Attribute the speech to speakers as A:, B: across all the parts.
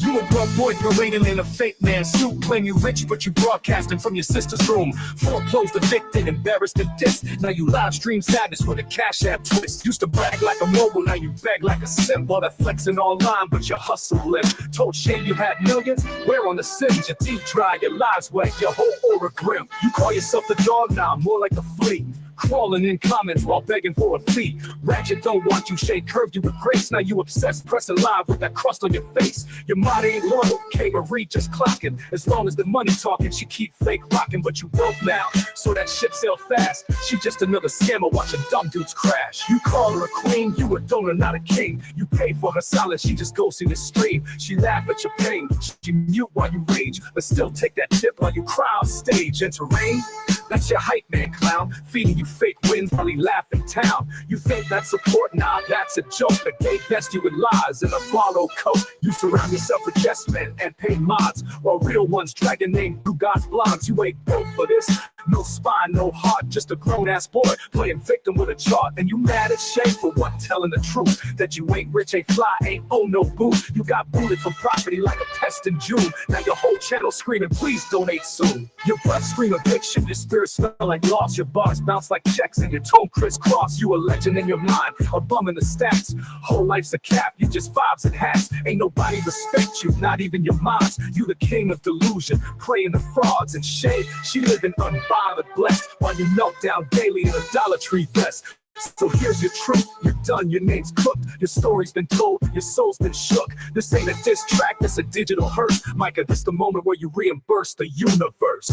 A: You a broke boy parading in a fake man suit, claim you rich but you broadcasting from your sister's room. Foreclosed, evicted, embarrassed and dissed. Now you live stream sadness with a cash app twist. Used to brag like a mogul, now you beg like a simp. All that flexing online, but your hustle limp. Told shame you had millions, where on the Sims? Your teeth dry, your lies wet, your whole aura grim. You call yourself the dog now, more like a flea. Crawling in comments while begging for a fee. Ratchet don't want you, shade curved you with grace. Now you obsessed, pressing live with that crust on your face. Your mind ain't loyal, K-Marie just clocking. As long as the money talking, she keep fake rocking. But you broke now, so that ship sail fast. She just another scammer watching dumb dudes crash. You call her a queen, you a donor, not a king. You pay for her silence, she just goes in the stream. She laugh at your pain, she mute while you rage. But still take that tip while you cry on stage. Enter rain, that's your hype man clown. Feeding you fake wins while he laugh in town. You think that's support? Nah, that's a joke. The gay best you with lies and a follow coat. You surround yourself with yes men and pay mods, while real ones drag your name through God's blogs. You ain't built for this. No spine, no heart, just a grown-ass boy playing victim with a chart. And you mad at Shay for what? Telling the truth that you ain't rich, ain't fly, ain't own no booth. You got booted from property like a pest in June. Now your whole channel screaming, please donate soon. Your breath scream eviction, your spirit smell like loss. Your bars bounce like checks and your tone crisscross. You a legend in your mind, a bum in the stats. Whole life's a cap, you just vibes and hats. Ain't nobody respect you, not even your moms. You the king of delusion, praying the frauds and shade. She living unbothered, blessed, while you melt down daily in a Dollar Tree vest. So here's your truth, you're done, your name's cooked. Your story's been told, your soul's been shook. This ain't a diss track, this a digital hearse. Micah, this the moment where you reimburse the universe.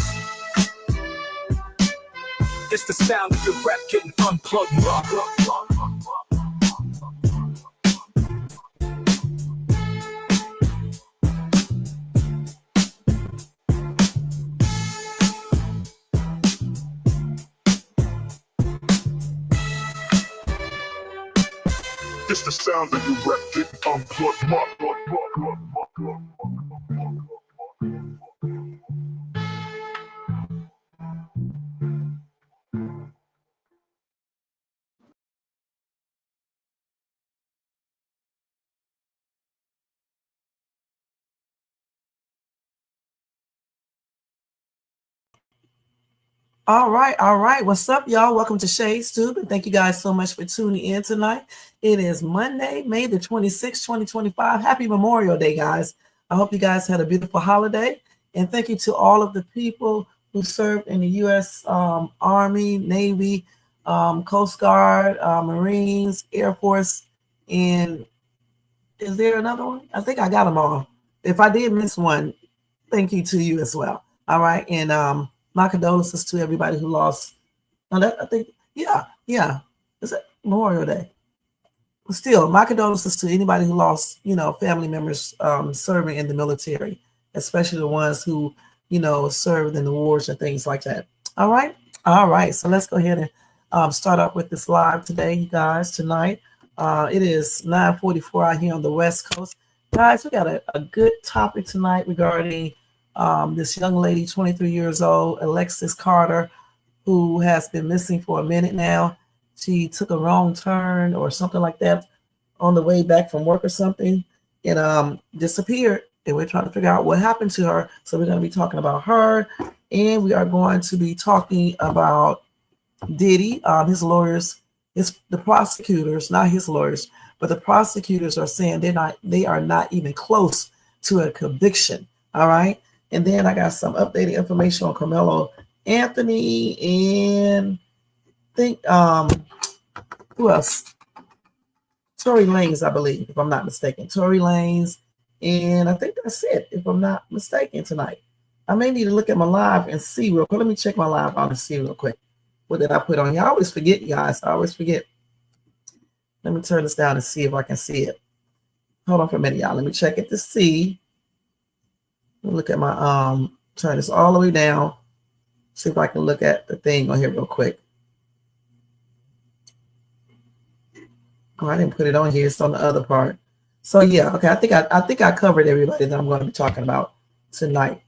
A: It's the sound of your rap getting unplugged.
B: It's the sound of your rap getting unplugged.
C: All right. What's up, y'all? Welcome to Shades Tube, and thank you guys so much for tuning in tonight. It is Monday, May the 26th, 2025. Happy Memorial Day, guys. I hope you guys had a beautiful holiday, and thank you to all of the people who served in the U.S. Army, Navy, Coast Guard, Marines, Air Force, and is there another one? I think I got them all. If I did miss one, thank you to you as well. All right, and my condolences to everybody who lost. I think, yeah. Is it Memorial Day? Still, my condolences to anybody who lost, family members serving in the military, especially the ones who, served in the wars and things like that. All right. So let's go ahead and start off with this live today, you guys. Tonight, it is 9:44 out here on the West Coast. Guys, we got a good topic tonight regarding this young lady, 23 years old, Alexis Carter, who has been missing for a minute now. She took a wrong turn or something like that on the way back from work or something and disappeared. And we're trying to figure out what happened to her. So we're going to be talking about her, and we are going to be talking about Diddy, his lawyers, the prosecutors, not his lawyers, but the prosecutors are saying they are not even close to a conviction. All right. And then I got some updated information on Carmelo Anthony and think who else? Tory Lanez, I believe, if I'm not mistaken. Tory Lanez, and I think that's it, if I'm not mistaken tonight. I may need to look at my live and see real quick. Let me check my live on and see real quick. What did I put on here? I always forget, you guys. I always forget. Let me turn this down and see if I can see it. Hold on for a minute, y'all. Let me check it to see. Look at my turn this all the way down. See if I can look at the thing on here real quick. Oh, I didn't put it on here. It's on the other part. So yeah, okay. I think I covered everybody that I'm going to be talking about tonight.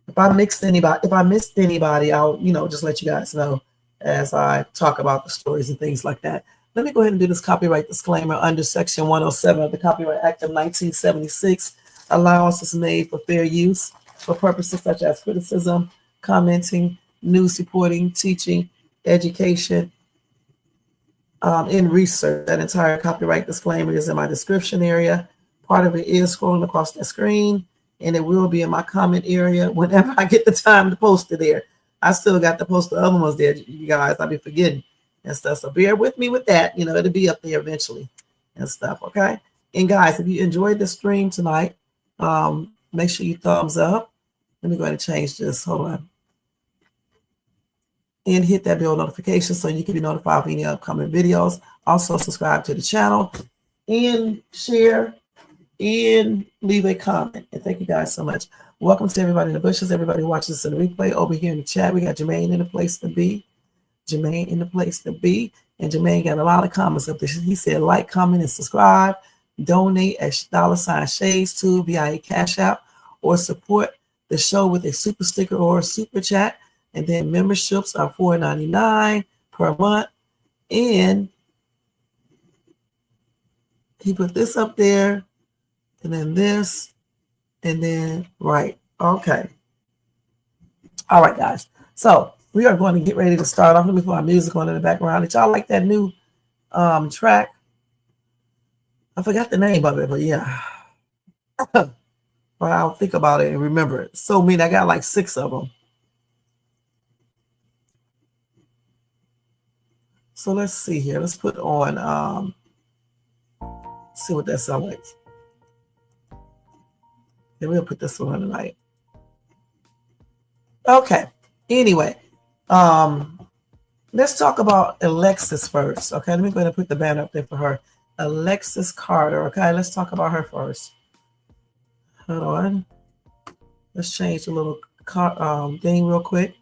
C: If I missed anybody, I'll just let you guys know as I talk about the stories and things like that. Let me go ahead and do this copyright disclaimer under Section 107 of the Copyright Act of 1976. allowance is made for fair use for purposes such as criticism, commenting, news reporting, teaching, education, in research. That entire copyright disclaimer is in my description area. Part of it is scrolling across the screen, and it will be in my comment area whenever I get the time to post it there. I still got to post the other ones there, you guys. I'll be forgetting and stuff. So bear with me with that. You know, it'll be up there eventually and stuff, okay? And guys, if you enjoyed the stream tonight, make sure you thumbs up. Let me go ahead and change this. Hold on. And hit that bell notification so you can be notified of any upcoming videos. Also, subscribe to the channel and share and leave a comment. And thank you guys so much. Welcome to everybody in the bushes, everybody who watches this in the replay. Over here in the chat, we got Jermaine in the place to be. Jermaine in the place to be. And Jermaine got a lot of comments up there. He said, like, comment, and subscribe. Donate at $Shades2 via Cash App, or support the show with a super sticker or a super chat. And then memberships are $4.99 per month. And he put this up there, and then this, and then right. Okay. All right, guys. So we are going to get ready to start off. Let me put my music on in the background. Did y'all like that new track? I forgot the name of it, but yeah. Well, I'll think about it and remember it. So many. I got like 6 of them. So let's see here. Let's put on, see what that sounds like. And we'll put this one on tonight. Okay. Anyway, let's talk about Alexis first. Okay, let me go ahead and put the banner up there for her. Alexis Carter. Okay, let's talk about her first. Hold on. Let's change the little thing real quick.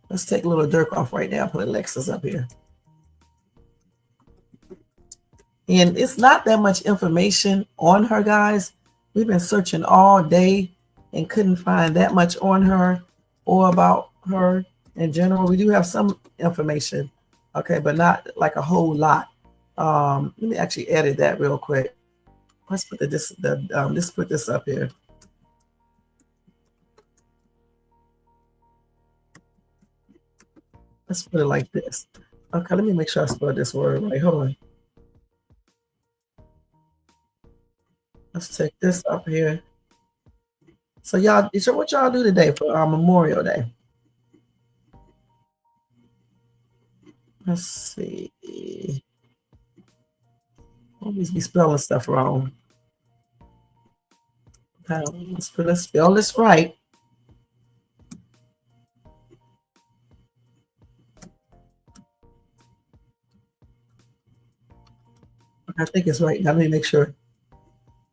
C: Let's take a little Dirk off right now. Put Alexis up here. And it's not that much information on her, guys. We've been searching all day and couldn't find that much on her or about her in general. We do have some information, okay, but not like a whole lot. Let me actually edit that real quick. Let's put let's put this up here. Let's put it like this. Okay, let me make sure I spell this word right. Hold on. Let's take this up here. So y'all, what y'all do today for Memorial Day? Let's see. Always be spelling stuff wrong. Okay, let's spell this right. I think it's right. Now let me make sure.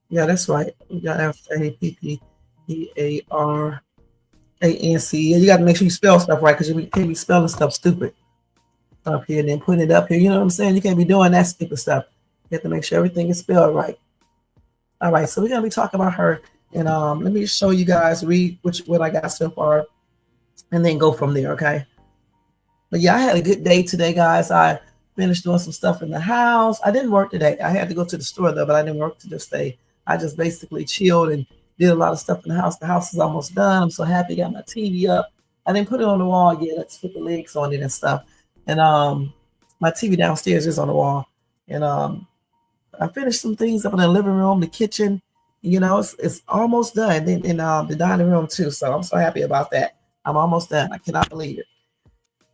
C: Yeah, that's right. We got FAPPEARANC. Yeah, you got to make sure you spell stuff right, because you can't be spelling stuff stupid up here and then putting it up here. You know what I'm saying? You can't be doing that stupid stuff. You have to make sure everything is spelled right. All right, so we're gonna be talking about her, and let me show you guys what I got so far, and then go from there. Okay. But yeah, I had a good day today, guys. I finished doing some stuff in the house. I didn't work today. I had to go to the store though, but I didn't work to this day. I just basically chilled and did a lot of stuff in the house. The house is almost done. I'm so happy. Got my TV up. I didn't put it on the wall yet. Let's put the legs on it and stuff. And my TV downstairs is on the wall. And I finished some things up in the living room, the kitchen. You know, it's almost done. And in the dining room too. So I'm so happy about that. I'm almost done. I cannot believe it.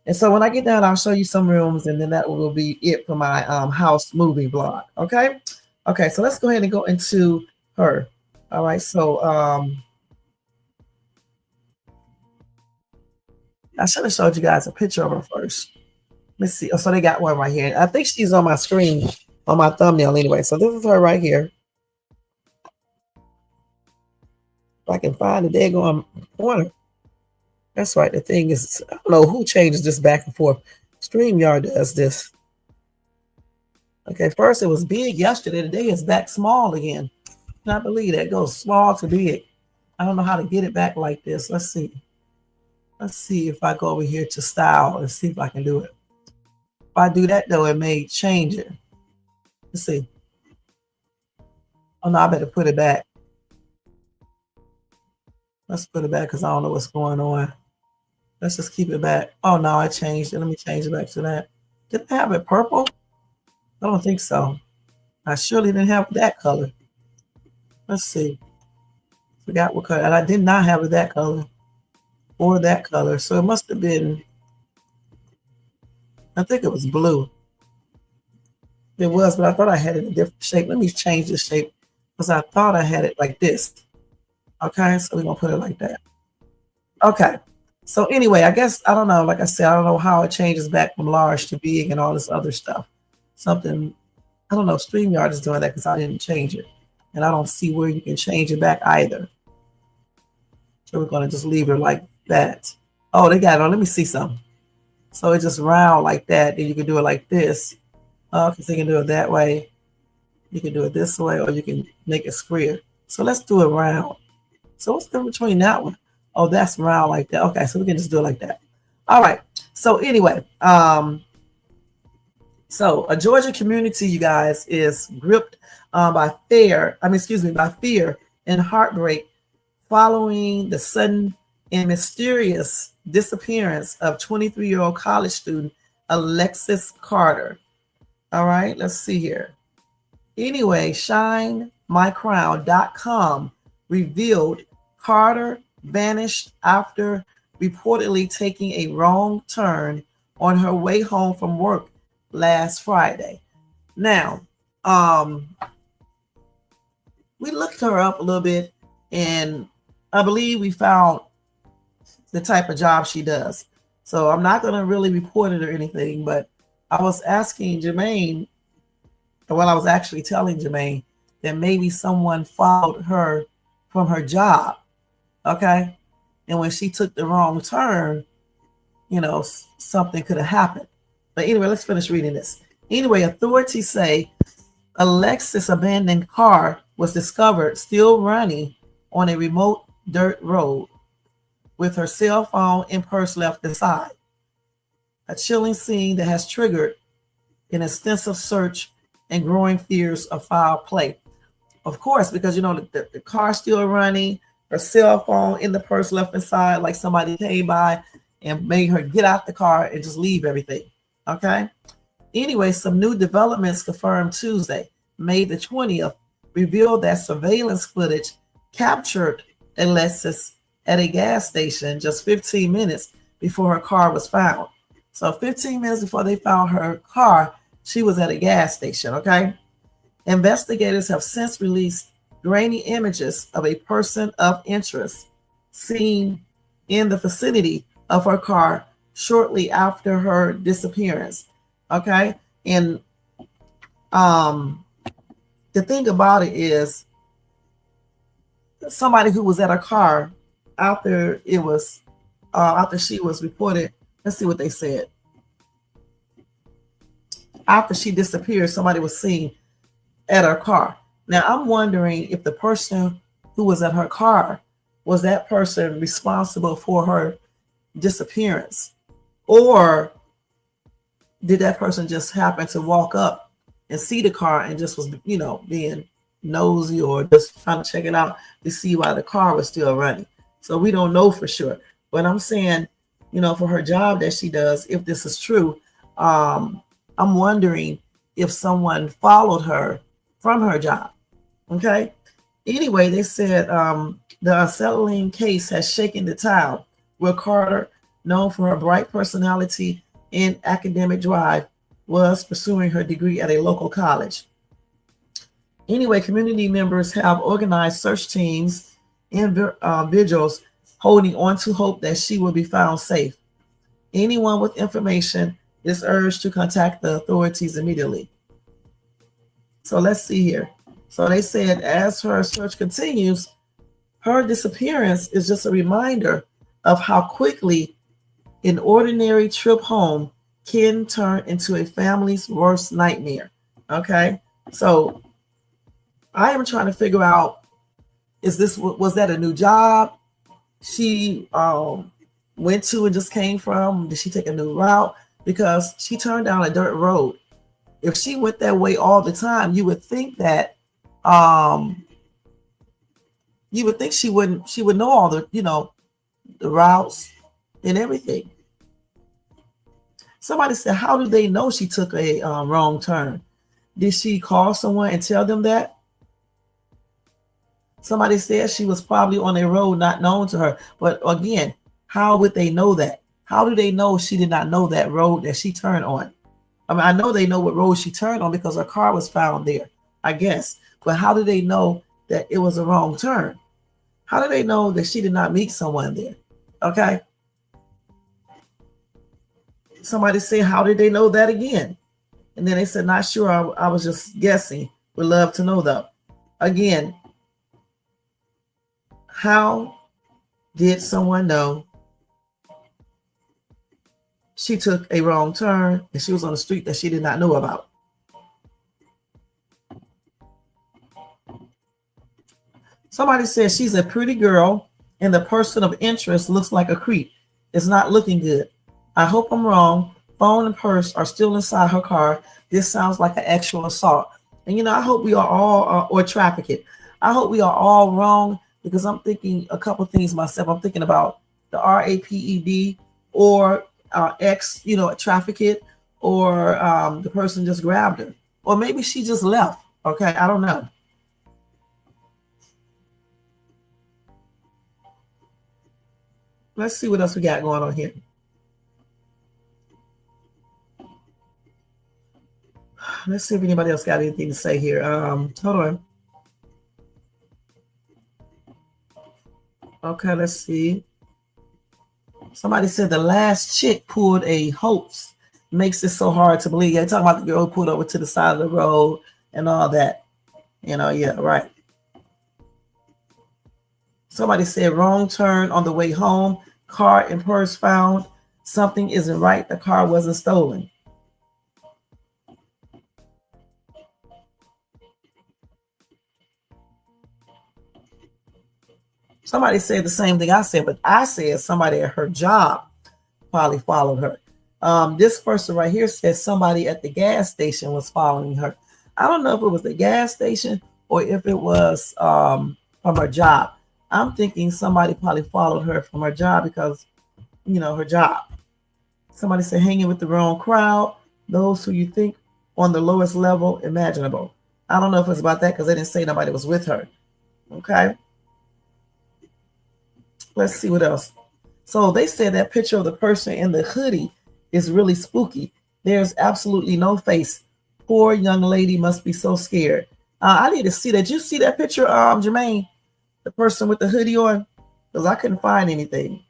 C: And so when I get done, I'll show you some rooms, and then that will be it for my house moving vlog. Okay. Okay. So let's go ahead and go into her. All right. So I should have showed you guys a picture of her first. Let's see. Oh, so they got one right here. I think she's on my screen, on my thumbnail anyway. So this is her right here. If I can find the daggone corner. That's right. The thing is, I don't know who changes this back and forth. StreamYard does this. Okay, first it was big yesterday. Today it's back small again. Can I believe that? It goes small to big. I don't know how to get it back like this. Let's see. Let's see if I go over here to style and see if I can do it. If I do that though, it may change it. Let's see. Oh no, I better put it back. Let's put it back because I don't know what's going on. Let's just keep it back. Oh no, I changed it. Let me change it back to that. Did I have it purple? I don't think so. I surely didn't have that color. Let's see. Forgot what color. And I did not have it that color or that color. So it must have been, I think it was blue. It was, but I thought I had it in a different shape. Let me change the shape because I thought I had it like this. Okay, so we're going to put it like that. Okay. So anyway, I guess, I don't know. Like I said, I don't know how it changes back from large to big and all this other stuff. Something, I don't know. StreamYard is doing that because I didn't change it. And I don't see where you can change it back either. So we're going to just leave it like that. Oh, they got it on. Let me see something. So it's just round like that. Then you can do it like this. Because you can do it that way. You can do it this way, or you can make it square. So let's do it round. So what's the difference between that one? Oh, that's round like that. Okay, so we can just do it like that. All right. So anyway, so a Georgia community, you guys, is gripped by fear and heartbreak following the sudden and mysterious disappearance of 23-year-old college student Alexis Carter. All right, let's see here. Anyway, ShineMyCrown.com revealed Carter vanished after reportedly taking a wrong turn on her way home from work last Friday. Now, we looked her up a little bit, and I believe we found the type of job she does. So I'm not going to really report it or anything, but I was asking Jermaine, well, I was actually telling Jermaine that maybe someone followed her from her job. Okay. And when she took the wrong turn, you know, something could have happened. But anyway, let's finish reading this. Anyway, authorities say Alexis' abandoned car was discovered still running on a remote dirt road with her cell phone and purse left inside. A chilling scene that has triggered an extensive search and growing fears of foul play. Of course, because, you know, the car's still running, her cell phone in the purse left inside, like somebody came by and made her get out the car and just leave everything. Okay. Anyway, some new developments confirmed Tuesday, May the 20th, revealed that surveillance footage captured Alexis at a gas station just 15 minutes before her car was found. So 15 minutes before they found her car, she was at a gas station. Okay. Investigators have since released grainy images of a person of interest seen in the vicinity of her car shortly after her disappearance. Okay. And the thing about it is, somebody who was at her car after it was after she was reported. Let's see what they said. After she disappeared, somebody was seen at her car. Now I'm wondering if the person who was at her car was that person responsible for her disappearance, or did that person just happen to walk up and see the car and just was, you know, being nosy or just trying to check it out to see why the car was still running. So we don't know for sure. But I'm saying, you know, for her job that she does, if this is true, I'm wondering if someone followed her from her job. Okay. Anyway, they said the unsettling case has shaken the town, where Carter, known for her bright personality and academic drive, was pursuing her degree at a local college. Anyway, community members have organized search teams and vigils holding on to hope that she will be found safe. Anyone with information is urged to contact the authorities immediately. So let's see here. So they said as her search continues, her disappearance is just a reminder of how quickly an ordinary trip home can turn into a family's worst nightmare. Okay, so I am trying to figure out, was that a new job she went to and just came from? Did she take a new route? Because she turned down a dirt road. If she went that way all the time, you would think that You would think she would know all the, the routes and everything. Somebody said, how do they know she took a wrong turn? Did she call someone and tell them that? Somebody said she was probably on a road not known to her. But again, how would they know that? How do they know she did not know that road that she turned on? I mean, I know they know what road she turned on because her car was found there, I guess. But how do they know that it was a wrong turn? How do they know that she did not meet someone there? Okay. Somebody said, how did they know that again? And then they said, not sure. I was just guessing. Would love to know though. Again, how did someone know she took a wrong turn and she was on a street that she did not know about? Somebody says she's a pretty girl and the person of interest looks like a creep. It's not looking good. I hope I'm wrong. Phone and purse are still inside her car. This sounds like an actual assault. And I hope we are all, or trafficking. I hope we are all wrong, because I'm thinking a couple things myself. I'm thinking about the RAPED or traffic it, or the person just grabbed her, or maybe she just left. Okay, I don't know. Let's see what else we got going on here. Let's see if anybody else got anything to say here. Hold on. Okay, let's see. Somebody said the last chick pulled a hoax. Makes it so hard to believe. Yeah, talking about the girl pulled over to the side of the road and all that. Yeah, right. Somebody said wrong turn on the way home. Car and purse found. Something isn't right. The car wasn't stolen. Somebody said the same thing I said, but I said somebody at her job probably followed her. This person right here says somebody at the gas station was following her. I don't know if it was the gas station or if it was from her job. I'm thinking somebody probably followed her from her job because, her job. Somebody said hanging with the wrong crowd, those who you think on the lowest level imaginable. I don't know if it's about that because they didn't say nobody was with her. Okay. Let's see what else. So they said that picture of the person in the hoodie is really spooky. There's absolutely no face. Poor young lady must be so scared. I need to see that. Did you see that picture, Jermaine? The person with the hoodie on? Because I couldn't find anything.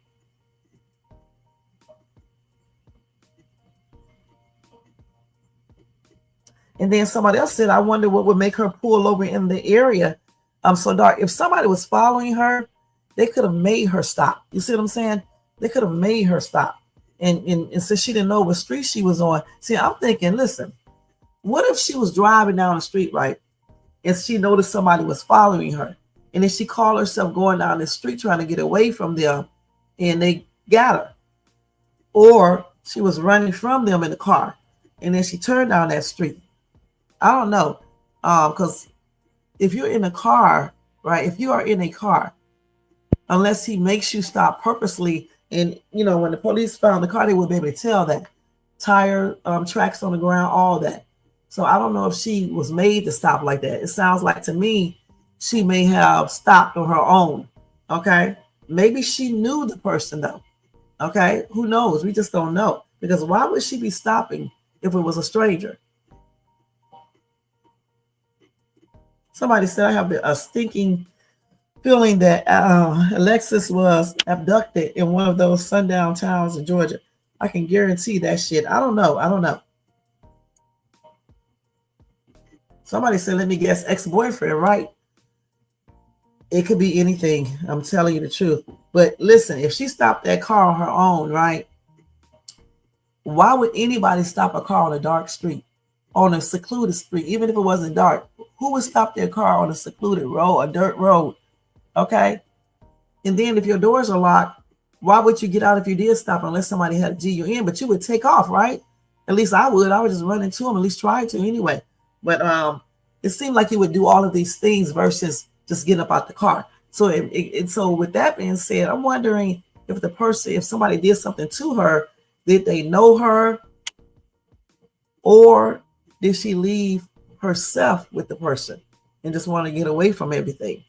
C: And then somebody else said, I wonder what would make her pull over in the area so dark. If somebody was following her, they could have made her stop. You see what I'm saying? They could have made her stop. And since she didn't know what street she was on. See, I'm thinking, listen, what if she was driving down the street, right? And she noticed somebody was following her. And then she called herself going down the street trying to get away from them. And they got her. Or she was running from them in the car. And then she turned down that street. I don't know. Because if you're in a car, right? If you are in a car, unless he makes you stop purposely, and when the police found the car, they would be able to tell that. Tire tracks on the ground, all that. So I don't know if she was made to stop like that. It sounds like to me she may have stopped on her own. Okay, maybe she knew the person though. Okay, who knows? We just don't know, because why would she be stopping if it was a stranger? Somebody said I have a stinking feeling that Alexis was abducted in one of those sundown towns in Georgia. I can guarantee that shit. I don't know. Somebody said, let me guess, ex-boyfriend, right? It could be anything. I'm telling you the truth. But listen, if she stopped that car on her own, right? Why would anybody stop a car on a dark street, on a secluded street, even if it wasn't dark? Who would stop their car on a secluded road, a dirt road? Okay. And then if your doors are locked, why would you get out if you did stop unless somebody had a G you in? But you would take off, right? At least I would. I would just run into them, at least try to anyway. But it seemed like he would do all of these things versus just get up out the car. So so with that being said, I'm wondering if somebody did something to her, did they know her, or did she leave herself with the person and just want to get away from everything?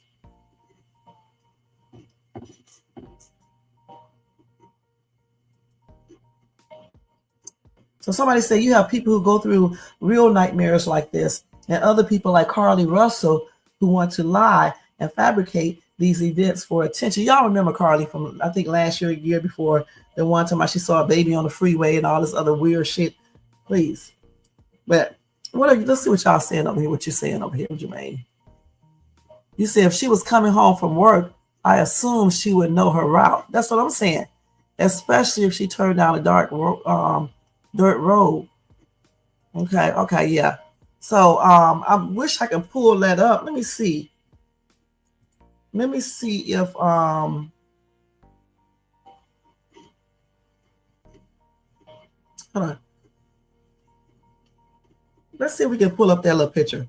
C: So somebody said you have people who go through real nightmares like this, and other people like Carly Russell who want to lie and fabricate these events for attention. Y'all remember Carly from, I think, last year, a year before, the one time she saw a baby on the freeway and all this other weird shit. Please. But let's see what y'all saying over here, what you're saying over here, Jermaine. You said if she was coming home from work, I assume she would know her route. That's what I'm saying. Especially if she turned down a dark dirt road. Okay, yeah. So I wish I could pull that up. Let me see if hold on. Let's see if we can pull up that little picture.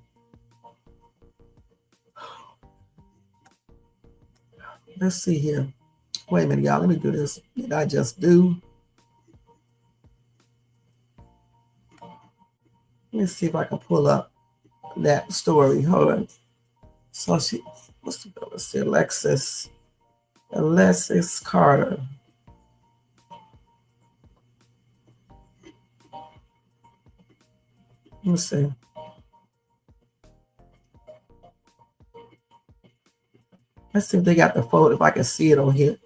C: Let's see here. Wait a minute, y'all. Let me do this. Did I just do? Let me see if I can pull up that story. Hold on. So what's the girl? Let's see, Alexis Carter. Let me see. Let's see if they got the photo, if I can see it on here.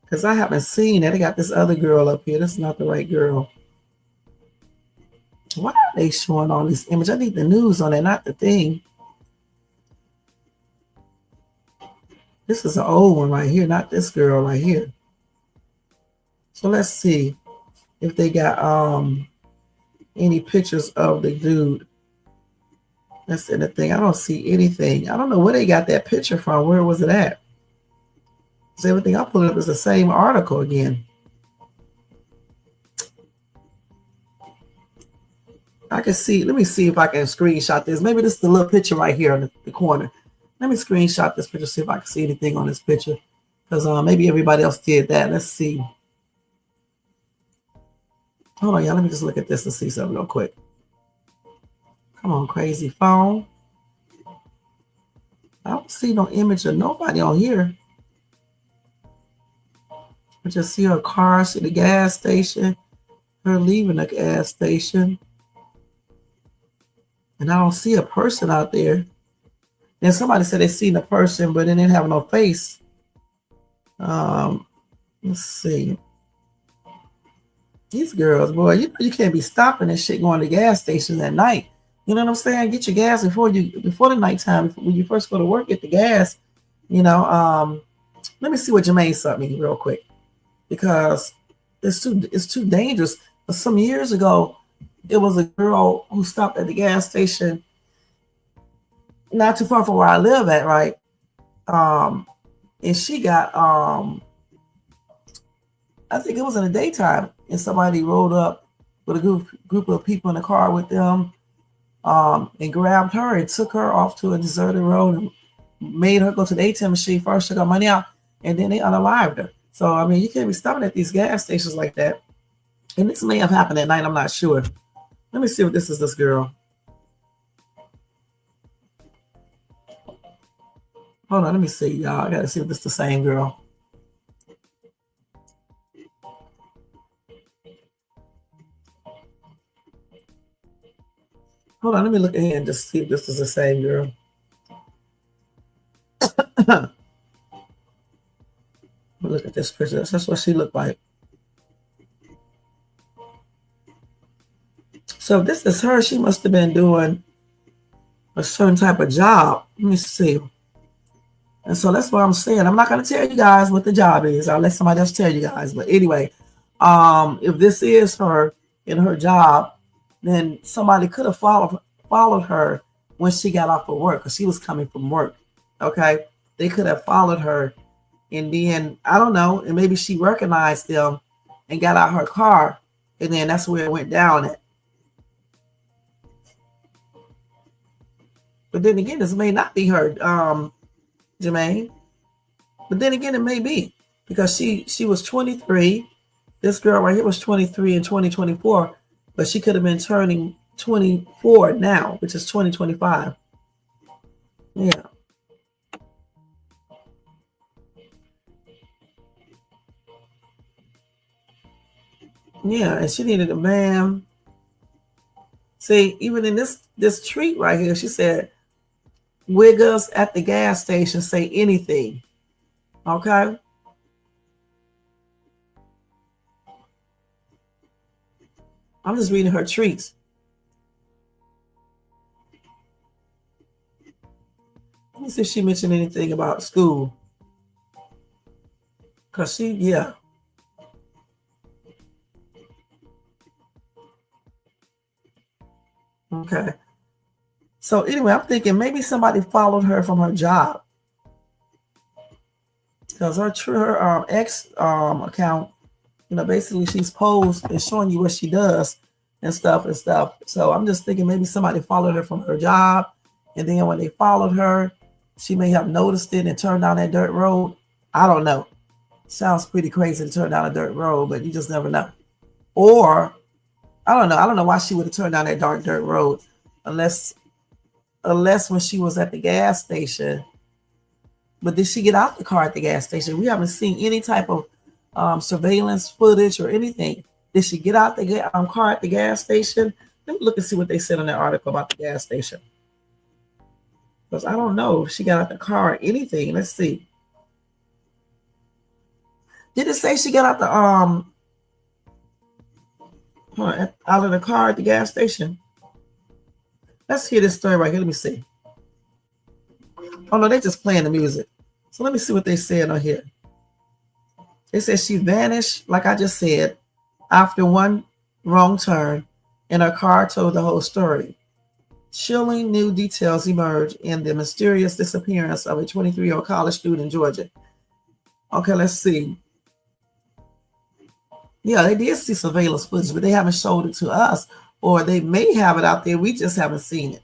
C: Because I haven't seen it. They got this other girl up here. This is not the right girl. Why are they showing all these images? I need the news on it, not the thing. This is an old one right here, not this girl right here. So let's see if they got any pictures of the dude. That's in the thing. I don't see anything. I don't know where they got that picture from. Where was it at? So everything I pulled up is the same article again. I can see. Let me see if I can screenshot this. Maybe this is the little picture right here in the corner. Let me screenshot this picture, see if I can see anything on this picture. Because maybe everybody else did that. Let's see. Hold on, y'all. Let me just look at this and see something real quick. Come on, crazy phone. I don't see no image of nobody on here. I just see her car, see the gas station, her leaving the gas station. And I don't see a person out there. Then somebody said they seen a person, but they didn't have no face. Let's see. These girls, boy, you can't be stopping this shit going to gas stations at night. You know what I'm saying? Get your gas before the nighttime. When you first go to work, get the gas. You know, let me see what Jermaine sent me real quick, because it's too dangerous. Some years ago, it was a girl who stopped at the gas station not too far from where I live at, right? And she got I think it was in the daytime, and somebody rolled up with a group of people in the car with them, and grabbed her and took her off to a deserted road and made her go to the ATM machine first, took her money out, and then they unalived her. So I mean, you can't be stopping at these gas stations like that. And this may have happened at night, I'm not sure. Let me see if this is this girl. Hold on, let me see, y'all. I gotta see if this is the same girl. Hold on, let me look at here and just see if this is the same girl. Look at this picture. That's what she looked like. So if this is her, she must have been doing a certain type of job. Let me see. And so that's what I'm saying. I'm not going to tell you guys what the job is. I'll let somebody else tell you guys. But anyway, if this is her in her job, then somebody could have followed her when she got off of work, because she was coming from work. Okay, they could have followed her, and then I don't know, and maybe she recognized them and got out her car, and then that's where it went down at. But then again, this may not be her, Jermaine. But then again, it may be because she was 23. This girl right here was 23 in 2024, but she could have been turning 24 now, which is 2025. Yeah. Yeah, and she needed a man. See, even in this tweet right here, she said, "Wiggers at the gas station say anything." Okay. I'm just reading her tweets. Let me see if she mentioned anything about school. Cause she, yeah. Okay. So anyway, I'm thinking maybe somebody followed her from her job. Because her ex account, basically she's posed and showing you what she does and stuff. So I'm just thinking maybe somebody followed her from her job, and then when they followed her, she may have noticed it and turned down that dirt road. I don't know. Sounds pretty crazy to turn down a dirt road, but you just never know. Or I don't know. I don't know why she would have turned down that dark dirt road unless when she was at the gas station. But did she get out the car at the gas station? We haven't seen any type of surveillance footage or anything. Did she get out the car at the gas station? Let me look and see what they said in that article about the gas station. Because I don't know if she got out the car or anything. Let's see. Did it say she got out the out of the car at the gas station? Let's hear this story right here. Let me see. Oh no, they're just playing the music. So let me see what they said on here. They said she vanished, like I just said, after one wrong turn, and her car told the whole story. Chilling new details emerged in the mysterious disappearance of a 23-year-old college student in Georgia. Okay, let's see. Yeah, they did see surveillance footage, but they haven't showed it to us, or they may have it out there. We just haven't seen it.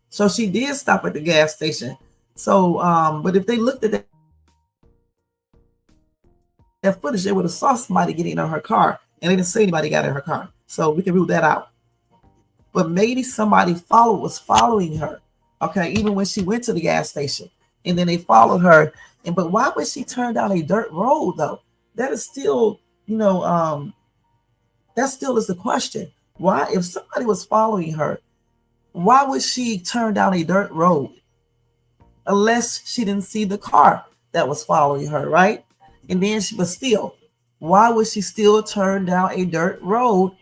C: So she did stop at the gas station. So, but if they looked at that footage, they would have saw somebody getting in her car, and they didn't see anybody got in her car. So we can rule that out. But maybe somebody was following her. Okay, even when she went to the gas station, and then they followed her. But why would she turn down a dirt road though? That is still, that still is the question. Why, if somebody was following her, why would she turn down a dirt road? Unless she didn't see the car that was following her, right? And then why would she still turn down a dirt road?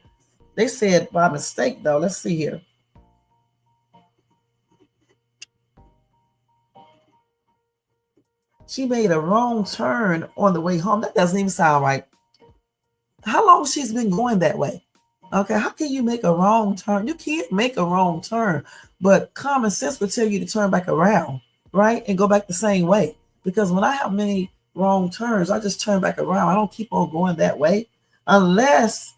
C: They said by mistake, though. Let's see here. She made a wrong turn on the way home. That doesn't even sound right. How long she's been going that way? Okay, how can you make a wrong turn? You can't make a wrong turn, but common sense would tell you to turn back around, right? And go back the same way. Because when I have many wrong turns, I just turn back around. I don't keep on going that way. Unless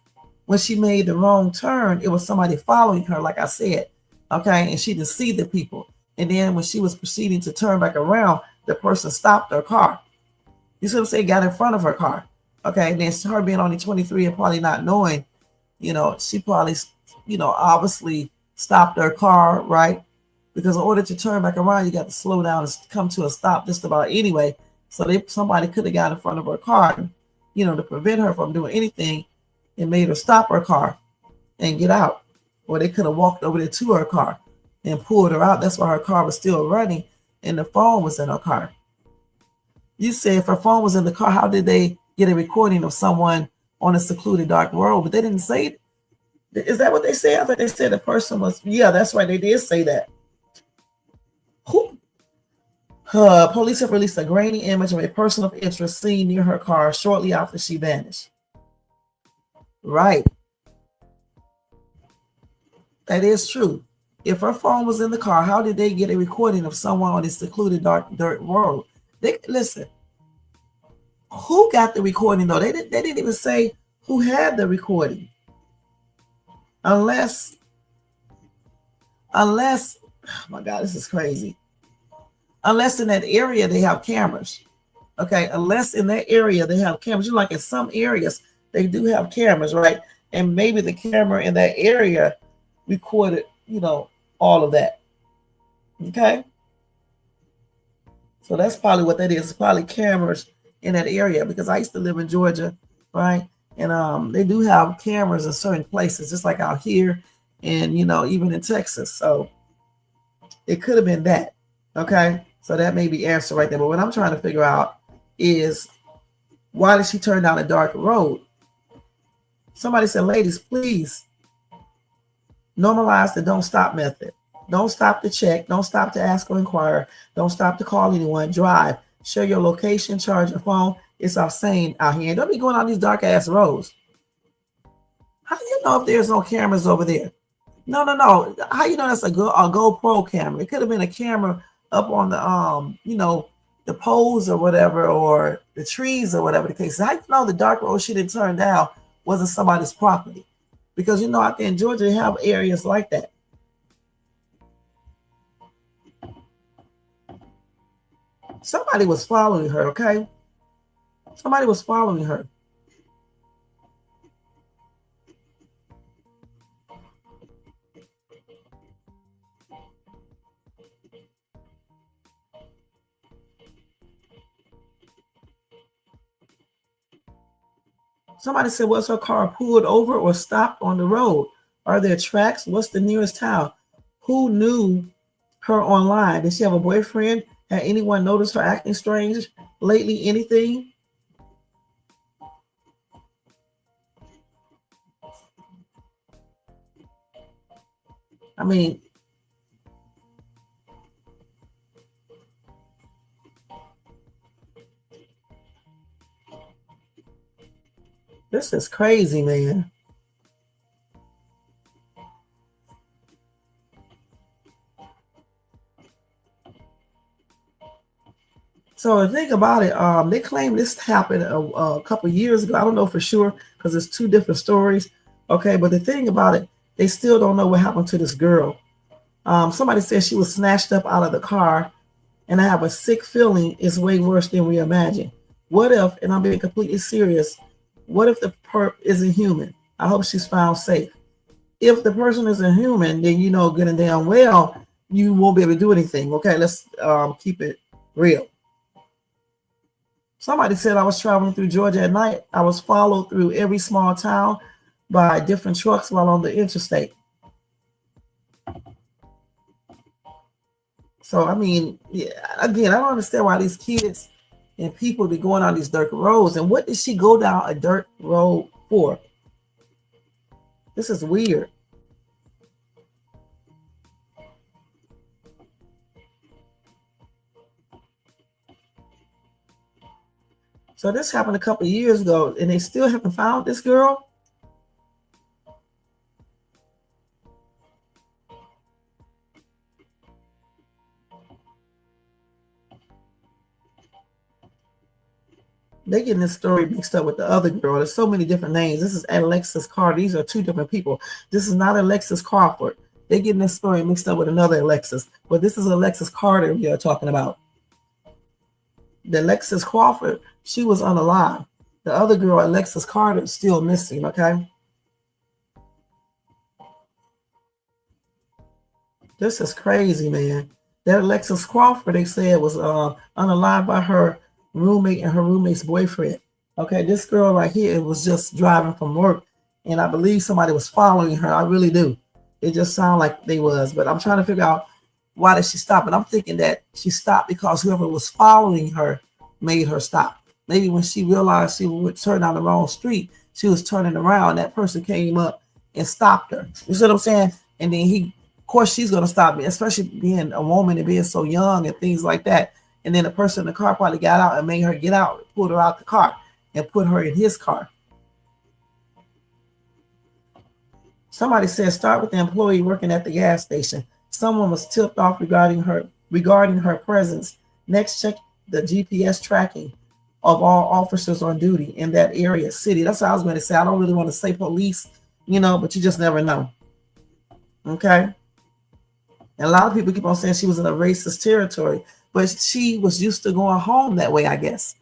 C: when she made the wrong turn, it was somebody following her, like I said. Okay, and she didn't see the people. And then when she was proceeding to turn back around, the person stopped her car. You see what I'm saying? Got in front of her car. Okay, and then her being only 23 and probably not knowing, she probably, obviously stopped her car, right? Because in order to turn back around, you got to slow down and come to a stop just about anyway. So somebody could have got in front of her car, to prevent her from doing anything and made her stop her car and get out. Or they could have walked over there to her car and pulled her out. That's why her car was still running and the phone was in her car. You said if her phone was in the car, how did they get a recording of someone on a secluded dark road? But they didn't say it. Is that what they said? I thought they said the person was, yeah, that's right. They did say that. Police have released a grainy image of a person of interest seen near her car shortly after she vanished. Right. That is true. If her phone was in the car, how did they get a recording of someone on a secluded dark dirt road? Listen, who got the recording though? They didn't even say who had the recording. Unless Oh my God, this is crazy. Unless in that area they have cameras. Okay, unless in that area they have cameras. You know, like in some areas they do have cameras, right? And maybe the camera in that area recorded, you know, all of that. Okay, so that's probably what that is. It's probably cameras in that area, because I used to live in Georgia, right? And they do have cameras in certain places, just like out here, and you know, even in Texas. So it could have been that. Okay, so that may be answer right there. But what I'm trying to figure out is, why did she turn down a dark road? Somebody said, ladies, please normalize the don't stop method. Don't stop to check. Don't stop to ask or inquire. Don't stop to call anyone. Drive. Share your location. Charge your phone. It's insane out here. And don't be going on these dark ass roads. How do you know if there's no cameras over there? No. How you know that's a GoPro camera? It could have been a camera up on the you know, the poles or whatever, or the trees or whatever the case is. How you know the dark road she didn't turn down wasn't somebody's property? Because you know, out there in Georgia, they have areas like that. Somebody was following her, okay? Somebody was following her. Somebody said, was her car pulled over or stopped on the road? Are there tracks? What's the nearest town? Who knew her online? Did she have a boyfriend? Had anyone noticed her acting strange lately? Anything? I mean, this is crazy, man. So the thing about it, they claim this happened a couple years ago. I don't know for sure, because it's two different stories. Okay, but the thing about it, they still don't know what happened to this girl. Somebody said she was snatched up out of the car, and I have a sick feeling it's way worse than we imagine. What if, and I'm being completely serious, what if the perp isn't human? I hope she's found safe. If the person isn't human, then you know good and damn well you won't be able to do anything. Okay, let's keep it real. Somebody said I was traveling through Georgia at night. I was followed through every small town by different trucks while on the interstate. So, I mean, yeah, again, I don't understand why these kids and people be going on these dirt roads. And what did she go down a dirt road for? This is weird. So this happened a couple of years ago, and they still haven't found this girl. They getting this story mixed up with the other girl. There's so many different names. This is Alexis Carter. These are two different people. This is not Alexis Crawford. They're getting this story mixed up with another Alexis, but this is Alexis Carter we are talking about. The Alexis Crawford, she was unalive. The other girl, Alexis Carter, is still missing, okay? This is crazy, man. That Alexis Crawford, they said, was unalive by her roommate and her roommate's boyfriend. Okay, this girl right here was just driving from work, and I believe somebody was following her. I really do. It just sounded like they was, but I'm trying to figure out, why did she stop? And I'm thinking that she stopped because whoever was following her made her stop. Maybe when she realized she would turn down the wrong street, she was turning around. That person came up and stopped her. You see what I'm saying? And then of course, she's going to stop me, especially being a woman and being so young and things like that. And then the person in the car probably got out and made her get out, pulled her out the car and put her in his car. Somebody said, start with the employee working at the gas station. Someone was tipped off regarding her presence. Next, check the GPS tracking of all officers on duty in that area, city. That's what I was going to say. I don't really want to say police, but you just never know. Okay. And a lot of people keep on saying she was in a racist territory, but she was used to going home that way, I guess.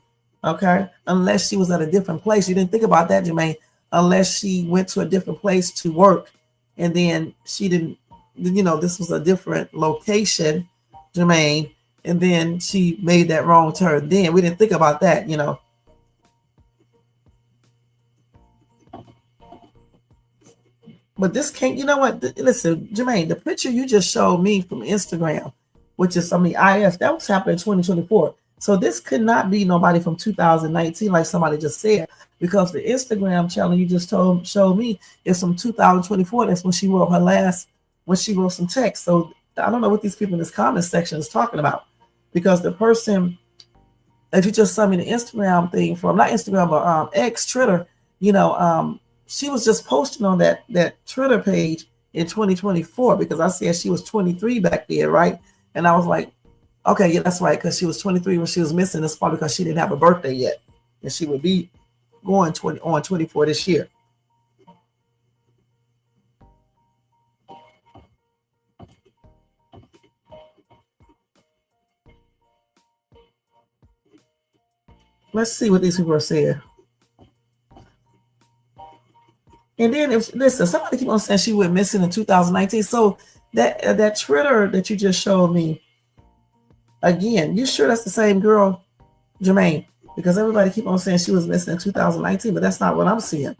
C: Okay, unless she was at a different place. You didn't think about that, Jermaine, unless she went to a different place to work, and then she didn't, this was a different location, Jermaine, and then she made that wrong turn. Then we didn't think about that. But this can't, you know what? Listen, Jermaine, the picture you just showed me from Instagram, which is, IF, that was happening in 2024. So this could not be nobody from 2019, like somebody just said, because the Instagram channel you just showed me is from 2024. That's when she wrote when she wrote some text. So I don't know what these people in this comment section is talking about, because the person that you just sent me the Instagram thing from, not Instagram, but X, Twitter, she was just posting on that Twitter page in 2024, because I said she was 23 back there, right? And I was like, okay, yeah, that's right, because she was 23 when she was missing. That's probably because she didn't have a birthday yet, and she would be going 24 this year. Let's see what these people are saying. And then, listen, somebody keep on saying she went missing in 2019. So that Twitter that you just showed me, again, you sure that's the same girl, Jermaine? Because everybody keep on saying she was missing in 2019, but that's not what I'm seeing.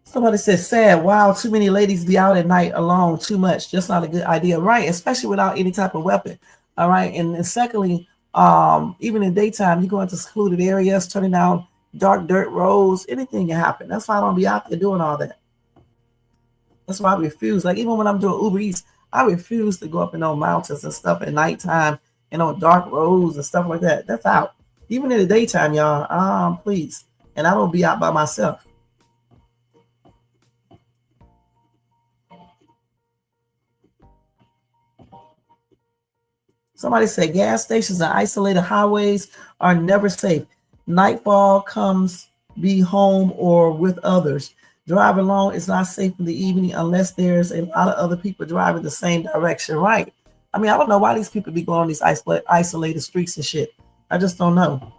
C: Somebody says, sad, wow, too many ladies be out at night alone, too much, just not a good idea, right? Especially without any type of weapon, all right? And secondly, even in daytime, you go into secluded areas, turning down dark dirt roads, anything can happen. That's why I don't be out there doing all that. That's why I refuse. Like, even when I'm doing Uber Eats, I refuse to go up in those mountains and stuff at nighttime and on dark roads and stuff like that. That's out. Even in the daytime, y'all, please. And I don't be out by myself. Somebody said gas stations and isolated highways are never safe. Nightfall comes, be home or with others. Drive alone is not safe in the evening unless there's a lot of other people driving the same direction, right? I mean, I don't know why these people be going on these isolated streets and shit. I just don't know.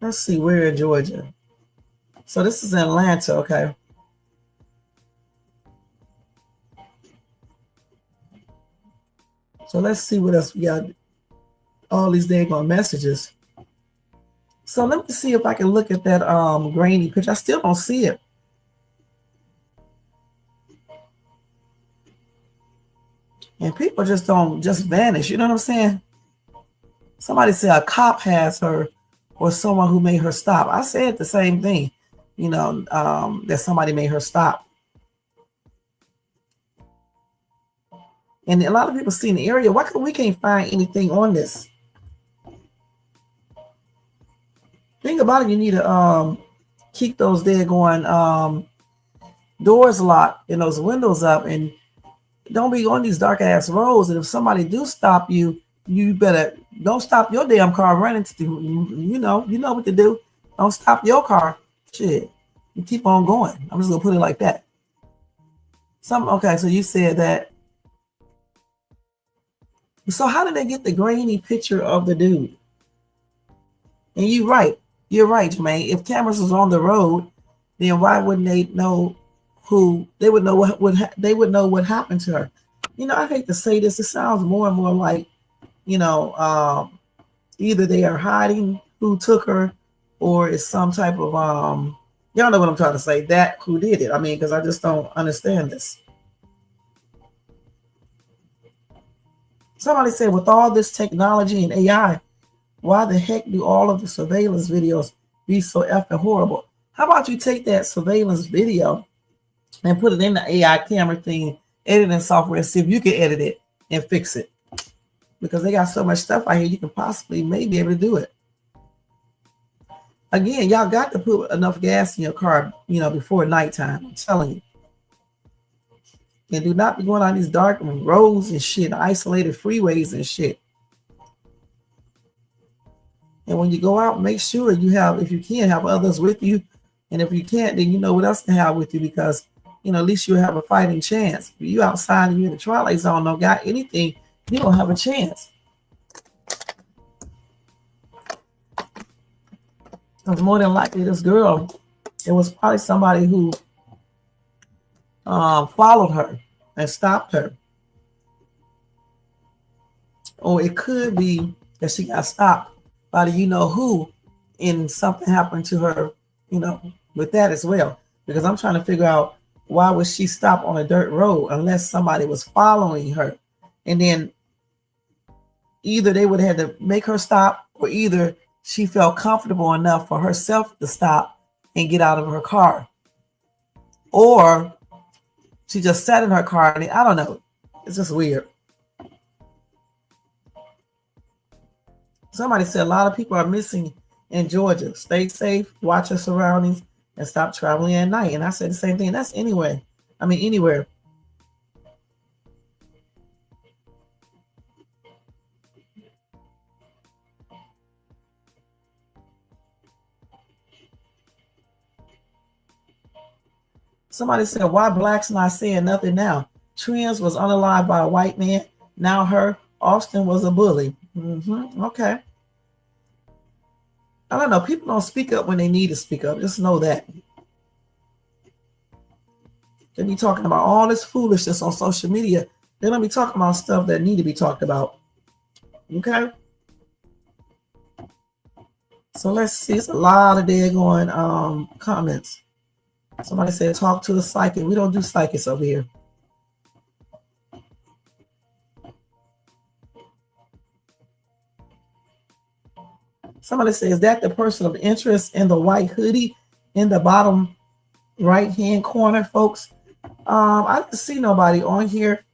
C: Let's see, we're in Georgia. So this is Atlanta, okay. So let's see what else we got. All these daggone messages. So let me see if I can look at that grainy picture. I still don't see it. And people just don't vanish. You know what I'm saying? Somebody said a cop has her or someone who made her stop. I said the same thing, that somebody made her stop. And a lot of people see in the area, why we can't find anything on this? Think about it, you need to keep those daggone doors locked and those windows up, and don't be on these dark ass roads. And if somebody do stop you, you better don't stop your damn car running to you know what to do. Don't stop your car. Shit. You keep on going. I'm just gonna put it like that. Okay, so you said that. So how did they get the grainy picture of the dude? And you're right, Jermaine. If cameras was on the road, then why wouldn't they know who? They would know they would know what happened to her. I hate to say this. It sounds more and more like, either they are hiding who took her, or it's some type of y'all know what I'm trying to say. That who did it? I mean, because I just don't understand this. Somebody said, with all this technology and AI, why the heck do all of the surveillance videos be so effing horrible? How about you take that surveillance video and put it in the AI camera thing, editing software, and see if you can edit it and fix it? Because they got so much stuff out here, you can possibly maybe able to do it. Again, y'all got to put enough gas in your car, before nighttime. I'm telling you. And do not be going on these dark roads and shit, isolated freeways and shit. And when you go out, make sure you have, if you can, have others with you. And if you can't, then you know what else to have with you, because at least you'll have a fighting chance. If you outside and you're in the twilight zone, don't got anything, you don't have a chance. Because more than likely, this girl, it was probably somebody who followed her and stopped her. Or it could be that she got stopped by the who, and something happened to her, with that as well. Because I'm trying to figure out, why would she stop on a dirt road unless somebody was following her? And then either they would have had to make her stop, or either she felt comfortable enough for herself to stop and get out of her car. Or she just sat in her car, and I don't know. It's just weird. Somebody said a lot of people are missing in Georgia. Stay safe, watch your surroundings, and stop traveling at night. And I said the same thing. That's anywhere. Somebody said, why blacks not saying nothing now? Trends was unalived by a white man. Now her. Austin was a bully. Okay. I don't know. People don't speak up when they need to speak up. Just know that. They be talking about all this foolishness on social media. They don't be talking about stuff that need to be talked about. Okay? So let's see. It's a lot of daggone comments. Somebody said, talk to a psychic. We don't do psychics over here. Somebody says, is that the person of interest in the white hoodie in the bottom right-hand corner, folks? I didn't see nobody on here.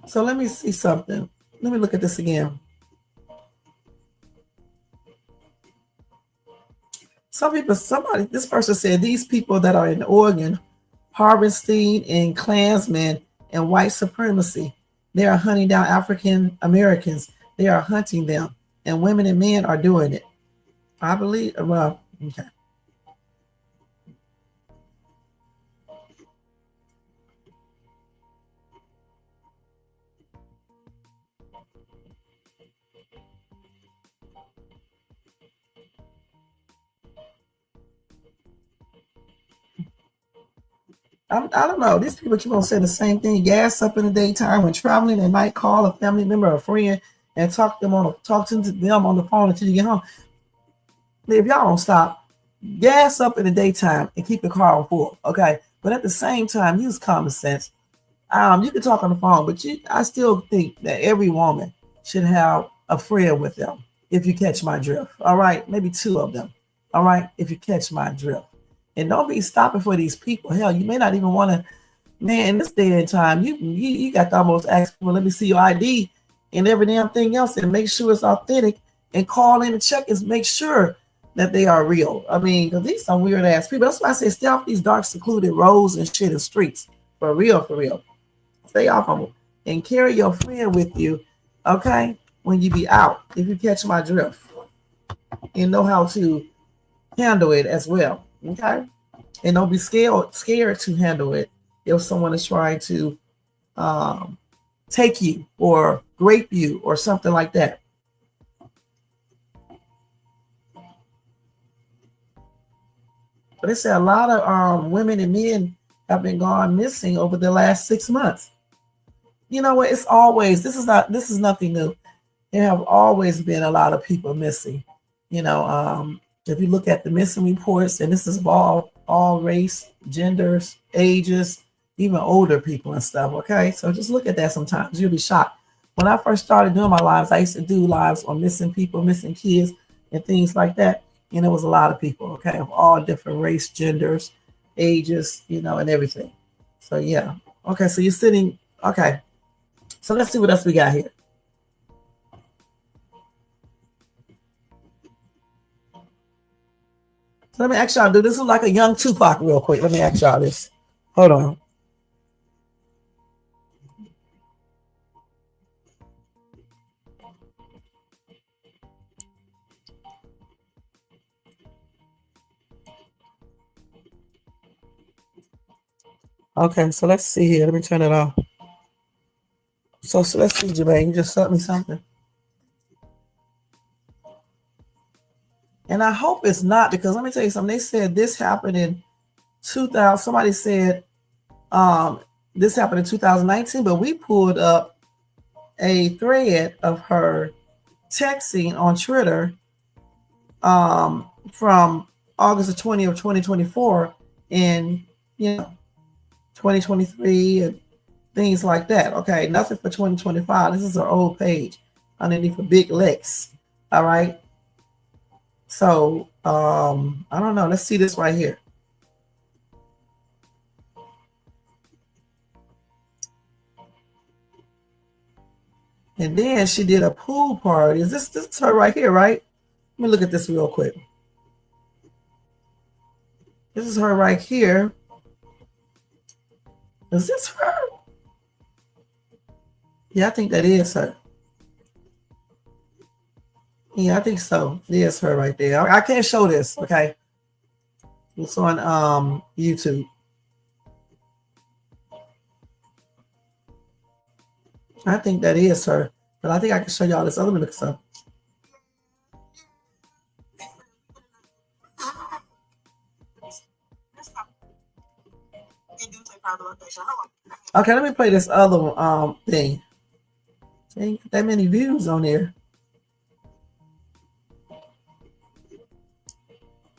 C: So let me see something. Let me look at this again. This person said, these people that are in Oregon, Harvesting and Klansmen and white supremacy, they are hunting down African Americans. They are hunting them, and women and men are doing it. I believe, well, okay. I don't know. These people keep on saying the same thing. Gas up in the daytime, when traveling at night, call a family member or a friend and talk to them on the phone until you get home. If y'all don't stop, gas up in the daytime and keep your car on full, okay? But at the same time, use common sense. You can talk on the phone, but I still think that every woman should have a friend with them, if you catch my drift. All right, maybe two of them. All right, if you catch my drift. And don't be stopping for these people. Hell, you may not even want to, man, in this day and time, you got to almost ask people, let me see your ID and every damn thing else, and make sure it's authentic, and call in and check and make sure that they are real. I mean, because these some weird ass people. That's why I say stay off these dark, secluded roads and shit in streets. For real, for real. Stay off of them. And carry your friend with you, okay, when you be out, if you catch my drift. And know how to handle it as well. Okay, and don't be scared to handle it if someone is trying to take you or grape you or something like that. But they say a lot of women and men have been gone missing over the last 6 months. You know what? It's always, this is nothing new. There have always been a lot of people missing. If you look at the missing reports, and this is all race, genders, ages, even older people and stuff, okay? So just look at that sometimes. You'll be shocked. When I first started doing my lives, I used to do lives on missing people, missing kids, and things like that. And it was a lot of people, okay, of all different race, genders, ages, and everything. So, yeah. Okay, so you're sitting, okay. So let's see what else we got here. So let me ask y'all, this is like a young Tupac real quick. Let me ask y'all this. Hold on. Okay, so let's see here. Let me turn it off. So let's see, Jermaine. You just sent me something. And I hope it's not, because let me tell you something. They said this happened in 2000. Somebody said this happened in 2019, but we pulled up a thread of her texting on Twitter from August the 20th of 2024 in 2023 and things like that. Okay, nothing for 2025. This is her old page underneath a big Lex. All right. So I don't know. Let's see this right here. And then she did a pool party. This is her right here, right? Let me look at this real quick. This is her right here. Is this her? Yeah, I think that is her. Yeah, I think so. It is her right there. I can't show this, okay? It's on YouTube. I think that is her. But I think I can show y'all this other one. So. Okay, let me play this other thing. Ain't got that many views on there.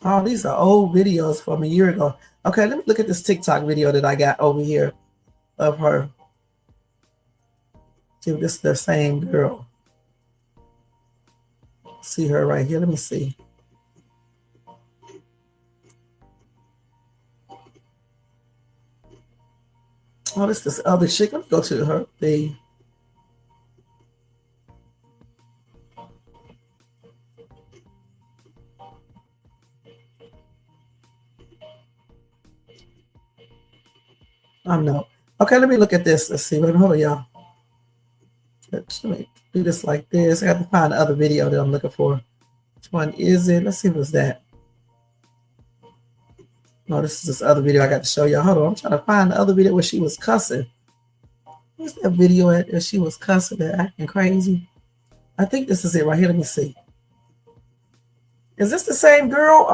C: Oh, these are old videos from a year ago. Okay, let me look at this TikTok video that I got over here of her. See if this is the same girl. See her right here. Let me see. Oh, this other chick. Let me go to her thing. I know. Okay, let me look at this. Let's see. Hold on, y'all. Let me do this like this. I got to find the other video that I'm looking for. Which one is it? Let's see what's that. No, this is this other video I got to show y'all. Hold on. I'm trying to find the other video where she was cussing. Where's that video at where she was cussing and acting crazy? I think this is it right here. Let me see. Is this the same girl?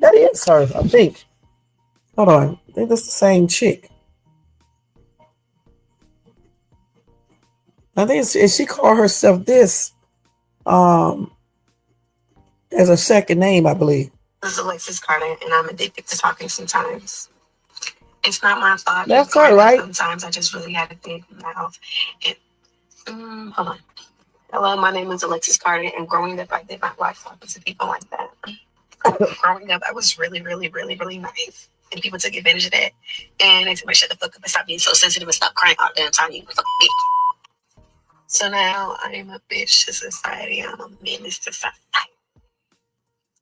C: That is her, I think. Hold on. I think that's the same chick. I think she called herself this as a second name, I believe.
D: This is Alexis Carter, and I'm addicted to talking sometimes. It's not my fault.
C: That's her, right?
D: Sometimes I just really had a big mouth. Hold on. Hello, my name is Alexis Carter, and growing up, I did not like talking to people like that. Growing up, I was really, really, really, really nice. And people took advantage of that. And they told me, shut the fuck up and stop being so sensitive and stop crying all the damn time, you fucking bitch. So now I am a bitch to society. I'm a menace to society.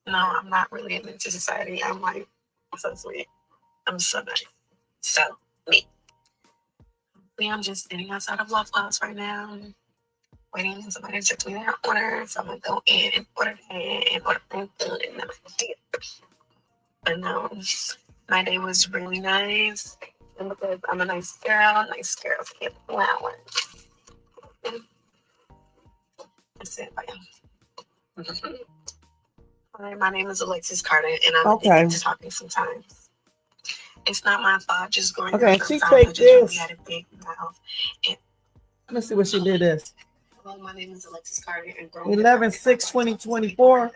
D: No, I'm not really a menace to society. I'm like, so sweet. I'm so nice. So, me. I'm just standing outside of Love House right now, waiting for somebody to clean their order. So I'm going to go in and order that and order food and I'm But no, my day was really nice. And because I'm a nice girls get flowers. That's it. Bye. Hi, my name is Alexis Carter, and I'm addicted to talking sometimes. It's not my fault, just growing up.
C: Okay, she take this.
D: Really had a big mouth.
C: Let me see what she did this.
D: Hello, my name is Alexis Carter, and
C: 11/6/2024.
D: Growing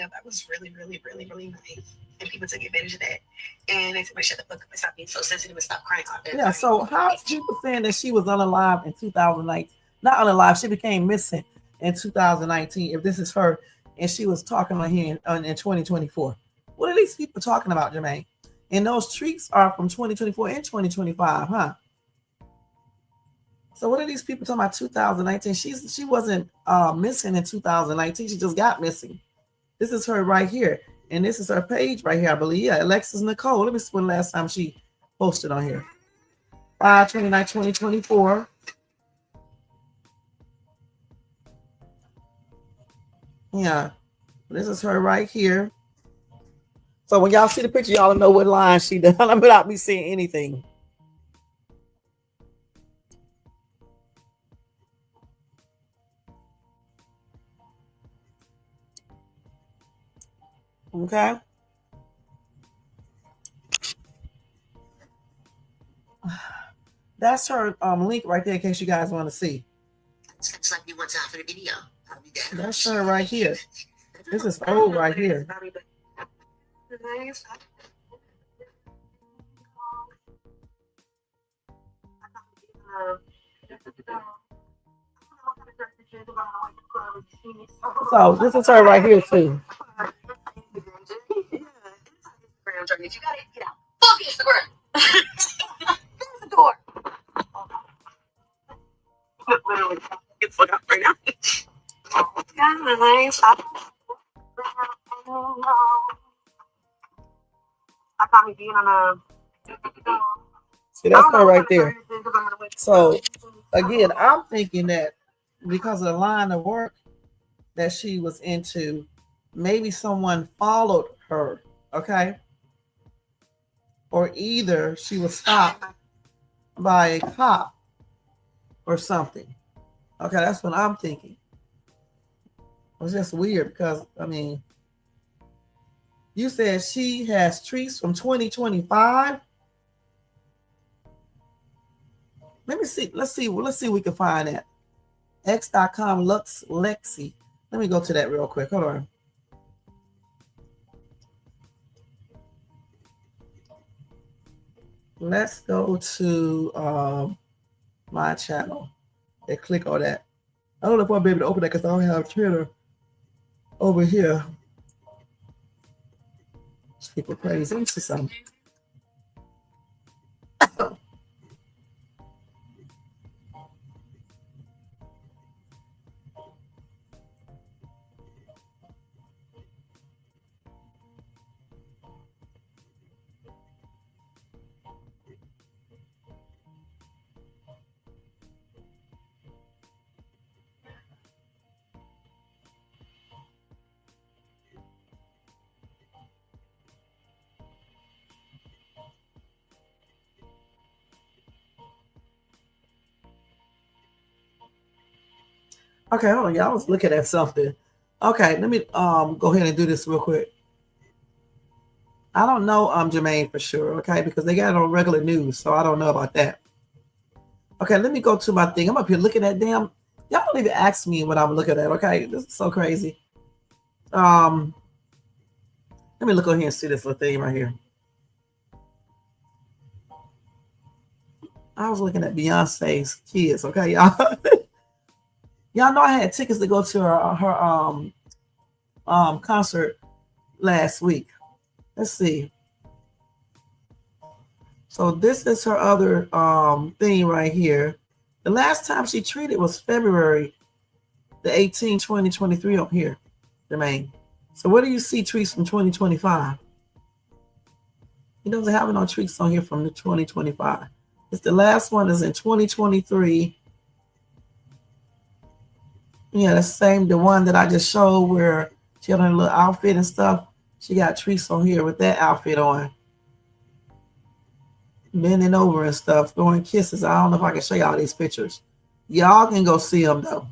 D: up, I was really, really, really, really nice. And people took advantage of that. And they told me, shut the fuck up and stop being so sensitive and stop crying all day.
C: Yeah, so how is people saying that she was unalive in 2019? Not unalive, she became missing in 2019, if this is her, and she was talking on here in 2024. What are these people talking about, Jermaine? And those tweets are from 2024 and 2025, huh? So what are these people talking about 2019? She wasn't missing in 2019. She just got missing. This is her right here. And this is her page right here, I believe. Yeah, Alexis Nicole. Let me see when last time she posted on here. 5/29/2024. Yeah, this is her right here. So when y'all see the picture, y'all know what line she done without me seeing anything. Okay. That's her link right there in case you guys want to see.
E: Looks like you want to offer the video.
C: That's her right here. This is old right here. So this is her right here too.
D: You gotta get out. Fuck Instagram. There's the door. Literally, get fuck out right now. Guys, I caught me being on a.
C: See, that's her right there. So again, I'm thinking that because of the line of work that she was into, maybe someone followed her, okay? Or either she was stopped by a cop or something. Okay, that's what I'm thinking. It's just weird because, I mean, you said she has treats from 2025. Let me see. Let's see if we can find that. X.com Lux Lexi. Let me go to that real quick. Hold on. Let's go to my channel and click on that. I don't know if I'll be able to open that because I don't have Twitter over here. People crazy. Let me see something. Okay, hold on, y'all. I was looking at something. Okay, let me go ahead and do this real quick. I don't know Jermaine for sure, okay, because they got it on regular news, so I don't know about that. Okay, let me go to my thing. I'm up here looking at them. Y'all don't even ask me what I'm looking at, okay? This is so crazy. Let me look over here and see this little thing right here. I was looking at Beyonce's kids, okay, y'all. Y'all know I had tickets to go to her concert last week. Let's see. So this is her other thing right here. The last time she treated was February the 18th, 2023 up here, Jermaine. So where do you see treats from 2025? He doesn't have no treats on here from the 2025. It's the last one is in 2023. Yeah, the same, the one that I just showed where she had her little outfit and stuff. She got treats on here with that outfit on. Bending over and stuff, throwing kisses. I don't know if I can show y'all these pictures. Y'all can go see them though.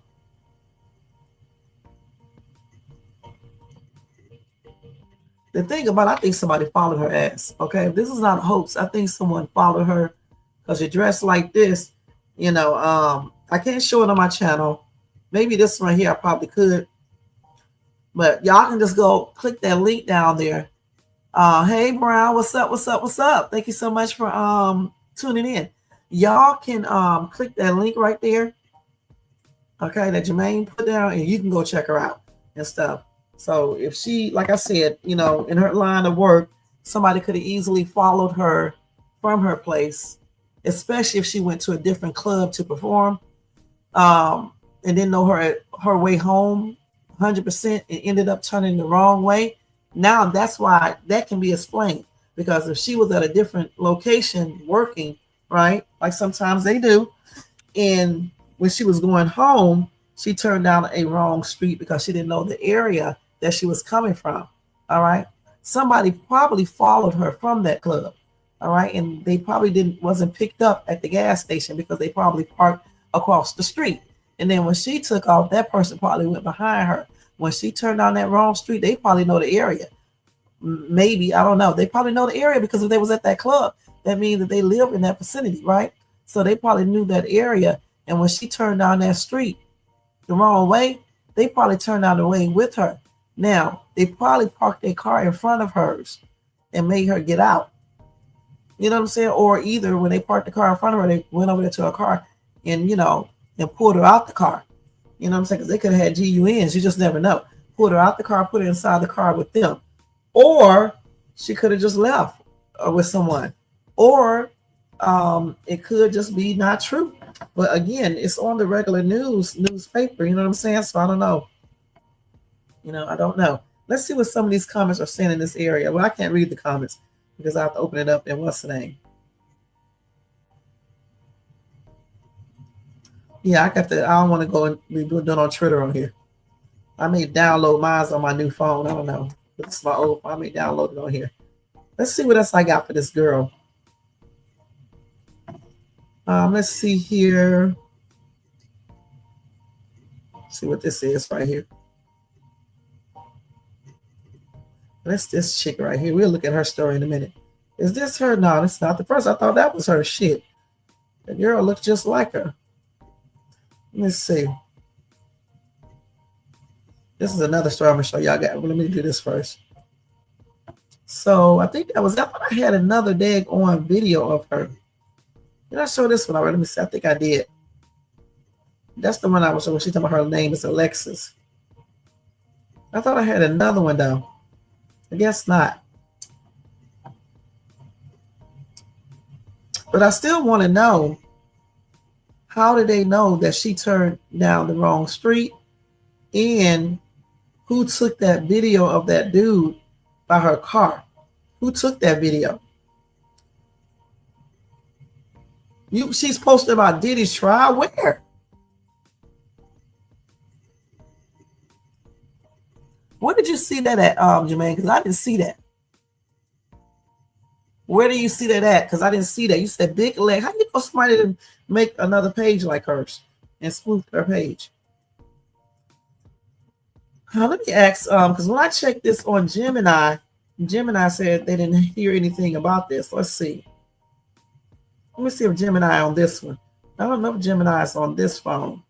C: The thing about it, I think somebody followed her ass. Okay, if this is not a hoax, I think someone followed her because you're dressed like this. You know, I can't show it on my channel. Maybe this one right here I probably could. But y'all can just go click that link down there. Hey Brown, what's up? What's up? What's up? Thank you so much for tuning in. Y'all can click that link right there. Okay, that Jermaine put down, and you can go check her out and stuff. So if she, like I said, you know, in her line of work, somebody could have easily followed her from her place, especially if she went to a different club to perform, and didn't know her way home 100% and ended up turning the wrong way. Now that's why that can be explained, because if she was at a different location working, right, like sometimes they do, and when she was going home, she turned down a wrong street because she didn't know the area that she was coming from. All right. Somebody probably followed her from that club. All right. And they probably wasn't picked up at the gas station because they probably parked across the street. And then when she took off, that person probably went behind her. When she turned down that wrong street, they probably know the area. Maybe, I don't know. They probably know the area because if they was at that club, that means that they live in that vicinity, right? So they probably knew that area. And when she turned down that street the wrong way, they probably turned down the way with her. Now, they probably parked their car in front of hers and made her get out. You know what I'm saying? Or either when they parked the car in front of her, they went over there to her car and, and pulled her out the car. You know what I'm saying? Because they could have had GUNs. You just never know. Pulled her out the car, put her inside the car with them. Or she could have just left with someone. Or it could just be not true. But again, it's on the regular newspaper. You know what I'm saying? So I don't know. I don't know. Let's see what some of these comments are saying in this area. Well, I can't read the comments because I have to open it up. And what's the name? Yeah, I don't want to go and be doing on Twitter on here. I may download mine on my new phone. I don't know. This is my old phone. I may download it on here. Let's see what else I got for this girl. Let's see here. See what this is right here. That's this chick right here. We'll look at her story in a minute. Is this her? No, it's not the first. I thought that was her. Shit. The girl looks just like her. Let's see. This is another story I'm going to show y'all. Let me do this first. So I think that was that one. I had another daggone video of her. Did I show this one already? Let me see. I think I did. That's the one I was showing. She's talking about her name is Alexis. I thought I had another one though. I guess not. But I still want to know, how did they know that she turned down the wrong street? And who took that video of that dude by her car? Who took that video? She's posted about Diddy's trial. Where? Where did you see that at, Jermaine? Because I didn't see that. Where do you see that at? Because I didn't see that. You said big leg. How do you know somebody didn't make another page like hers and spoof her page? Let me ask, because when I checked this on Gemini said they didn't hear anything about this. Let's see. Let me see if Gemini on this one. I don't know if Gemini is on this phone.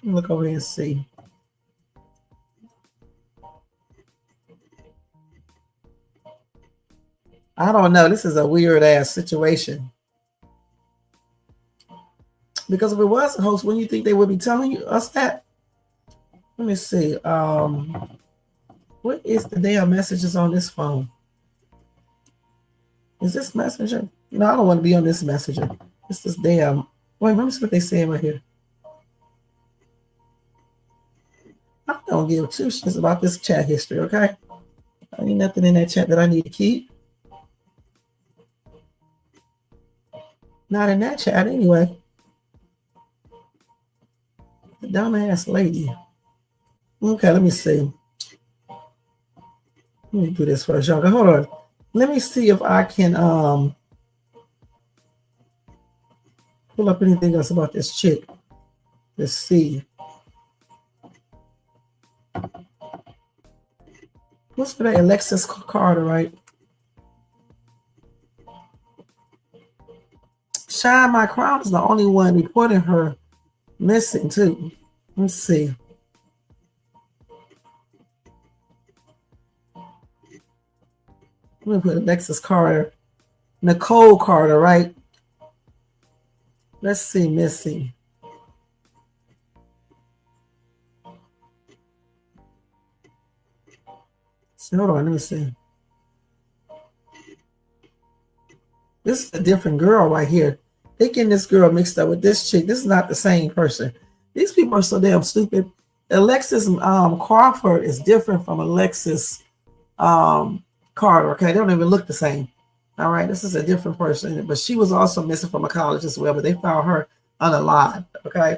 C: Let me look over here and see. I don't know. This is a weird ass situation. Because if it was a host, wouldn't you think they would be telling us that? Let me see. What is the damn messages on this phone? Is this Messenger? No, I don't want to be on this Messenger. It's this damn. Wait, let me see what they saying right here. I don't give two shits about this chat history, okay? I ain't nothing in that chat that I need to keep. Not in that chat anyway. The dumbass lady. Okay, let me see. Let me do this first, y'all. Hold on. Let me see if I can pull up anything else about this chick. Let's see. What's her name? Alexis Carter, right? Shine My Crown is the only one reporting her missing too. Let's see. I'm gonna put Alexis Carter, Nicole Carter, right? Let's see, missing. So hold on, let me see. This is a different girl right here. They getting this girl mixed up with this chick. This is not the same person. These people are so damn stupid. Alexis Crawford is different from Alexis Carter. Okay, they don't even look the same. All right, this is a different person, but she was also missing from a college as well. But they found her unalived. Okay,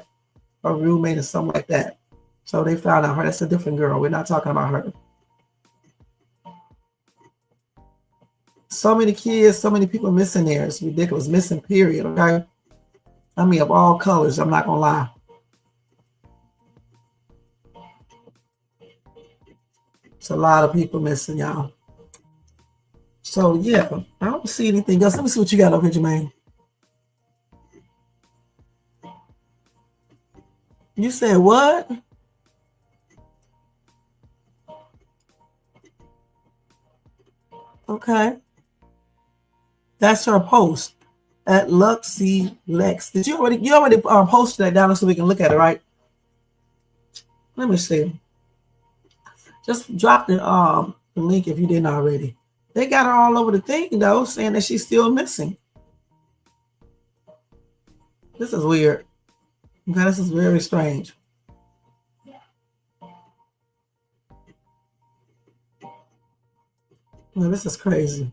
C: her roommate or something like that. So they found out her. That's a different girl. We're not talking about her. So many kids, so many people missing there. It's ridiculous. Missing, period. Okay. I mean, of all colors. I'm not gonna lie. It's a lot of people missing, y'all. So yeah, I don't see anything else. Let me see what you got over here, Jermaine. You said what? Okay. That's her post at Luxy Lex. Did you already posted that down so we can look at it, right? Let me see. Just drop the link if you didn't already. They got her all over the thing though, saying that she's still missing. This is weird. Okay, this is very strange. Well, this is crazy.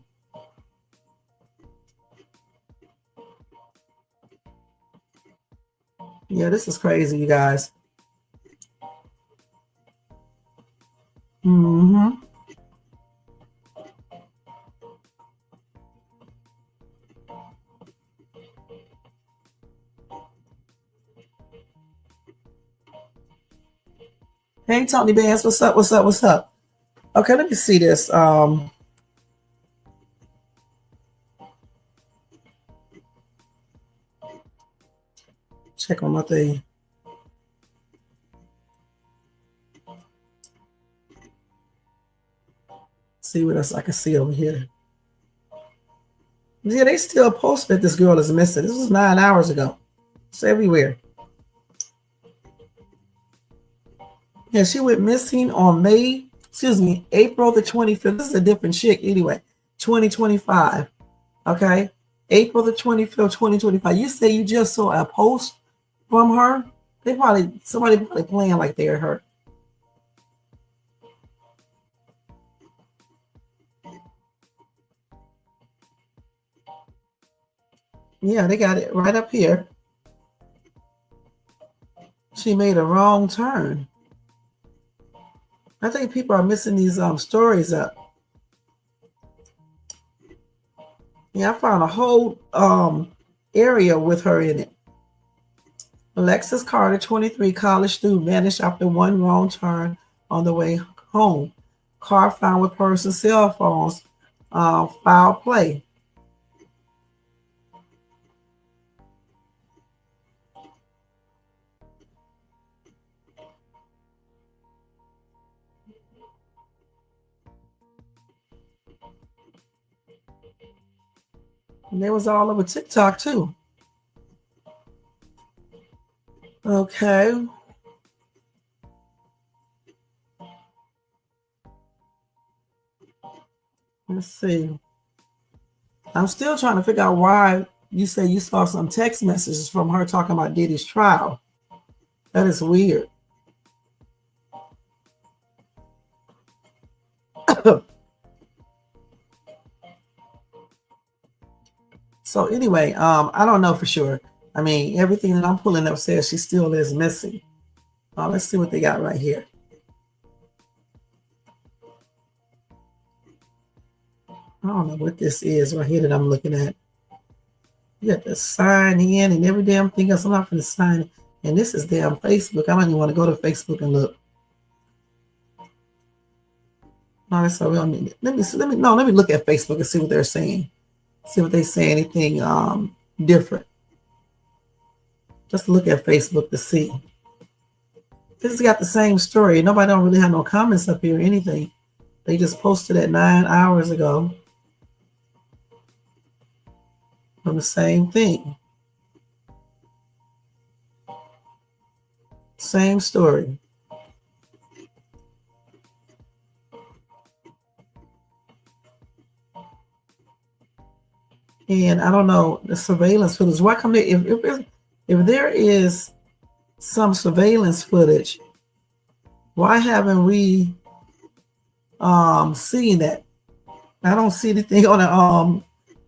C: Yeah, this is crazy, you guys. Mm-hmm. Hey, Tony Bands, what's up? What's up? What's up? Okay, let me see this. Check on my thing. See what else I can see over here. Yeah, they still posted that this girl is missing. This was 9 hours ago. It's everywhere. Yeah, she went missing on April the 25th. This is a different chick anyway. 2025. Okay. April the 25th, 2025. You say you just saw a post from her? Somebody probably playing like they're her. Yeah, they got it right up here. She made a wrong turn. I think people are missing these stories up. Yeah, I found a whole area with her in it. Alexis Carter, 23, college student, vanished after one wrong turn on the way home. Car found with purse and cell phones. Foul play. And they was all over TikTok too. Okay. Let's see. I'm still trying to figure out why you say you saw some text messages from her talking about Diddy's trial. That is weird. So anyway, I don't know for sure. I mean, everything that I'm pulling up says she still is missing. Let's see what they got right here. I don't know what this is right here that I'm looking at. You have to sign in and every damn thing else. I'm not going to sign. And this is damn Facebook. I don't even want to go to Facebook and look. No, that's all we don't need. Let me look at Facebook and see what they're saying. See if they say anything different. Just look at Facebook to see. This has got the same story. Nobody don't really have no comments up here or anything. They just posted it 9 hours ago on the same thing. Same story. And I don't know the surveillance footage. Why come they, if there is some surveillance footage, why haven't we seen that? I don't see anything on the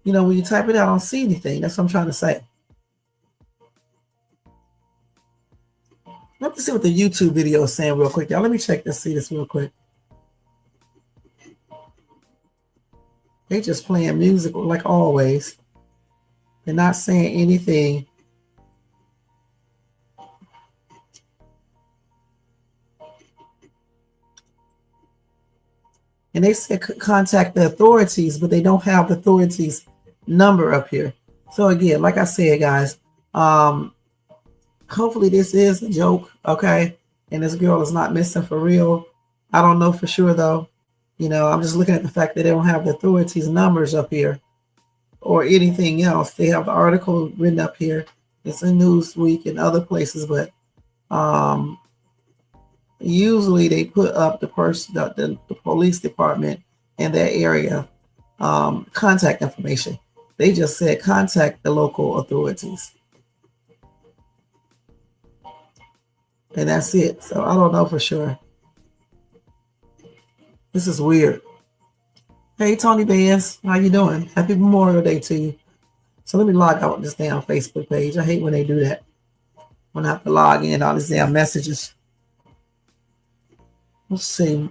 C: when you type it out, I don't see anything. That's what I'm trying to say. Let me see what the YouTube video is saying real quick, y'all. Let me check this, see this real quick. They just playing music like always. They're not saying anything. And they said contact the authorities, but they don't have the authorities number up here. So again, like I said, guys, hopefully this is a joke, okay? And this girl is not missing for real. I don't know for sure though. You know, I'm just looking at the fact that they don't have the authorities numbers up here or anything else. They have the article written up here. It's in Newsweek and other places, but usually they put up the person, the police department in that area contact information. They just said contact the local authorities. And that's it. So I don't know for sure. This is weird. Hey, Tony Bass, how you doing? Happy Memorial Day to you. So let me log out this damn Facebook page. I hate when they do that. When I have to log in all these damn messages. Let's see.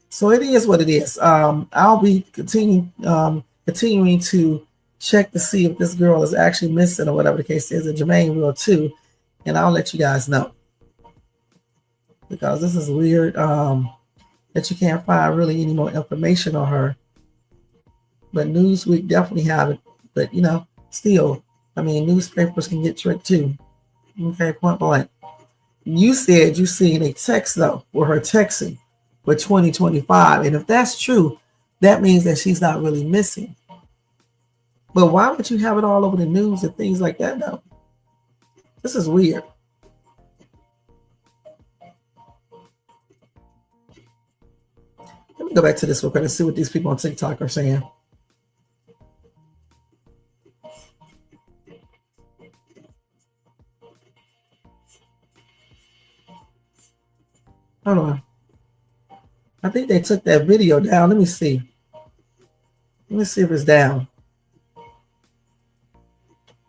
C: So it is what it is. I'll be continuing to check to see if this girl is actually missing or whatever the case is. And Jermaine will too. And I'll let you guys know. Because this is weird. That you can't find really any more information on her. But Newsweek definitely have it. But, you know, still, I mean, newspapers can get tricked too. Okay, point blank. You said you seen a text, though, with her texting for 2025. And if that's true, that means that she's not really missing. But why would you have it all over the news and things like that, though? This is weird. Let me go back to this real quick and see what these people on TikTok are saying. Hold on. I think they took that video down. Let me see. Let me see if it's down.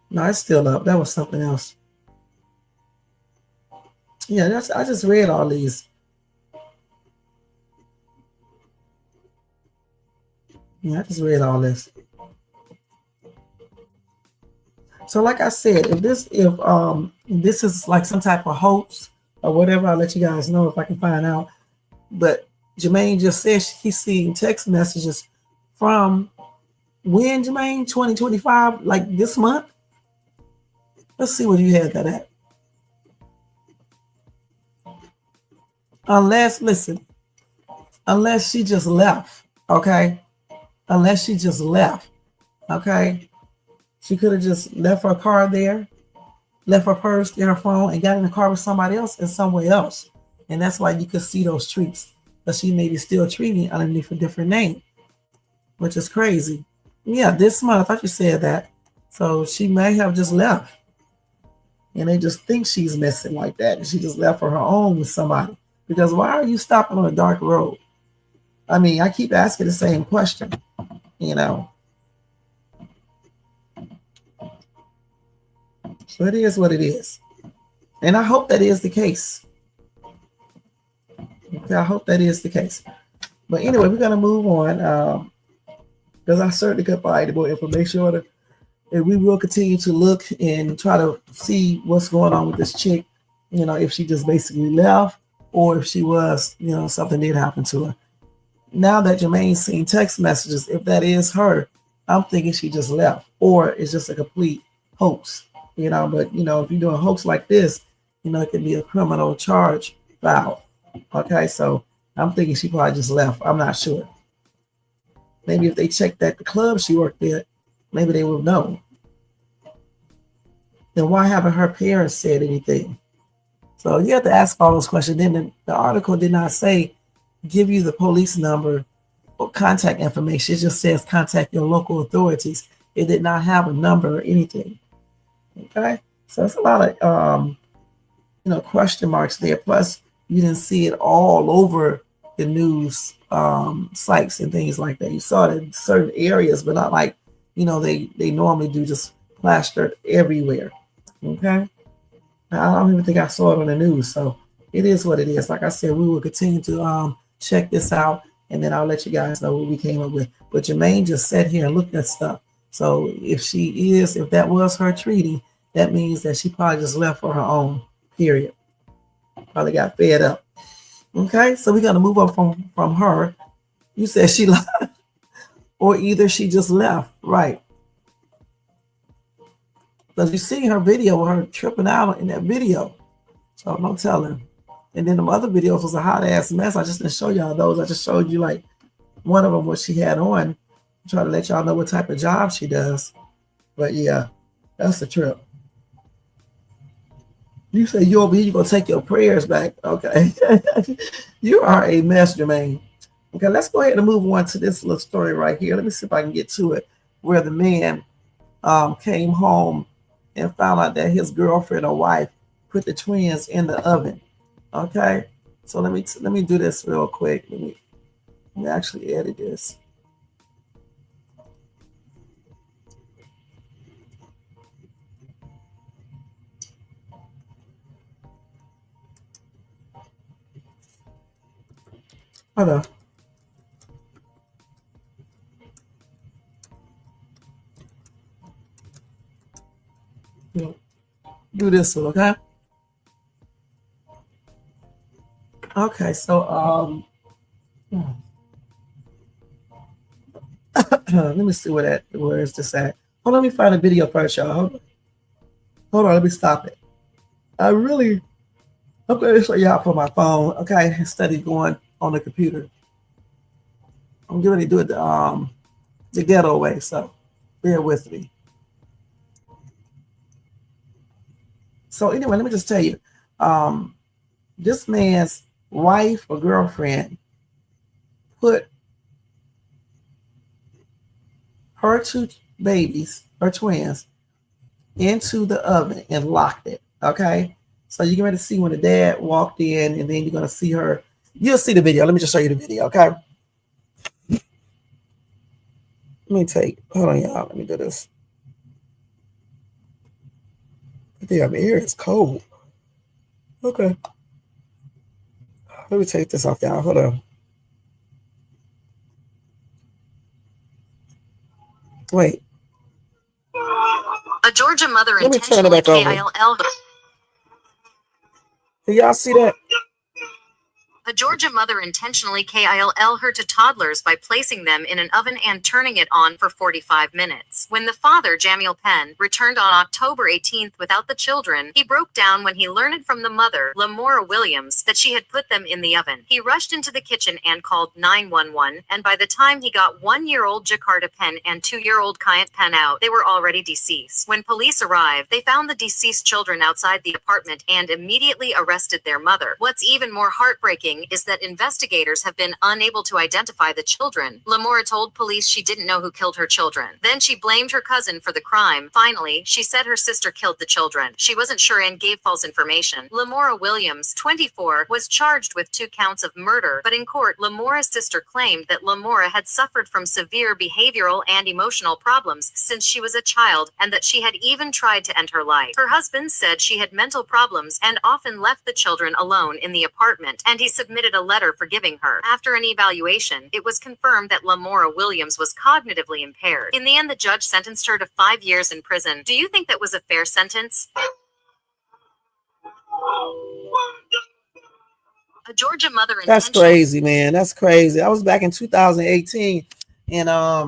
C: No, it's still up. That was something else. Yeah, I just read all these. Yeah, I just read all this. So like I said, if this is like some type of hoax or whatever, I'll let you guys know if I can find out. But Jermaine just said he's seeing text messages from when, Jermaine? 2025, like this month? Let's see where you had that at. Unless she just left, okay? Unless she just left, okay? She could have just left her car there, left her purse, her phone, and got in the car with somebody else and somewhere else. And that's why you could see those tweets. But she may be still tweeting underneath a different name, which is crazy. Yeah, this month, I thought you said that. So she may have just left. And they just think she's missing like that. And she just left for her own with somebody. Because why are you stopping on a dark road? I mean, I keep asking the same question, you know. So it is what it is. And I hope that is the case. Okay, I hope that is the case. But anyway, we're going to move on. Because I certainly could find more information on it. And we will continue to look and try to see what's going on with this chick. You know, if she just basically left or if she was, you know, something did happen to her. Now that Jermaine's seen text messages, if that is her, I'm thinking she just left or it's just a complete hoax. You know, but, you know, if you're doing a hoax like this, you know, it can be a criminal charge filed. Okay, so I'm thinking she probably just left. I'm not sure. Maybe if they checked at the club she worked at, maybe they would know. Then why haven't her parents said anything? So you have to ask all those questions. Then the article did not say give you the police number or contact information. It just says contact your local authorities. It did not have a number or anything. Okay, so it's a lot of you know, question marks there. Plus, you didn't see it all over the news sites and things like that. You saw it in certain areas, but not like, you know, they normally do, just plastered everywhere. Okay, I don't even think I saw it on the news. So it is what it is. Like I said, we will continue to check this out, and then I'll let you guys know what we came up with. But Jermaine just sat here and looked at stuff. So if that was her treaty, that means that she probably just left for her own, period. Probably got fed up. Okay, so we got to move up from her. You said she lied, or either she just left, right? Because you see her video, her tripping out in that video. So no telling. And then the other videos was a hot ass mess. I just didn't show y'all those. I just showed you like one of them, what she had on. Try to let y'all know what type of job she does. But yeah, that's the trip. You say you're over here, you're going to take your prayers back. Okay. You are a mess, Jermaine. Okay, let's go ahead and move on to this little story right here. Let me see if I can get to it. Where the man came home and found out that his girlfriend or wife put the twins in the oven. Okay, so let me do this real quick. Let me actually edit this. Hold on. Do this one, okay? Okay, so let me see where is this at. Hold on, let me find a video first, y'all. Hold on, let me stop it. I'm going to show y'all from my phone, okay, instead of going on the computer. I'm getting ready to do it the ghetto way, so bear with me. So anyway, let me just tell you, this man's wife or girlfriend put her two babies, her twins, into the oven and locked it. Okay, so you're going to see when the dad walked in, and then you're going to see her. You'll see the video. Let me just show you the video. Okay. Hold on, y'all. Let me do this. Damn, the air is cold. Okay. Let me take this off, y'all. Hold on. Wait.
D: A Georgia mother
C: Let me turn it
D: intentionally
C: back over.
D: KILL.
C: Do y'all see that?
D: A Georgia mother intentionally KILL her to toddlers by placing them in an oven and turning it on for 45 minutes. When the father, Jamiel Penn, returned on October 18th without the children, he broke down when he learned from the mother, Lamora Williams, that she had put them in the oven. He rushed into the kitchen and called 911, and by the time he got 1-year-old Jakarta Penn and 2-year-old Kyant Penn out, they were already deceased. When police arrived, they found the deceased children outside the apartment and immediately arrested their mother. What's even more heartbreaking is that investigators have been unable to identify the children. Lamora told police she didn't know who killed her children. Then she blamed her cousin for the crime. Finally, she said her sister killed the children. She wasn't sure and gave false information. Lamora Williams, 24, was charged with 2 counts of murder, but in court, Lamora's sister claimed that Lamora had suffered from severe behavioral and emotional problems since she was a child, and that she had even tried to end her life. Her husband said she had mental problems and often left the children alone in the apartment, and he submitted a letter forgiving her. After an evaluation, it was confirmed that Lamora Williams was cognitively impaired. In the end, the judge sentenced her to 5 years in prison. Do you think that was a fair sentence? A Georgia mother.
C: That's crazy, man. That's crazy. I was back in 2018, and I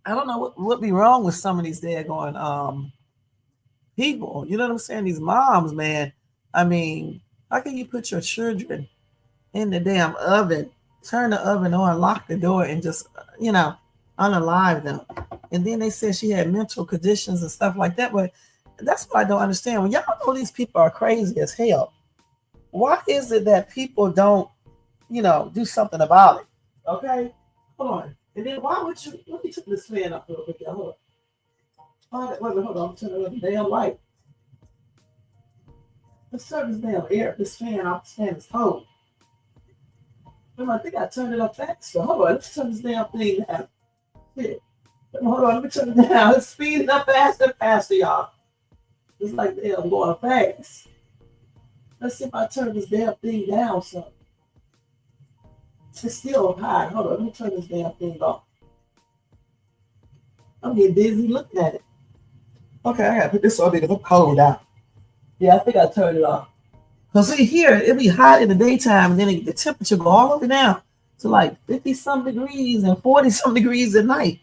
C: don't know what be wrong with some of these daggone people. You know what I'm saying? These moms, man. I mean, how can you put your children in the damn oven, turn the oven on, lock the door, and just, unalive them? And then they said she had mental conditions and stuff like that. But that's what I don't understand. When y'all know these people are crazy as hell, why is it that people don't, do something about it? Okay? Hold on. And then why would you, let me turn this fan up a little bit. Hold on. Hold on. Turn the damn light. Let's turn this damn this fan off. This fan is cold. I think I turned it up faster. Hold on, let's turn this damn thing down. Shit. Hold on, let me turn it down. Let's speed it up faster and faster, y'all. It's like I'm going fast. Let's see if I turn this damn thing down some. It's still high. Hold on, let me turn this damn thing off. I'm getting dizzy looking at it. Okay, I gotta put this on because I'm cold out. Yeah, I think I turned it off. Because see here, it'll be hot in the daytime and then the temperature go all the way down to like 50 some degrees and 40 some degrees at night.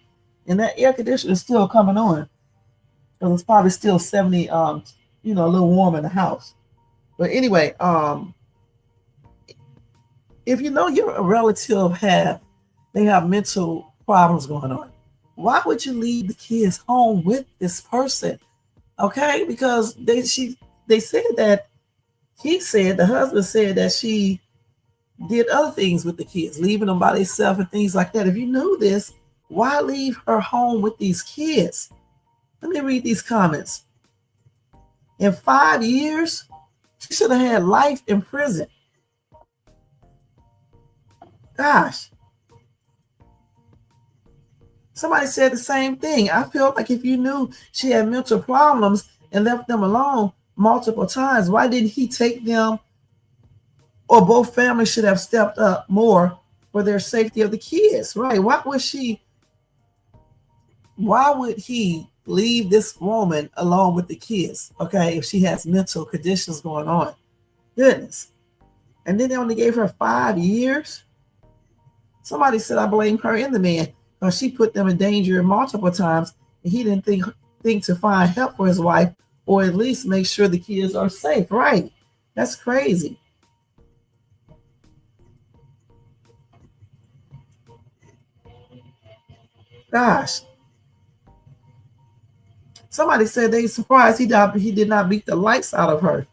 C: And that air conditioner is still coming on. Because it's probably still 70, a little warm in the house. But anyway, if you know your relative they have mental problems going on, why would you leave the kids home with this person? Okay, because they said that the husband said that she did other things with the kids, leaving them by themselves and things like that. If you knew this, why leave her home with these kids? Let me read these comments. In 5 years, she should have had life in prison. Gosh. Somebody said the same thing. I feel like if you knew she had mental problems and left them alone multiple times, why didn't he take them, or both families should have stepped up more for their safety of the kids, right? Why would he leave this woman alone with the kids, okay, if she has mental conditions going on? Goodness. And then they only gave her 5 years. Somebody said I blame her and the man because she put them in danger multiple times, and he didn't think to find help for his wife, or at least make sure the kids are safe, right? That's crazy. Gosh. Somebody said they surprised he did not beat the lights out of her.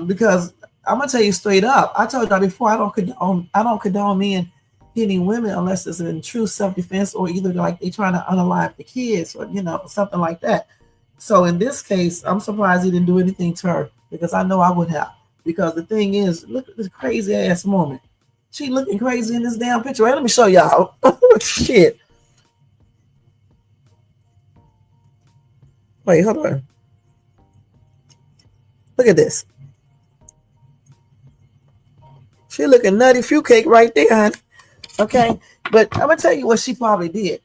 C: Because I'm gonna tell you straight up, I told y'all before, I don't condone men hitting women unless it's in true self-defense, or either like they trying to unalive the kids, or something like that. So in this case, I'm surprised he didn't do anything to her, because I know I would have. Because the thing is, look at this crazy ass woman. She looking crazy in this damn picture. Right, let me show y'all. Shit. Wait, hold on. Look at this. She looking nutty fruitcake right there, honey. Okay, but I'm gonna tell you what she probably did.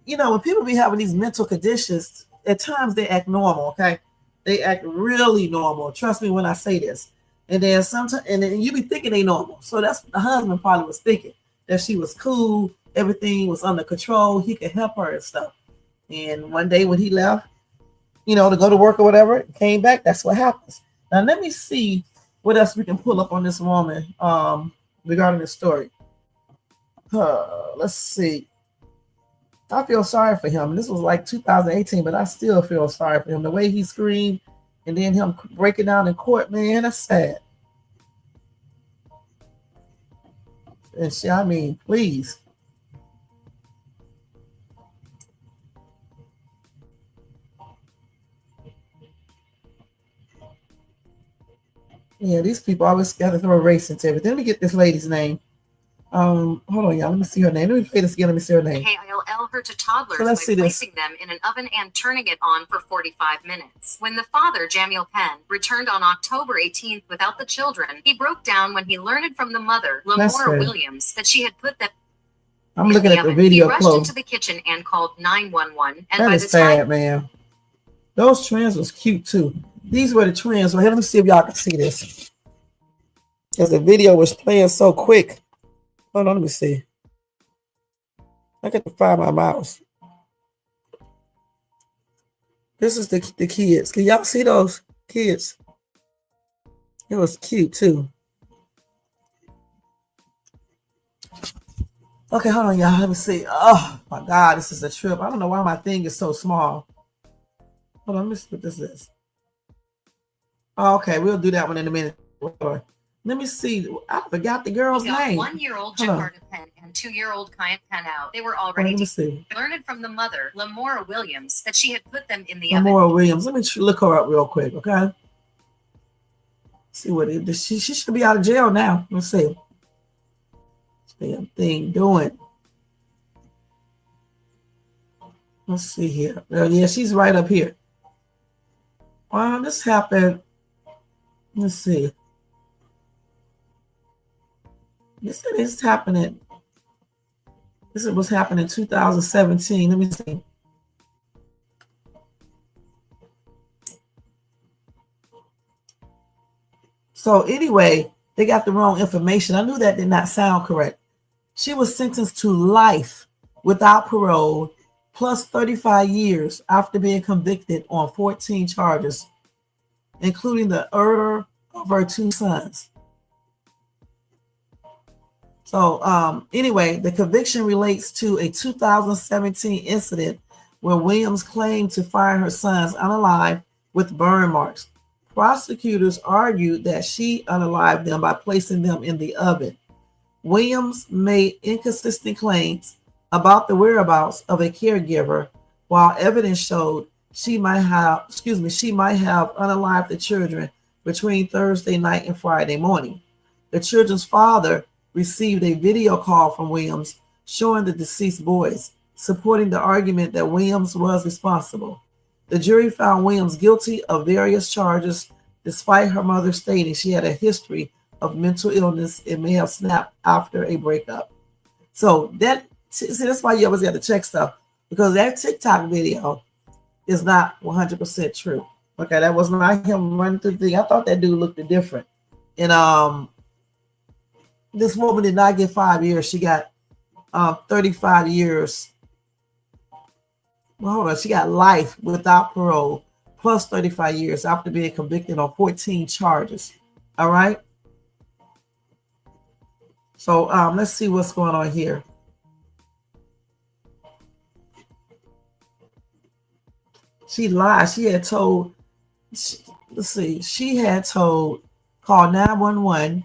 C: When people be having these mental conditions, at times they act normal. Okay, they act really normal. Trust me when I say this. And then sometimes, and then you be thinking they normal. So that's what the husband probably was thinking, that she was cool, everything was under control, he could help her and stuff. And one day when he left, to go to work or whatever, came back, that's what happens. Now let me see what else we can pull up on this woman regarding this story. Let's see. I feel sorry for him. This was like 2018, but I still feel sorry for him. The way he screamed, and then him breaking down in court, man, that's sad. And please. Yeah, these people always got to throw race into everything. Let me get this lady's name. Hold on, y'all. Let me see her name. Let me play this again. Let me see her name.
F: KILL her to toddlers
C: So let's
F: by
C: see this.
F: placing them in an oven and turning it on for 45 minutes. When the father, Jamil Penn, returned on October 18th without the children, he broke down when he learned from the mother, Lamora Williams, that she had put them
C: I'm looking at the video
F: He rushed
C: close.
F: into the kitchen and called 911. And
C: That
F: by
C: is
F: the
C: sad,
F: time
C: man. Those trends was cute too. These were the trends. Well, here, let me see if y'all can see this. Because the video was playing so quick. Hold on, let me see. I got to find my mouse. This is the kids. Can y'all see those kids? It was cute too. Okay, hold on, y'all. Let me see. Oh my God, this is a trip. I don't know why my thing is so small. Hold on, let me see what this is. Oh, okay, we'll do that one in a minute. Let me see. I forgot the girl's name.
F: 1-year-old Jakarta Penn and 2-year-old Kyan Penn out. They were already
C: Let me see.
F: learned from the mother, Lamora Williams, that she had put them in the
C: Lamora
F: oven.
C: Williams. Let me look her up real quick, okay? See what it is. She should be out of jail now. Let's see. Damn thing doing. Let's see here. Yeah, she's right up here. This happened. Let's see. This happening. This was happening in 2017. Let me see. So anyway, they got the wrong information. I knew that did not sound correct. She was sentenced to life without parole, plus 35 years after being convicted on 14 charges, including the murder of her 2 sons. So anyway, the conviction relates to a 2017 incident where Williams claimed to find her sons unalive with burn marks. Prosecutors argued that she unalived them by placing them in the oven. Williams made inconsistent claims about the whereabouts of a caregiver, while evidence showed she might have unalived the children between Thursday night and Friday morning. The children's father received a video call from Williams showing the deceased boys, supporting the argument that Williams was responsible. The jury found Williams guilty of various charges, despite her mother stating she had a history of mental illness and may have snapped after a breakup. So that's why you always got to check stuff, because that TikTok video is not 100% true. Okay, that was not him running through the thing. I thought that dude looked different. And this woman did not get 5 years. She got 35 years. Well, hold on. She got life without parole, plus 35 years after being convicted on 14 charges. All right. So let's see what's going on here. She lied. She had told, called 911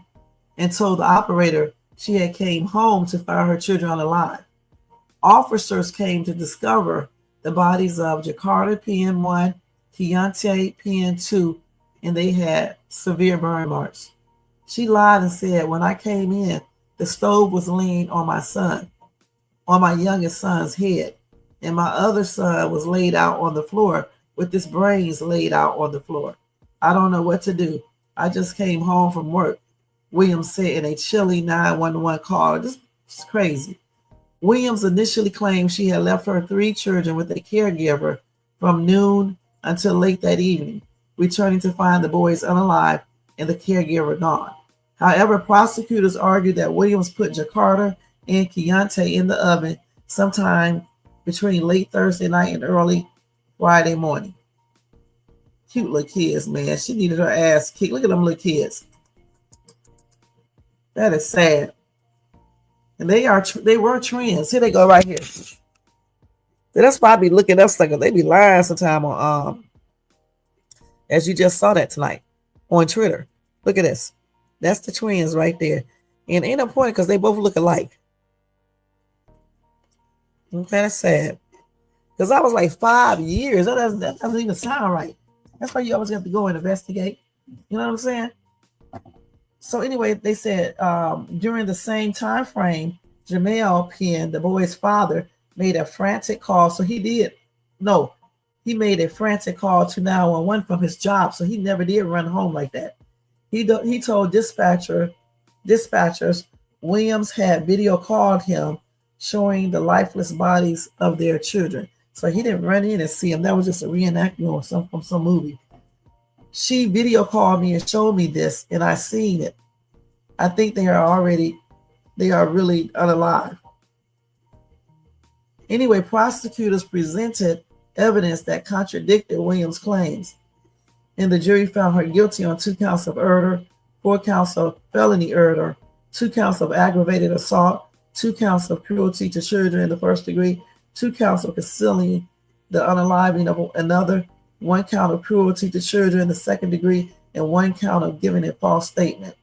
C: and told the operator she had came home to find her children alive. Officers came to discover the bodies of Jakarta PN1, Keontae PN2, and they had severe burn marks. She lied and said, when I came in, the stove was laying on my youngest son's head, and my other son was laid out on the floor with his brains laid out on the floor. I don't know what to do. I just came home from work, Williams said in a chilly 911 call. This is crazy. Williams initially claimed she had left her 3 children with a caregiver from noon until late that evening, returning to find the boys unalive and the caregiver gone. However, prosecutors argued that Williams put Jakarta and Keontae in the oven sometime between late Thursday night and early Friday morning. Cute little kids, man. She needed her ass kicked. Look at them little kids. That is sad. And they were trends. Here they go right here. So that's why I be looking up stuff. They be lying sometime on as you just saw that tonight on Twitter. Look at this. That's the twins right there. And ain't no point because they both look alike. Okay, that's sad. Because I was like 5 years. That doesn't even sound right. That's why you always have to go and investigate. You know what I'm saying? So anyway, they said during the same time frame, Jamel Penn, the boy's father, made a frantic call. So he made a frantic call to 911 from his job. So he never did run home like that. He told dispatchers Williams had video called him showing the lifeless bodies of their children. So he didn't run in and see them. That was just a reenactment or some from some movie. She video called me and showed me this, and I seen it. I think they are really unalive. Anyway, prosecutors presented evidence that contradicted Williams' claims, and the jury found her guilty on 2 counts of murder, 4 counts of felony murder, 2 counts of aggravated assault, 2 counts of cruelty to children in the first degree, 2 counts of concealing the unaliving of another, 1 count of cruelty to children in the second degree, and 1 count of giving a false statement.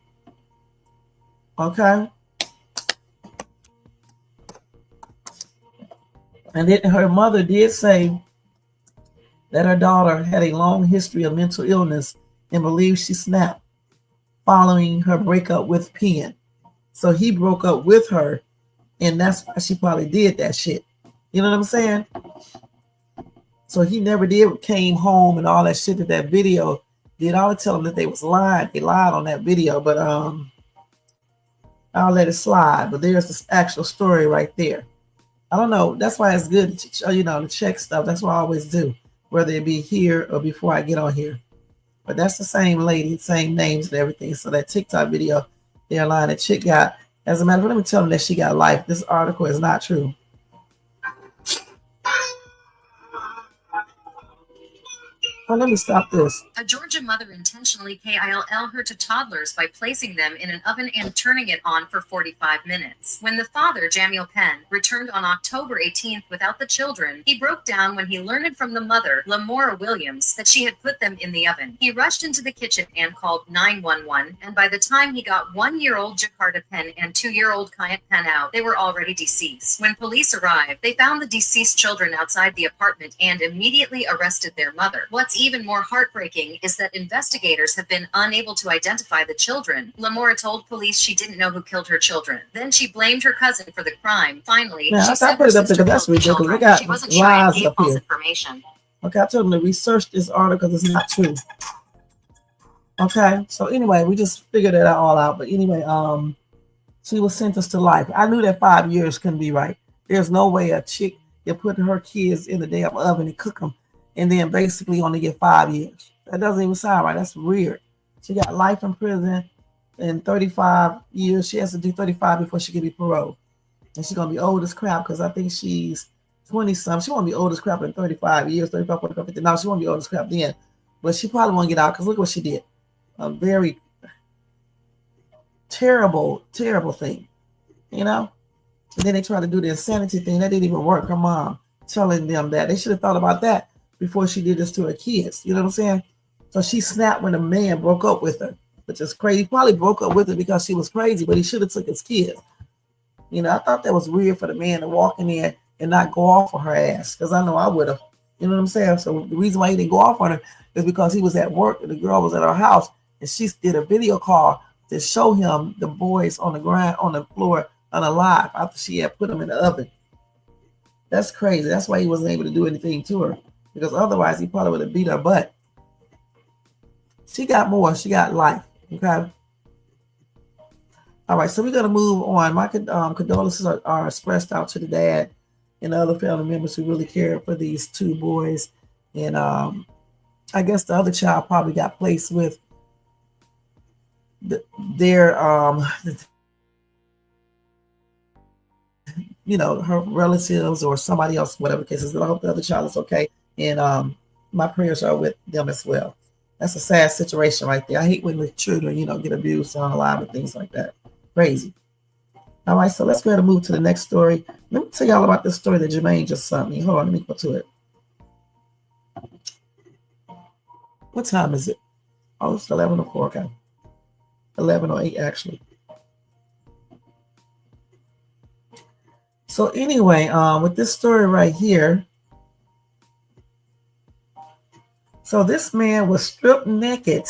C: Okay? And then her mother did say that her daughter had a long history of mental illness and believes she snapped following her breakup with Penn. So he broke up with her, and that's why she probably did that shit. You know what I'm saying? So he never did came home and all that shit that video did. I'll tell them that they was lying. They lied on that video, but I'll let it slide. But there's this actual story right there. I don't know. That's why it's good to, to check stuff. That's what I always do, whether it be here or before I get on here. But that's the same lady, same names and everything. So that TikTok video, they're lying. That chick got, as a matter of fact, let me tell them that she got life. This article is not true. Oh, let me stop this.
F: A Georgia mother intentionally killed her two toddlers by placing them in an oven and turning it on for 45 minutes. When the father, Jamil Penn, returned on October 18th without the children, he broke down when he learned from the mother, Lamora Williams, that she had put them in the oven. He rushed into the kitchen and called 911, and by the time he got 1-year-old Jakarta Penn and 2-year-old Kayat Penn out, they were already deceased. When police arrived, they found the deceased children outside the apartment and immediately arrested their mother. What's even more heartbreaking is that investigators have been unable to identify the children. Lamora told police she didn't know who killed her children. Then she blamed her cousin for the crime. Finally,
C: now,
F: she said
C: I put it up there because that's ridiculous. We got
F: she wasn't sure and
C: lies
F: gave
C: up
F: false
C: here.
F: information.
C: Okay, I told them to research this article because it's not true. Okay, so anyway, we just figured that all out. But anyway, she was sentenced to life. I knew that 5 years couldn't be right. There's no way a chick that put her kids in the damn oven and cook them and then basically only get 5 years. That doesn't even sound right. That's weird. She got life in prison and 35 years. She has to do 35 before she can be paroled. And she's going to be old as crap because I think she's 20-something. She won't be old as crap in 35 years, 35, 45, 50. No, she won't be old as crap then. But she probably won't get out because look what she did. A very terrible, terrible thing. You know? And then they try to do the insanity thing. That didn't even work. Her mom telling them that. They should have thought about that before she did this to her kids. You know what I'm saying? So she snapped when a man broke up with her, which is crazy. He probably broke up with her because she was crazy, but he should have took his kids. You know, I thought that was weird for the man to walk in there and not go off on her ass, because I know I would have. You know what I'm saying? So the reason why he didn't go off on her is because he was at work and the girl was at her house, and she did a video call to show him the boys on the ground, on the floor, unalive after she had put them in the oven. That's crazy. That's why he wasn't able to do anything to her, because otherwise he probably would have beat her butt. She got more. She got life. Okay. All right. So we're going to move on. My condolences are expressed out to the dad and the other family members who really cared for these two boys. And I guess the other child probably got placed with their, her relatives or somebody else, whatever the case is. But I hope the other child is okay. And my prayers are with them as well. That's a sad situation right there. I hate when the children, get abused and unalive and things like that. Crazy. All right, so let's go ahead and move to the next story. Let me tell y'all about this story that Jermaine just sent me. Hold on, let me go to it. What time is it? Oh, it's 11:04. Okay. 11:08, actually. So anyway, with this story right here, so this man was stripped naked,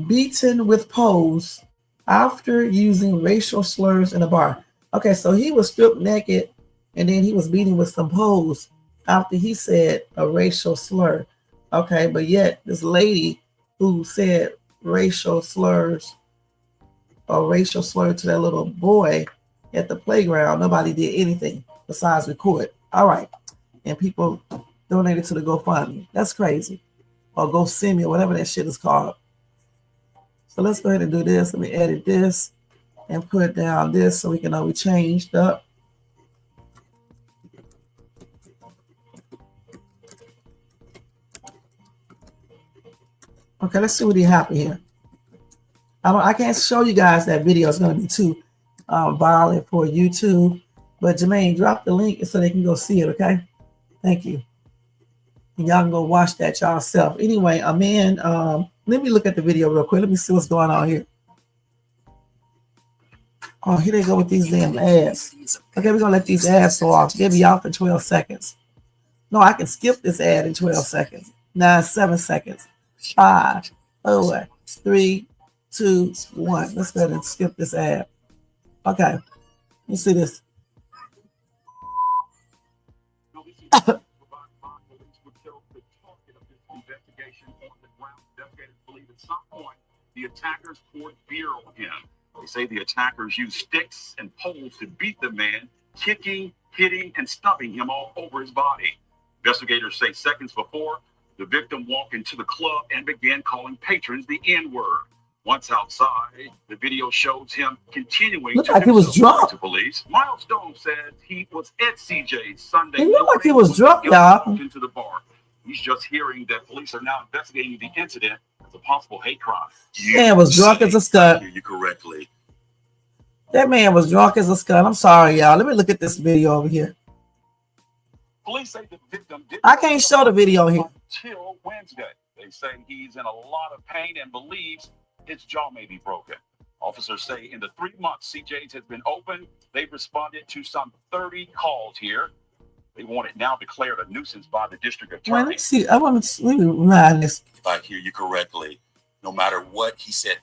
C: beaten with poles after using racial slurs in a bar. Okay, so he was stripped naked and then he was beaten with some poles after he said a racial slur. Okay, but yet this lady who said racial slurs or racial slur to that little boy at the playground, nobody did anything besides record. All right, and people donated to the GoFundMe. That's crazy. Or GoSend or whatever that shit is called. So let's go ahead and do this. Let me edit this and put down this so we can know we changed up. Okay, let's see what happened here. I can't show you guys that video. It's going to be too violent for YouTube. But Jermaine, drop the link so they can go see it, okay? Thank you. And y'all can go watch that yourself. Anyway, a man, let me look at the video real quick. Let me see what's going on here. Oh, here they go with these damn ads. Okay, we're going to let these ads go off. They'll be off in 12 seconds. No, I can skip this ad in 12 seconds. 9, 7 seconds. 5, 4, 3, 2, 1. Let's go ahead and skip this ad. Okay, you see this.
A: At some point, the attackers poured beer on him. They say the attackers used sticks and poles to beat the man, kicking, hitting, and stumping him all over his body. Investigators say seconds before, the victim walked into the club and began calling patrons the N-word. Once outside, the video shows him continuing
C: Looked
A: to
C: like
A: do
C: he was
A: so,
C: drunk.
A: according to police. Milestone said he was at CJ's Sunday
C: He looked like he
A: morning
C: was
A: when
C: drunk,
A: the guy
C: y'all.
A: walked into the bar. He's just hearing that police are now investigating the incident as a possible hate crime.
C: Man was drunk as a skunk.
A: I hear you correctly.
C: That man was drunk as a skunk. I'm sorry, y'all. Let me look at this video over here.
A: Police say the victim didn't
C: I can't show the video here.
A: until Wednesday. They say he's in a lot of pain and believes his jaw may be broken. Officers say in the 3 months CJ's has been open, they've responded to some 30 calls here. They want it now declared a nuisance by the district
C: Wait,
A: attorney.
C: let me see. I want to remind this.
A: If I hear you correctly, no matter what he said,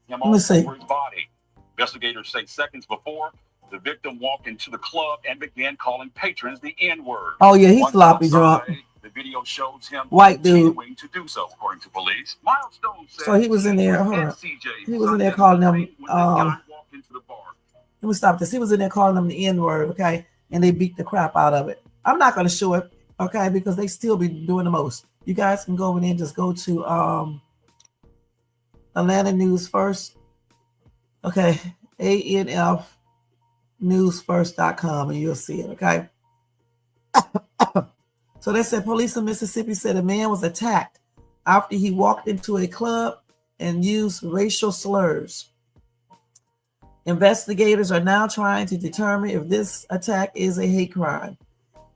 A: him
C: Let
A: all
C: me see.
A: over his body. Investigators say seconds before, the victim walked into the club and began calling patrons the N-word.
C: Oh yeah, he's
A: Once
C: sloppy
A: outside,
C: drunk.
A: the video shows him
C: White dude.
A: continuing to do so, according to police. Milestone said
C: So he was in there. Hold
A: at
C: on.
A: CJ's
C: He was in there
A: Sunday
C: calling them.
A: morning when the guy walked into the bar.
C: Let me stop this. He was in there calling them the N-word, okay? And they beat the crap out of it. I'm not going to show it, okay? Because they still be doing the most. You guys can go over there and just go to Atlanta News First. Okay, ANFnewsfirst.com and you'll see it, okay? So they said police in Mississippi said a man was attacked after he walked into a club and used racial slurs. Investigators are now trying to determine if this attack is a hate crime.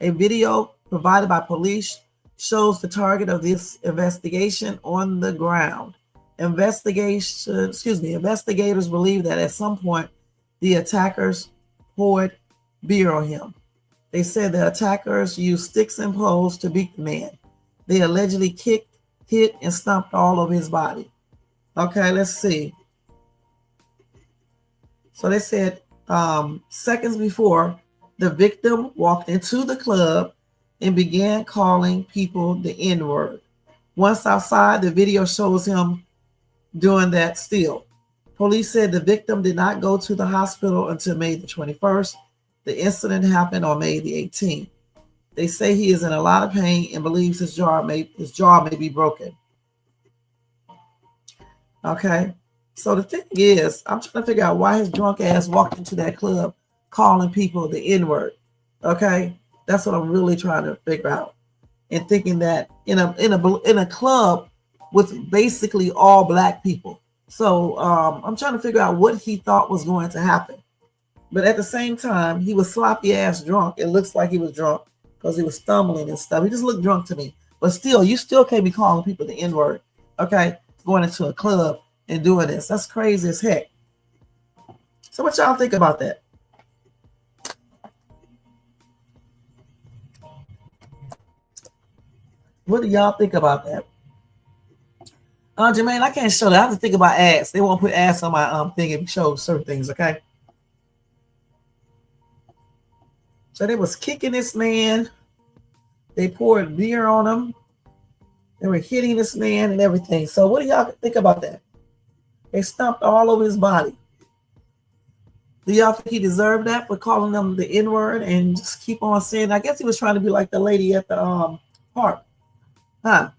C: A video provided by police shows the target of this investigation on the ground. Investigators believe that at some point the attackers poured beer on him. They said the attackers used sticks and poles to beat the man. They allegedly kicked, hit, and stomped all over his body. Okay, let's see. So they said seconds before, the victim walked into the club and began calling people the N-word. Once outside, the video shows him doing that still. Police said the victim did not go to the hospital until May the 21st. The incident happened on May the 18th. They say he is in a lot of pain and believes his jaw may be broken. Okay. So the thing is, I'm trying to figure out why his drunk ass walked into that club calling people the N-word. Okay, that's what I'm really trying to figure out, and thinking that in a club with basically all black people. So I'm trying to figure out what he thought was going to happen. But at the same time, he was sloppy ass drunk. It looks like he was drunk because he was stumbling and stuff. He just looked drunk to me. But still, you still can't be calling people the N-word. Okay, going into a club and doing this. That's crazy as heck. So what y'all think about that? What do y'all think about that? Jermaine, I can't show that. I have to think about ads. They won't put ads on my thing if you show certain things, okay? So they was kicking this man. They poured beer on him. They were hitting this man and everything. So what do y'all think about that? They stomped all over his body. Do y'all think he deserved that for calling them the N-word and just keep on saying? I guess he was trying to be like the lady at the park, huh?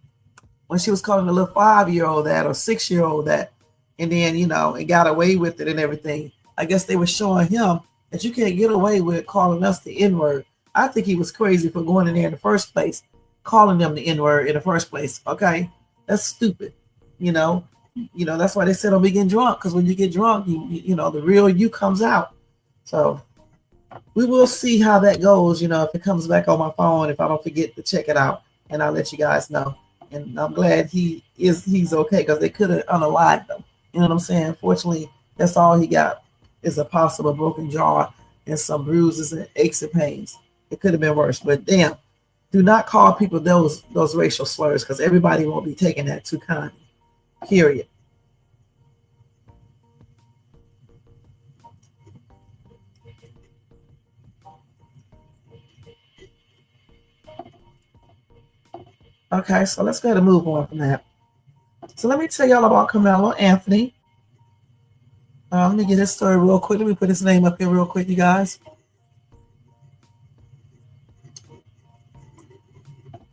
C: When she was calling the little 5-year-old that or 6-year-old that, and then and got away with it and everything. I guess they were showing him that you can't get away with calling us the N-word. I think he was crazy for going in there in the first place, calling them the N-word in the first place. Okay, that's stupid. That's why they said don't be getting drunk, because when you get drunk, you the real you comes out. So we will see how that goes. If it comes back on my phone, if I don't forget to check it out, and I'll let you guys know. And I'm glad he's okay, because they could have unalived him. You know what I'm saying? Fortunately, that's all he got is a possible broken jaw and some bruises and aches and pains. It could have been worse, but damn, do not call people those racial slurs, because everybody won't be taking that too kindly. Period. Okay, so let's go ahead and move on from that. So let me tell y'all about Carmelo Anthony. Let me get his story real quick. Let me put his name up here real quick, you guys.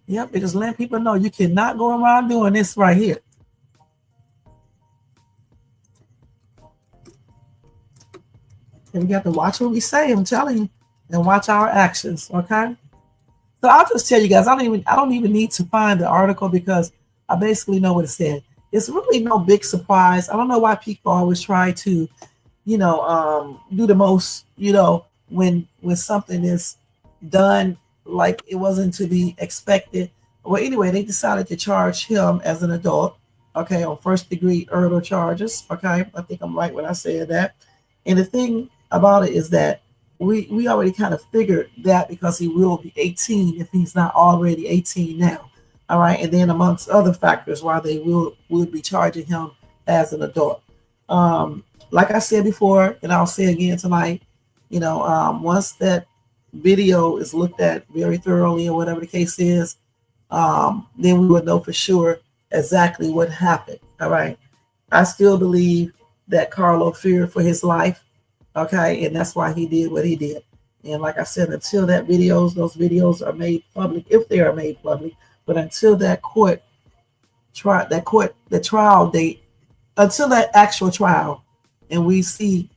C: Yep, it just letting people know you cannot go around doing this right here. And we have to watch what we say, I'm telling you, and watch our actions, okay? So I'll just tell you guys, I don't even need to find the article because I basically know what it said. It's really no big surprise. I don't know why people always try to, do the most, when something is done like it wasn't to be expected. Well, anyway, they decided to charge him as an adult, okay, on first-degree murder charges, okay? I think I'm right when I said that. And the thing about it is that we already kind of figured that because he will be 18 if he's not already 18 now. All right. And then amongst other factors why they would be charging him as an adult. Like I said before, and I'll say again tonight, once that video is looked at very thoroughly or whatever the case is, then we would know for sure exactly what happened. All right. I still believe that Carlo feared for his life. Okay, and that's why he did what he did. And like I said, until those videos are made public, if they are made public, but until the trial date, until that actual trial, and we see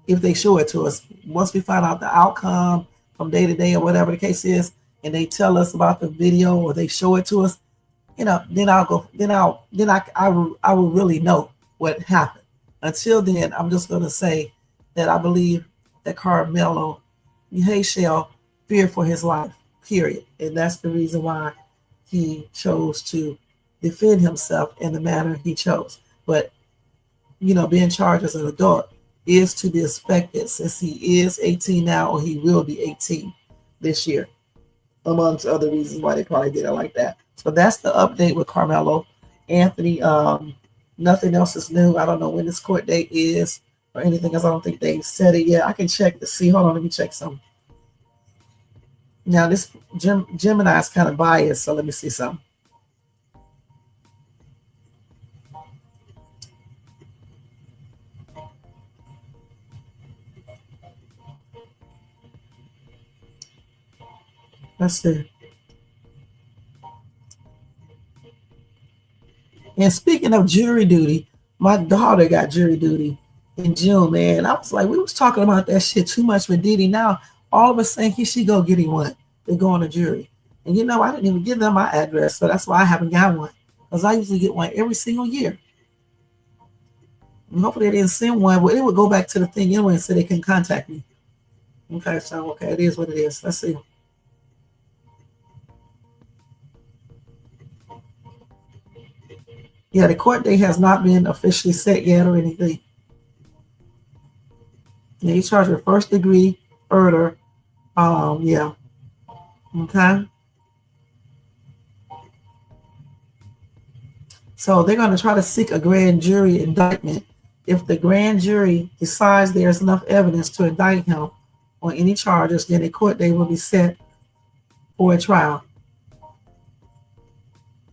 C: if they show it to us. Once we find out the outcome from day to day or whatever the case is, and they tell us about the video or they show it to us, then I will really know what happened. Until then, I'm just going to say that I believe that Carmelo shall fear for his life, period. And that's the reason why he chose to defend himself in the manner he chose. But, being charged as an adult is to be expected since he is 18 now, or he will be 18 this year, amongst other reasons why they probably did it like that. So that's the update with Carmelo Anthony. Nothing else is new. I don't know when this court date is or anything else. I don't think they said it yet. I can check to see. Hold on, let me check some. Now this Gemini is kind of biased, so let me see some. Let's see. And speaking of jury duty, my daughter got jury duty in June, man. I was like, we was talking about that shit too much with Diddy. Now, all of us saying he should go get him one to go on a jury. And I didn't even give them my address, so that's why I haven't got one. Because I usually get one every single year. And hopefully they didn't send one, but it would go back to the thing anyway and say they can contact me. Okay, so, it is what it is. Let's see. Yeah, the court date has not been officially set yet or anything. Yeah, he's charged with first degree murder. Yeah. Okay. So they're going to try to seek a grand jury indictment. If the grand jury decides there's enough evidence to indict him on any charges, then a court date will be set for a trial.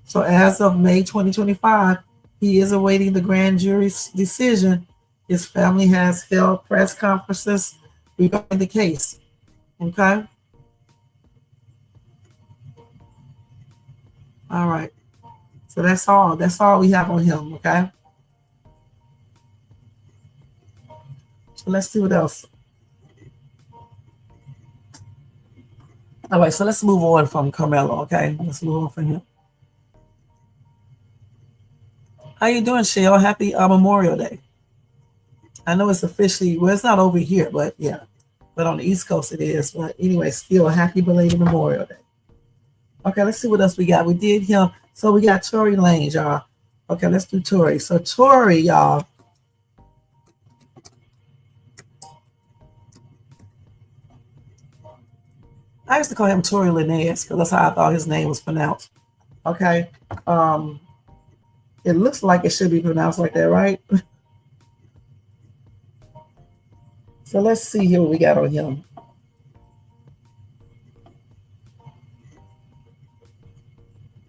C: So as of May 2025, he is awaiting the grand jury's decision. His family has held press conferences regarding the case. Okay? All right. So that's all. That's all we have on him, okay? So let's see what else. All right, so let's move on from Carmelo, okay? Let's move on from him. How you doing, Shell? Happy Memorial Day. I know it's officially, well, it's not over here, but yeah. But on the East Coast it is. But anyway, still happy belated Memorial Day. Okay, let's see what else we got. We did him. So we got Tory Lanez, y'all. Okay, let's do Tory. So Tory, y'all. I used to call him Tory Lanez because that's how I thought his name was pronounced. Okay. It looks like it should be pronounced like that, right? So let's see here what we got on him.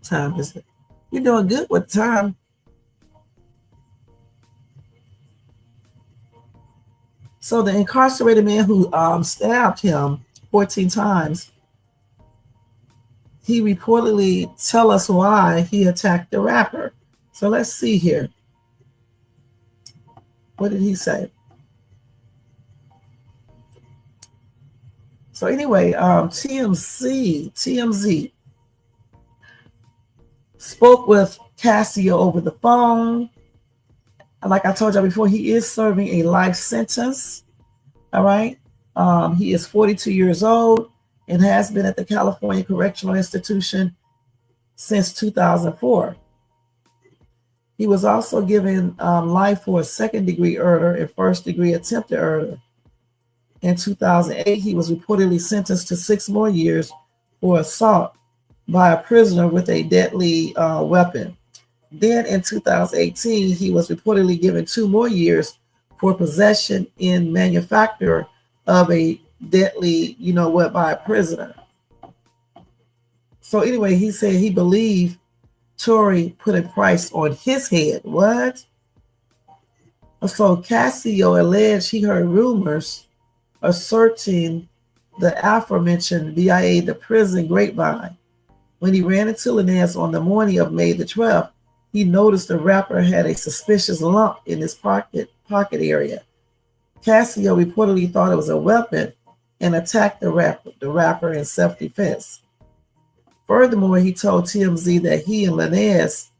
C: Time is it? You're doing good with time. So the incarcerated man who stabbed him 14 times, he reportedly tell us why he attacked the rapper. So let's see here. What did he say? So anyway, TMZ spoke with Casio over the phone. Like I told y'all before, he is serving a life sentence. All right. He is 42 years old and has been at the California Correctional Institution since 2004. He was also given life for a second-degree murder and first-degree attempted murder. In 2008, he was reportedly sentenced to 6 more years for assault by a prisoner with a deadly weapon. Then in 2018, he was reportedly given 2 more years for possession in manufacture of a deadly, by a prisoner. So anyway, he said he believed Tory put a price on his head. What? So Casio alleged he heard rumors asserting the aforementioned BIA, the prison grapevine. When he ran into Linez on the morning of May the 12th, he noticed the rapper had a suspicious lump in his pocket area. Casio reportedly thought it was a weapon and attacked the rapper in self-defense. Furthermore, he told TMZ that he and Linez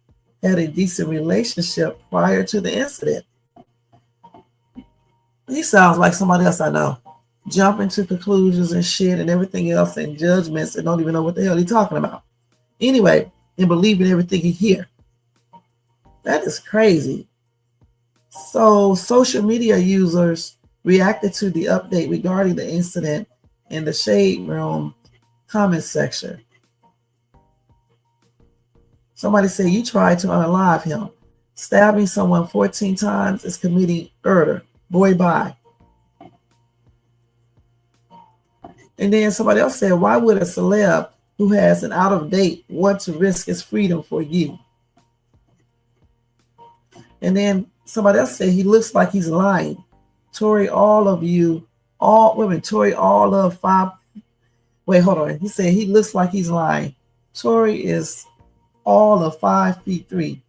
C: had a decent relationship prior to the incident. He sounds like somebody else I know, jumping to conclusions and shit and everything else and judgments and don't even know what the hell he's talking about. Anyway, and believing everything he hear. That is crazy. So social media users reacted to the update regarding the incident in the Shade Room comment section. Somebody said, you tried to unalive him. Stabbing someone 14 times is committing murder. Boy, bye. And then somebody else said, why would a celeb who has an out of date want to risk his freedom for you? And then somebody else said, he looks like he's lying. Tory, all of five. Wait, hold on. He said he looks like he's lying. Tory is all of 5'3".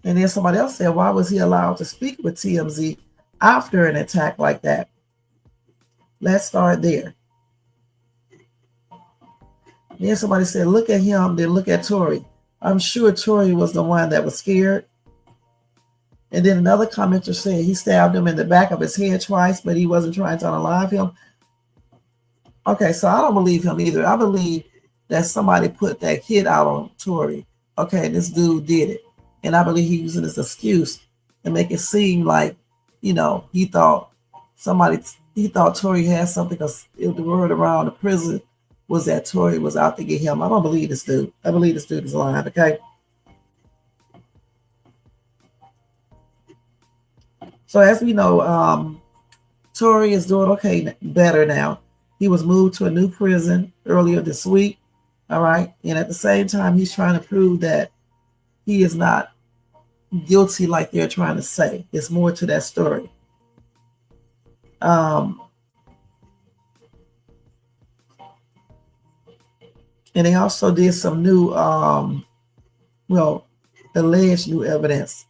C: And then somebody else said, why was he allowed to speak with TMZ after an attack like that? Let's start there. Then somebody said, look at him, then look at Tory. I'm sure Tory was the one that was scared. And then another commenter said he stabbed him in the back of his head twice, but he wasn't trying to unalive him. Okay, so I don't believe him either. I believe that somebody put that hit out on Tory. Okay, this dude did it. And I believe he using this excuse to make it seem like, he thought Tory had something, because the word around the prison was that Tory was out to get him. I don't believe this dude. I believe this dude is lying, okay? So as we know, Tory is doing better now. He was moved to a new prison earlier this week, all right? And at the same time, he's trying to prove that he is not guilty like they're trying to say. It's more to that story. And they also did some new, alleged new evidence,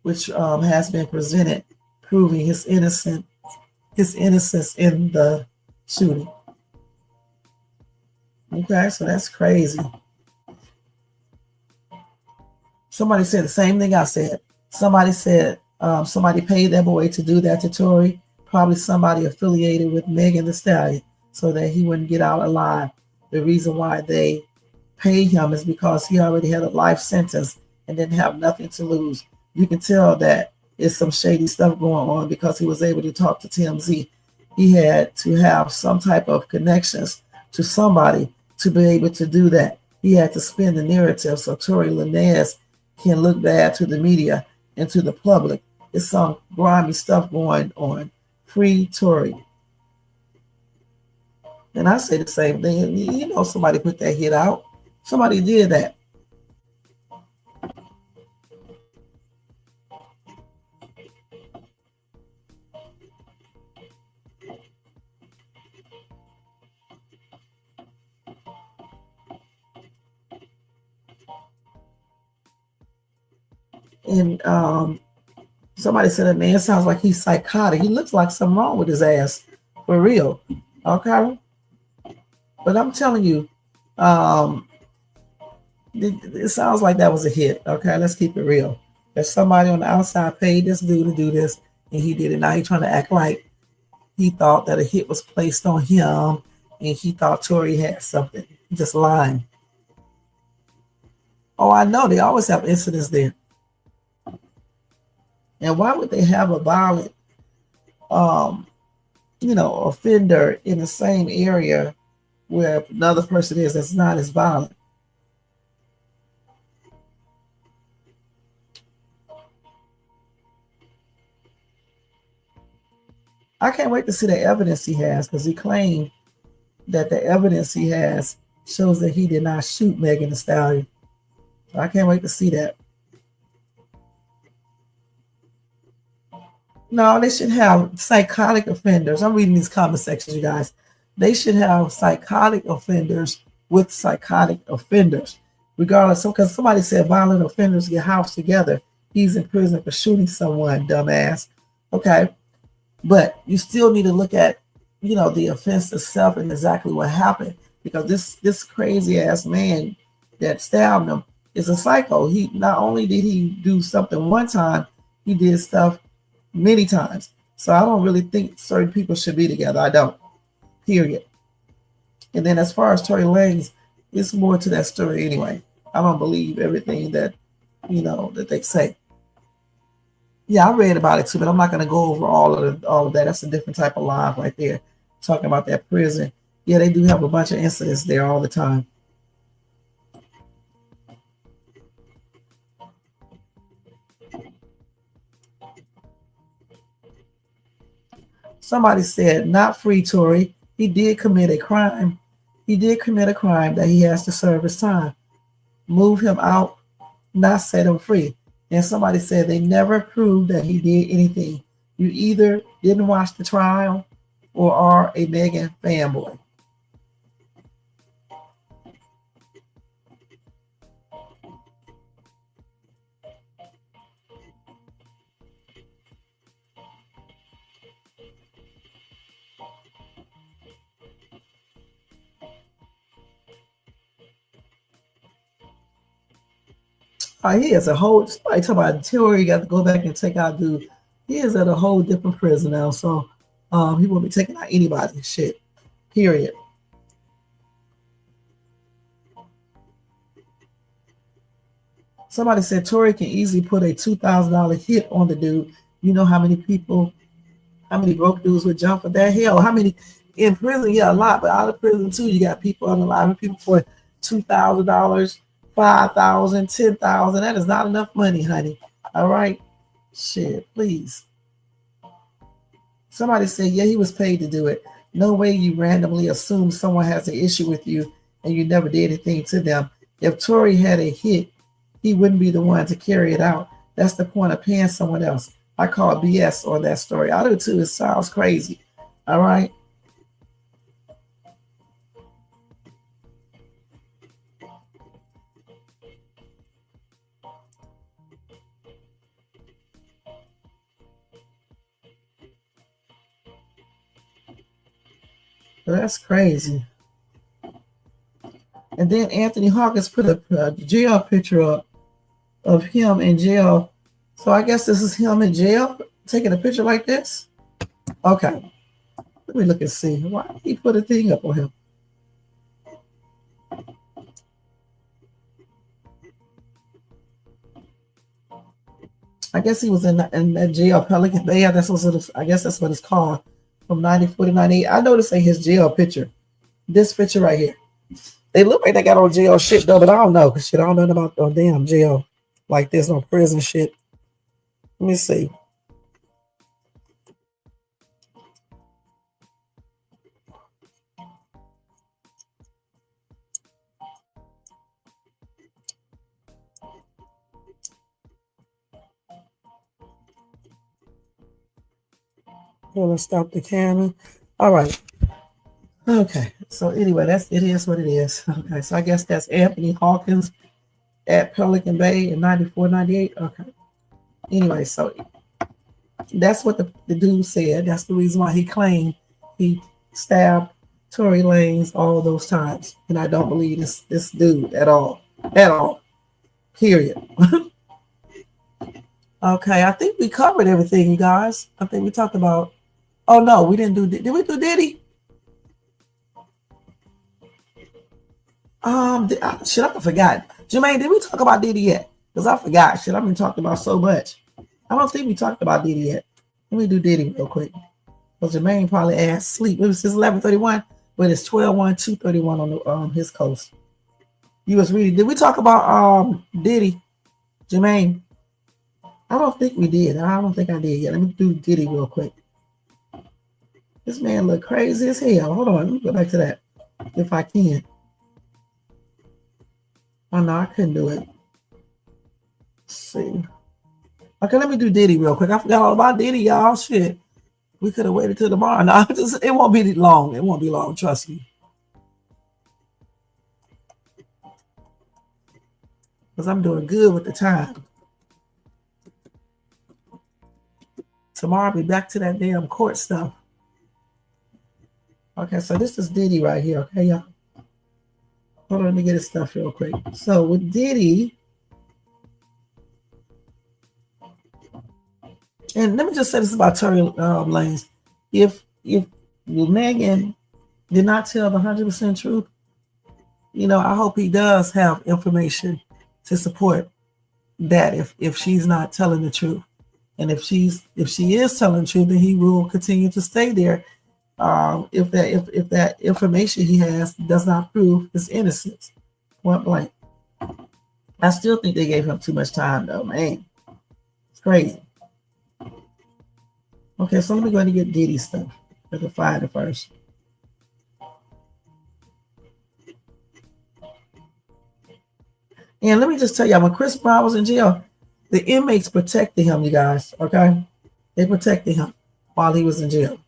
C: which has been presented, proving his innocence in the shooting. Okay, so that's crazy. Somebody said the same thing I said. Somebody said somebody paid that boy to do that to Tory. Probably somebody affiliated with Megan Thee Stallion so that he wouldn't get out alive. The reason why they paid him is because he already had a life sentence and didn't have nothing to lose. You can tell that it's some shady stuff going on because he was able to talk to TMZ. He had to have some type of connections to somebody to be able to do that. He had to spin the narrative so Tory Lanez can look bad to the media and to the public. It's some grimy stuff going on. Free Tory. And I say the same thing. Somebody put that hit out. Somebody did that. And somebody said that man sounds like he's psychotic. He looks like something wrong with his ass, for real. Okay, but I'm telling you, it sounds like that was a hit. Okay, let's keep it real. That somebody on the outside paid this dude to do this, and he did it. Now he's trying to act like he thought that a hit was placed on him, and he thought Tory had something. He's just lying. Oh, I know. They always have incidents there. And why would they have a violent, offender in the same area where another person is that's not as violent? I can't wait to see the evidence he has, because he claimed that the evidence he has shows that he did not shoot Megan Thee Stallion. So I can't wait to see that. No, they should have psychotic offenders. I'm reading these comment sections, you guys. They should have psychotic offenders with psychotic offenders, regardless. Because somebody said violent offenders get housed together. He's in prison for shooting someone, dumbass. Okay. But you still need to look at, the offense itself and exactly what happened, because this crazy ass man that stabbed him is a psycho. He not only did he do something one time, he did stuff many times. So I don't really think certain people should be together. I don't. Period. And then as far as Tory Lanez, it's more to that story anyway. I don't believe everything that that they say. Yeah, I read about it too, but I'm not going to go over all of that. That's a different type of live right there, talking about that prison. Yeah, they do have a bunch of incidents there all the time. Somebody said, not free Tory. He did commit a crime. He did commit a crime that he has to serve his time. Move him out, not set him free. And somebody said they never proved that he did anything. You either didn't watch the trial or are a Megan fanboy. He is a whole, somebody talking about Tory got to go back and take out dude. He is at a whole different prison now, so he won't be taking out anybody. Shit. Period. Somebody said Tory can easily put a $2,000 hit on the dude. You know how many broke dudes would jump for that? Hell, how many in prison? Yeah, a lot, but out of prison too, you got people unalive, people for $2,000. 5,000, 10,000. That is not enough money, honey. All right, shit, please. Somebody said, yeah, he was paid to do it. No way you randomly assume someone has an issue with you and you never did anything to them. If Tory had a hit, he wouldn't be the one to carry it out. That's the point of paying someone else. I call BS on that story. I do too. It sounds crazy. All right. That's crazy. And then Anthony Hawkins put a jail picture up of him in jail. So I guess this is him in jail taking a picture like this. Okay. Let me look and see. Why did he put a thing up on him? I guess he was in that jail, Pelican Bay. I guess that's what it's called. From 94 to 98. I noticed ain't his jail picture. This picture right here. They look like they got on jail shit though, but I don't know. Cause shit, I don't know about no damn jail like this, no prison shit. Let me see. Let's stop the camera. All right. Okay. So anyway, it is what it is. Okay. So I guess that's Anthony Hawkins at Pelican Bay in 94, 98. Okay. Anyway, so that's what the dude said. That's the reason why he claimed he stabbed Tory Lanez all those times. And I don't believe this dude at all. At all. Period. Okay, I think we covered everything, you guys. I think we talked about. Oh no, we didn't do. Did we do Diddy? Shit, I forgot. Jermaine, did we talk about Diddy yet? Because I forgot. Shit, I've been talking about so much. I don't think we talked about Diddy yet. Let me do Diddy real quick. Because Jermaine probably asked sleep. It was just 11:31, but it's 12:01, 2:31 on his coast. You was reading. Did we talk about Diddy, Jermaine? I don't think we did. I don't think I did yet. Let me do Diddy real quick. This man look crazy as hell. Hold on, let me go back to that if I can. Oh no, I couldn't do it. Let's see. Okay, let me do Diddy real quick. I forgot all about Diddy, y'all. Shit. We could have waited till tomorrow. No, it won't be long. It won't be long, trust me. Because I'm doing good with the time. Tomorrow I'll be back to that damn court stuff. Okay, so this is Diddy right here. Okay, y'all. Hold on, let me get his stuff real quick. So with Diddy, and let me just say this about Tory Lanez. If Megan did not tell the 100% truth, you know, I hope he does have information to support that if she's not telling the truth. And if she is telling the truth, then he will continue to stay there. If that information he has does not prove his innocence, point blank. I still think they gave him too much time, though, man. It's crazy. Okay, so let me go ahead and get Diddy stuff. Let me find it first. And let me just tell y'all, when Chris Brown was in jail, the inmates protected him, you guys, okay? They protected him while he was in jail.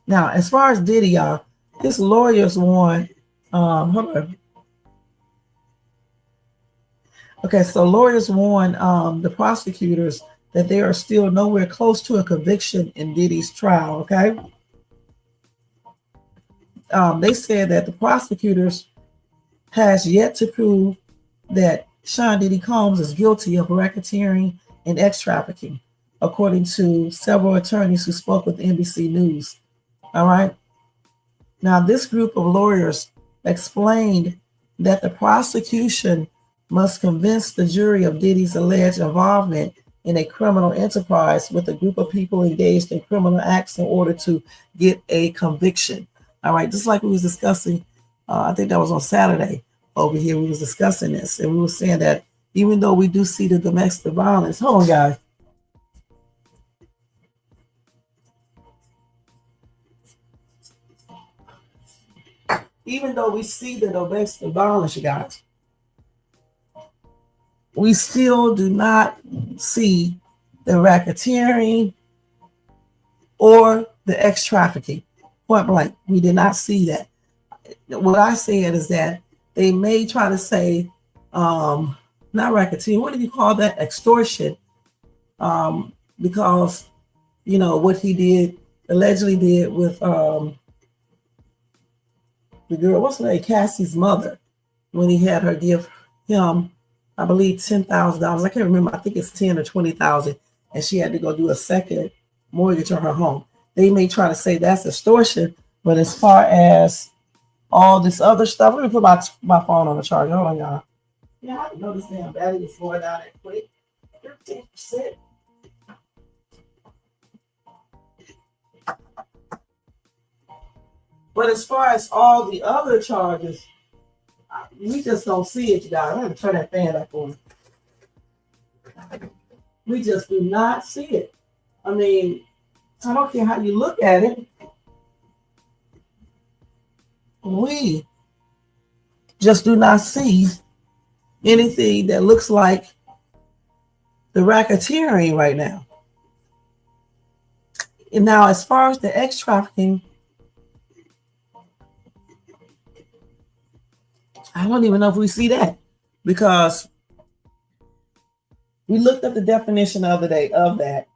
C: Now, as far as Diddy, y'all, his lawyers won. Hold on. Okay, so lawyers warned the prosecutors that they are still nowhere close to a conviction in Diddy's trial, okay? They said that the prosecutors has yet to prove that Sean Diddy Combs is guilty of racketeering and trafficking, according to several attorneys who spoke with NBC News. All right. Now, this group of lawyers explained that the prosecution must convince the jury of Diddy's alleged involvement in a criminal enterprise with a group of people engaged in criminal acts in order to get a conviction. All right. Just like we was discussing, I think that was on Saturday over here. We was discussing this, and we were saying that even though we do see the domestic violence, hold on, guys. Even though we see the domestic violence, you guys, we still do not see the racketeering or the trafficking. Point blank, we did not see that. What I said is that they may try to say, not racketeering, what do you call that? Extortion. Because, you know, what he allegedly did with the girl, what's her name? Cassie's mother, when he had her give him, I believe, $10,000. I can't remember. I think it's 10 or 20,000, and she had to go do a second mortgage on her home. They may try to say that's extortion, but as far as all this other stuff, let me put my phone on the charger. Hold on, y'all. Yeah, I didn't know this damn battery is going down that quick. 13%. But as far as all the other charges, we just don't see it, you guys. I'm going to turn that fan up on. We just do not see it. I mean, I don't care how you look at it. We just do not see anything that looks like the racketeering right now. And now, as far as the trafficking, I don't even know if we see that, because We looked up the definition the other day of that.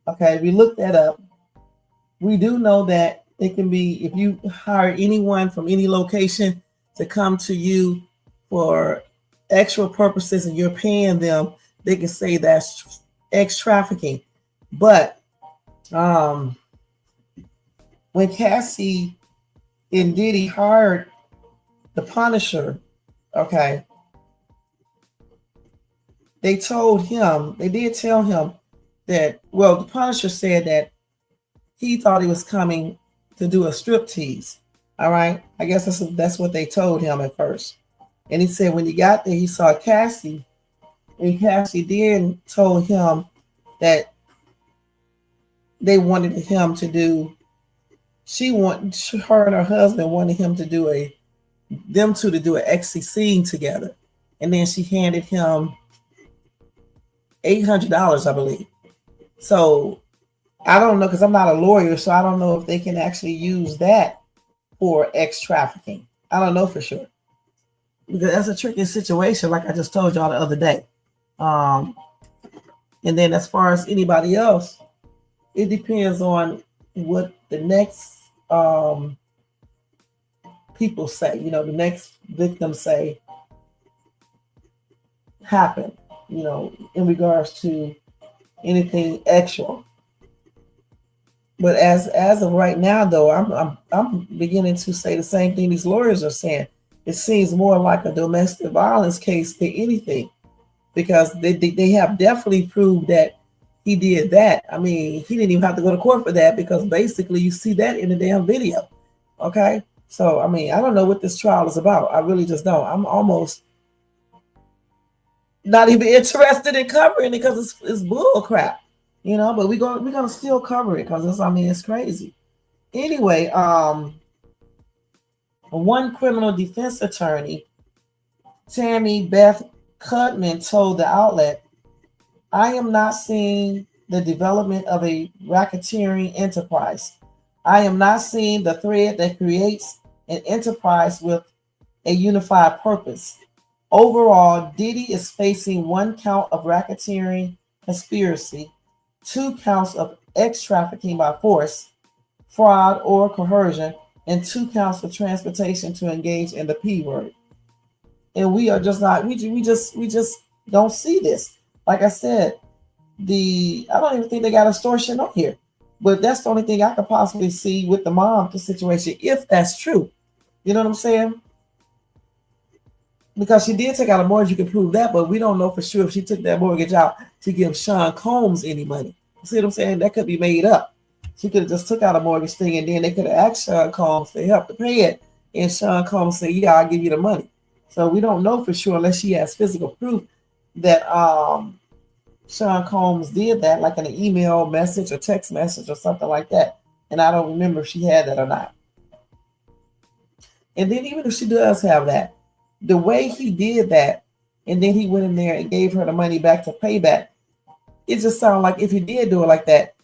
C: Okay, we looked that up. We do know that it can be if you hire anyone from any location to come to you for extra purposes and you're paying them, they can say that's ex trafficking. But when Cassie and Diddy hired the Punisher, okay, they did tell him that, well, the Punisher said that he thought he was coming to do a striptease. All right. I guess that's what they told him at first. And he said when he got there, he saw Cassie, and Cassie then told him that they wanted him to do, her and her husband wanted him to do them two to do an ecstasy scene together. And then she handed him $800, I believe. So I don't know, because I'm not a lawyer, so I don't know if they can actually use that for ex trafficking. I don't know for sure, because that's a tricky situation, like I just told y'all the other day. And then as far as anybody else, it depends on what the next people say, the next victims say happened, in regards to anything extra. But as of right now, though, I'm beginning to say the same thing these lawyers are saying. It seems more like a domestic violence case than anything, because they have definitely proved that he did that. I mean, he didn't even have to go to court for that, because basically you see that in the damn video. Okay, so I mean, I don't know what this trial is about. I really just don't. I'm almost not even interested in covering it, because it's bull crap. But we're gonna still cover it, because it's crazy. Anyway, one criminal defense attorney, Tammy Beth Cudman, told the outlet, "I am not seeing the development of a racketeering enterprise. I am not seeing the thread that creates an enterprise with a unified purpose. Overall, Diddy is facing 1 count of racketeering conspiracy, 2 counts of ex-trafficking by force, fraud, or coercion, and 2 counts of transportation to engage in the P word." And we are just not. We just don't see this. Like I said, I don't even think they got extortion on here, but that's the only thing I could possibly see with the mom situation, if that's true. You know what I'm saying? Because she did take out a mortgage, you can prove that, but we don't know for sure if she took that mortgage out to give Sean Combs any money. You see what I'm saying? That could be made up. She could have just took out a mortgage thing, and then they could have asked Sean Combs to help to pay it, and Sean Combs said, "Yeah, I'll give you the money." So we don't know for sure unless she has physical proof that Sean Combs did that, like in an email message or text message or something like that. And I don't remember if she had that or not. And then even if she does have that, the way he did that, and then he went in there and gave her the money back to pay back, it just sounded like if he did do it like that,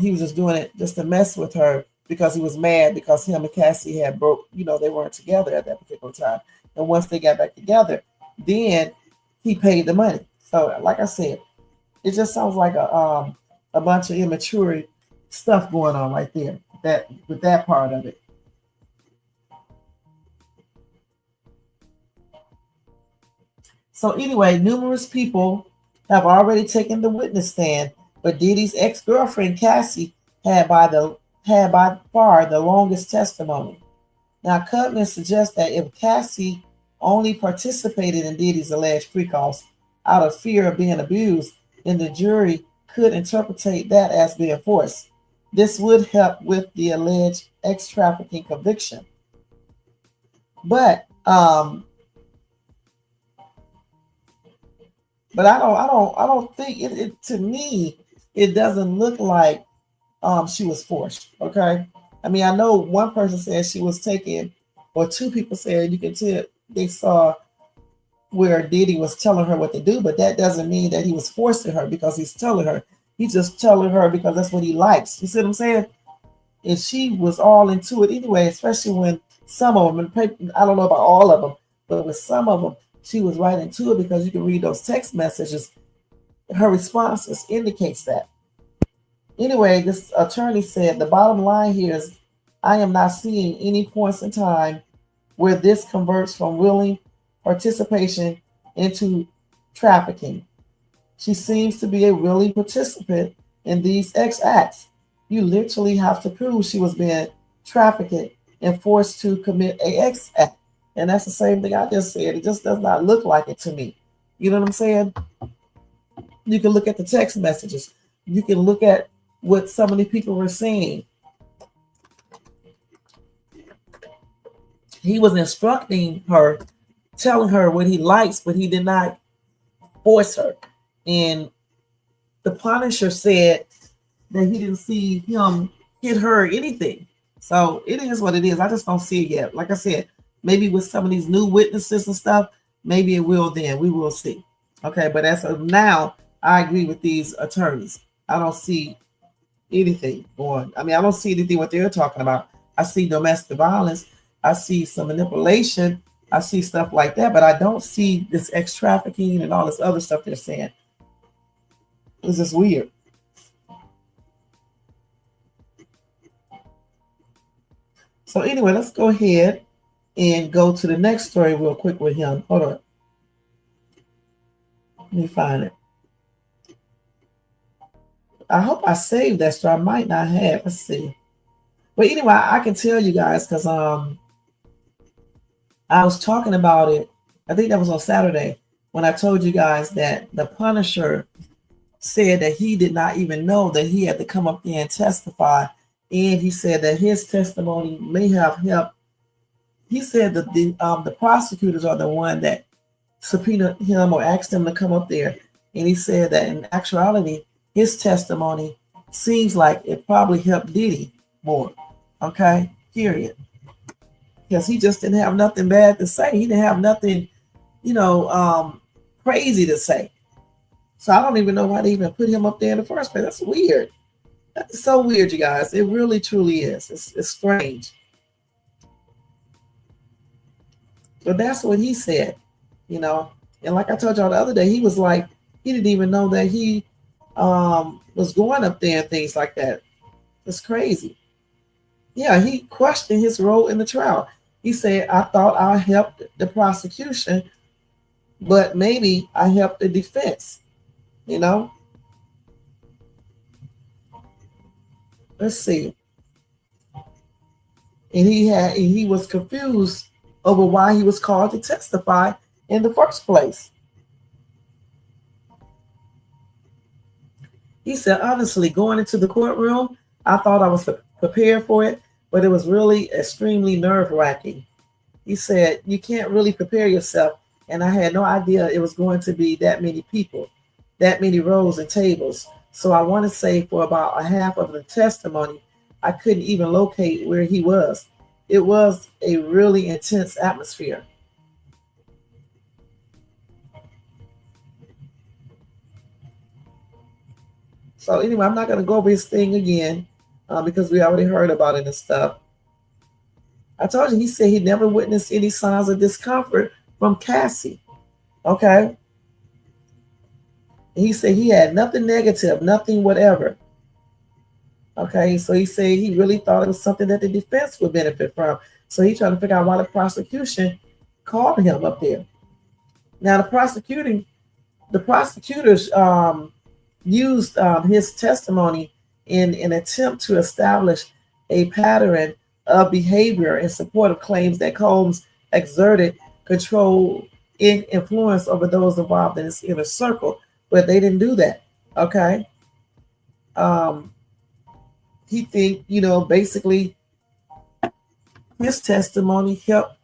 C: he was just doing it just to mess with her, because he was mad because him and Cassie had broke, they weren't together at that particular time. And once they got back together, then he paid the money. So like I said, it just sounds like a bunch of immature stuff going on right there, with that part of it. So anyway, numerous people have already taken the witness stand, but Diddy's ex-girlfriend Cassie had by far the longest testimony. Now, Cudman suggests that if Cassie only participated in Diddy's alleged freak-offs out of fear of being abused, then the jury could interpret that as being forced. This would help with the alleged ex-trafficking conviction. But I don't think it to me, it doesn't look like she was forced. Okay. I mean, I know one person said she was taken, or 2 people said you can tell they saw where Diddy was telling her what to do, but that doesn't mean that he was forcing her because he's telling her. He's just telling her because that's what he likes. You see what I'm saying? And she was all into it anyway, especially when some of them, and I don't know about all of them, but with some of them, she was right into it, because you can read those text messages her responses indicates that. Anyway, this attorney said the bottom line here is I am not seeing any points in time where this converts from willing participation into trafficking. She seems to be a willing participant in these acts. You literally have to prove she was being trafficked and forced to commit a X act. And that's the same thing I just said. It just does not look like it to me. You know what I'm saying? You can look at the text messages. You can look at what so many people were saying. He was instructing her, telling her what he likes, but he did not force her. And the Punisher said that he didn't see him hit her or anything. So it is what it is. I just don't see it yet. Like I said, maybe with some of these new witnesses and stuff, maybe it will then. We will see. Okay, but as of now, I agree with these attorneys. I don't see anything going. I mean, I don't see anything what they're talking about. I see domestic violence. I see some manipulation. I see stuff like that, but I don't see this ex trafficking and all this other stuff they're saying. It's just weird. So anyway, let's go ahead and go to the next story real quick with him. Hold on. Let me find it. I hope I saved that story. I might not have. Let's see. But anyway, I can tell you guys because I was talking about it. I think that was on Saturday when I told you guys that the Punisher said that he did not even know that he had to come up there and testify. And he said that his testimony may have helped. He said that the prosecutors are the one that subpoenaed him or asked him to come up there. And he said that in actuality, his testimony seems like it probably helped Diddy more. Okay, period. Because he just didn't have nothing bad to say. He didn't have nothing, crazy to say. So I don't even know why they even put him up there in the first place. That's weird. That's so weird, you guys. It really, truly is. It's strange. But that's what he said, And like I told y'all the other day, he was like, he didn't even know that he was going up there and things like that. It's crazy. Yeah, he questioned his role in the trial. He said, I thought I helped the prosecution, but maybe I helped the defense, Let's see. And he was confused over why he was called to testify in the first place. He said, honestly, going into the courtroom, I thought I was prepared for it, but it was really extremely nerve-wracking. He said, you can't really prepare yourself, and I had no idea it was going to be that many people, that many rows and tables. So I want to say for about a half of the testimony, I couldn't even locate where he was. It was a really intense atmosphere. So anyway, I'm not going to go over his thing again because we already heard about it and stuff. I told you, he said he never witnessed any signs of discomfort from Cassie. Okay. He said he had nothing negative, nothing whatever. Okay, so he said he really thought it was something that the defense would benefit from. So he's trying to figure out why the prosecution called him up there. Now the prosecutors used his testimony in an attempt to establish a pattern of behavior in support of claims that Combs exerted control and influence over those involved in his inner circle, but they didn't do that. Okay. He think, basically his testimony helped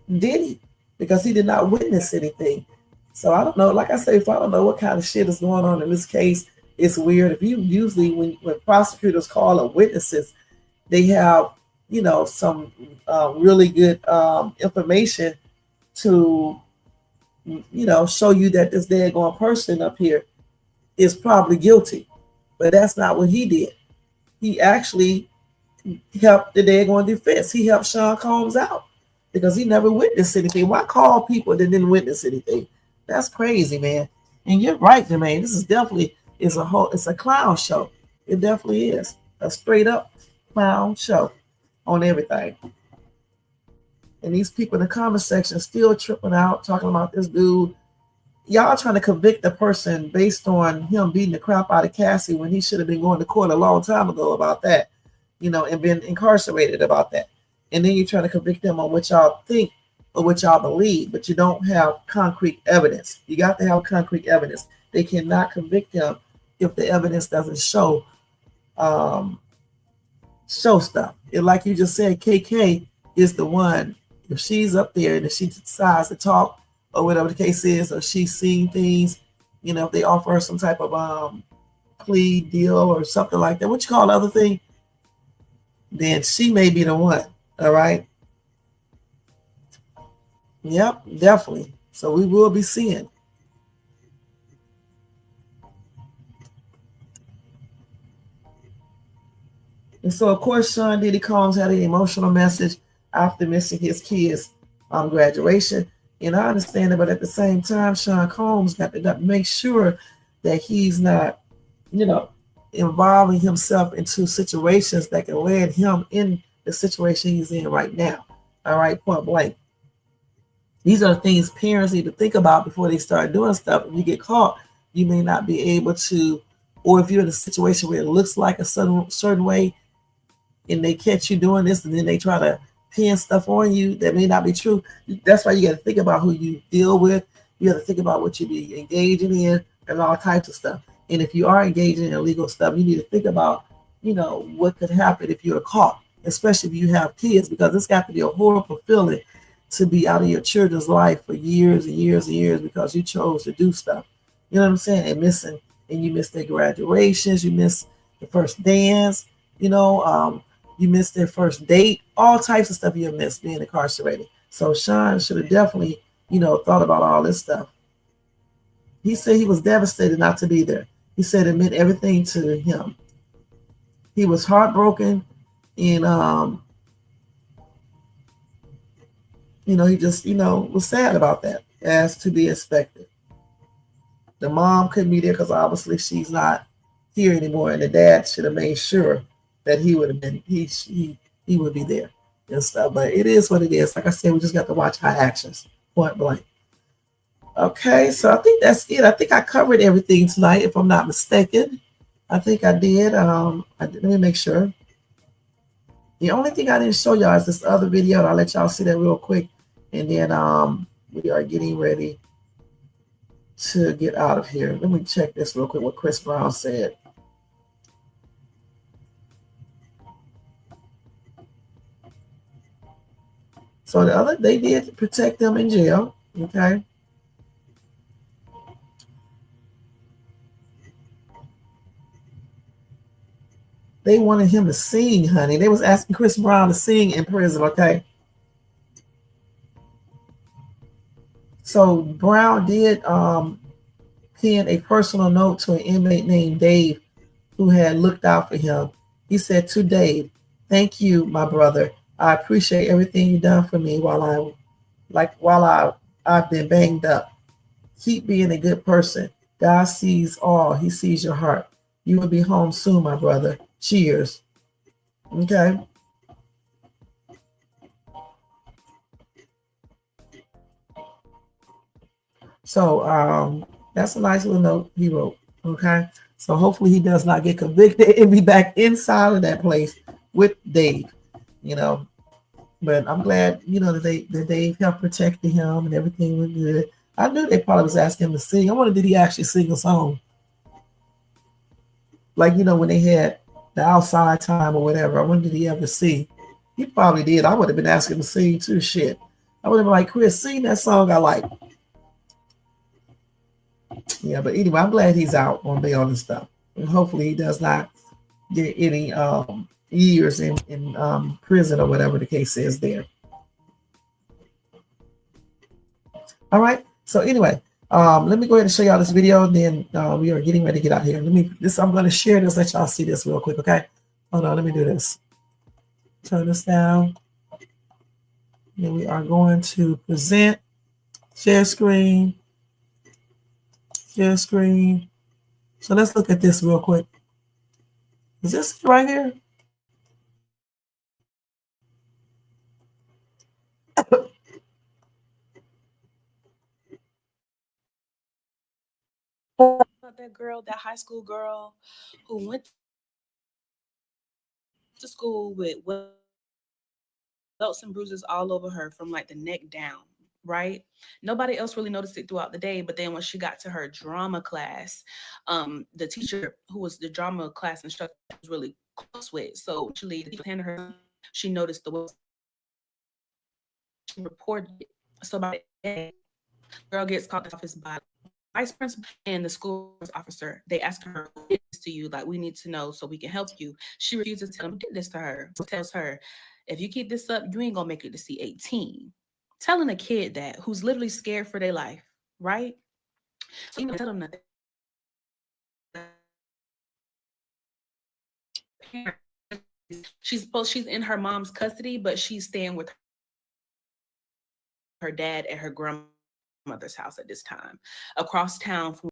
C: Diddy because he did not witness anything. So I don't know. Like I say, if I don't know what kind of shit is going on in this case, it's weird. If you usually when prosecutors call up witnesses, they have, some really good information to, show you that this daggone person up here is probably guilty. But that's not what he did. He actually helped the daggone defense. He helped Sean Combs out because he never witnessed anything. Why call people that didn't witness anything? That's crazy, man. And you're right, Jermaine. This is definitely it's a clown show. It definitely is a straight up clown show on everything. And these people in the comment section still tripping out, talking about this dude. Y'all trying to convict the person based on him beating the crap out of Cassie when he should have been going to court a long time ago about that, and been incarcerated about that. And then you're trying to convict them on what y'all think or what y'all believe, but you don't have concrete evidence. You got to have concrete evidence. They cannot convict him if the evidence doesn't show stuff. And like you just said, KK is the one. If she's up there and if she decides to talk or whatever the case is, or she's seeing things, if they offer her some type of plea deal or something like that, what you call the other thing, then she may be the one. All right. Yep, definitely. So we will be seeing. And so, of course, Sean Diddy Combs had an emotional message after missing his kids' graduation. And I understand it, but at the same time, Sean Combs got to make sure that he's not, involving himself into situations that can land him in the situation he's in right now. All right, point blank. These are the things parents need to think about before they start doing stuff. If you get caught, you may not be able to, or if you're in a situation where it looks like a certain way and they catch you doing this and then they try to pin stuff on you that may not be true. That's why you got to think about who you deal with. You got to think about what you be engaging in and all types of stuff. And if you are engaging in illegal stuff, you need to think about, what could happen if you're caught, especially if you have kids, because it's got to be a horrible feeling to be out of your children's life for years and years and years because you chose to do stuff. You know what I'm saying? And you miss their graduations, you miss the first dance, you missed their first date, all types of stuff you missed being incarcerated. So Sean should have definitely, thought about all this stuff. He said he was devastated not to be there. He said it meant everything to him. He was heartbroken and, he just, was sad about that, as to be expected. The mom couldn't be there because obviously she's not here anymore, and the dad should have made sure that he would have been, he would be there and stuff. But it is what it is. Like I said, we just got to watch our actions, point blank. Okay, so I think that's it. I think I covered everything tonight, if I'm not mistaken. I think I did. Let me make sure. The only thing I didn't show y'all is this other video. I'll let y'all see that real quick. And then we are getting ready to get out of here. Let me check this real quick, what Chris Brown said. So they did protect them in jail, okay? They wanted him to sing, honey. They was asking Chris Brown to sing in prison, okay? So Brown did pen a personal note to an inmate named Dave who had looked out for him. He said to Dave, "Thank you, my brother. I appreciate everything you've done for me while I've been banged up. Keep being a good person. God sees all. He sees your heart. You will be home soon, my brother. Cheers." Okay. So that's a nice little note he wrote. Okay. So hopefully he does not get convicted and be back inside of that place with Dave, But I'm glad, that Dave helped protect him and everything was good. I knew they probably was asking him to sing. I wonder, did he actually sing a song? Like, when they had the outside time or whatever. I wonder, did he ever sing? He probably did. I would have been asking him to sing too. Shit. I would have been like, Chris, sing that song I like. Yeah, but anyway, I'm glad he's out on bail and stuff. And hopefully he does not get any years in prison or whatever the case is there. All right. So anyway, let me go ahead and show y'all this video, and then we are getting ready to get out here. I'm going to share this, let y'all see this real quick, okay? Hold on, let me do this. Turn this down. Then we are going to present, share screen, share screen. So let's look at this real quick. Is this right here?
G: That girl, that high school girl who went to school with welts and bruises all over her from like the neck down, right? Nobody else really noticed it throughout the day, but then when she got to her drama class, the teacher who was the drama class instructor was really close with. So actually, the teacher handed her, she noticed the welts, she reported it. So by the day, girl gets called to the office by vice principal and the school officer. They ask her, who did this to you? Like, we need to know so we can help you. She refuses to tell them who did this to her. Tells her, if you keep this up, you ain't gonna make it to see 18. Telling a kid that who's literally scared for their life, right? So you know, tell them nothing. She's in her mom's custody, but she's staying with her dad at her grandmother's house at this time, across town from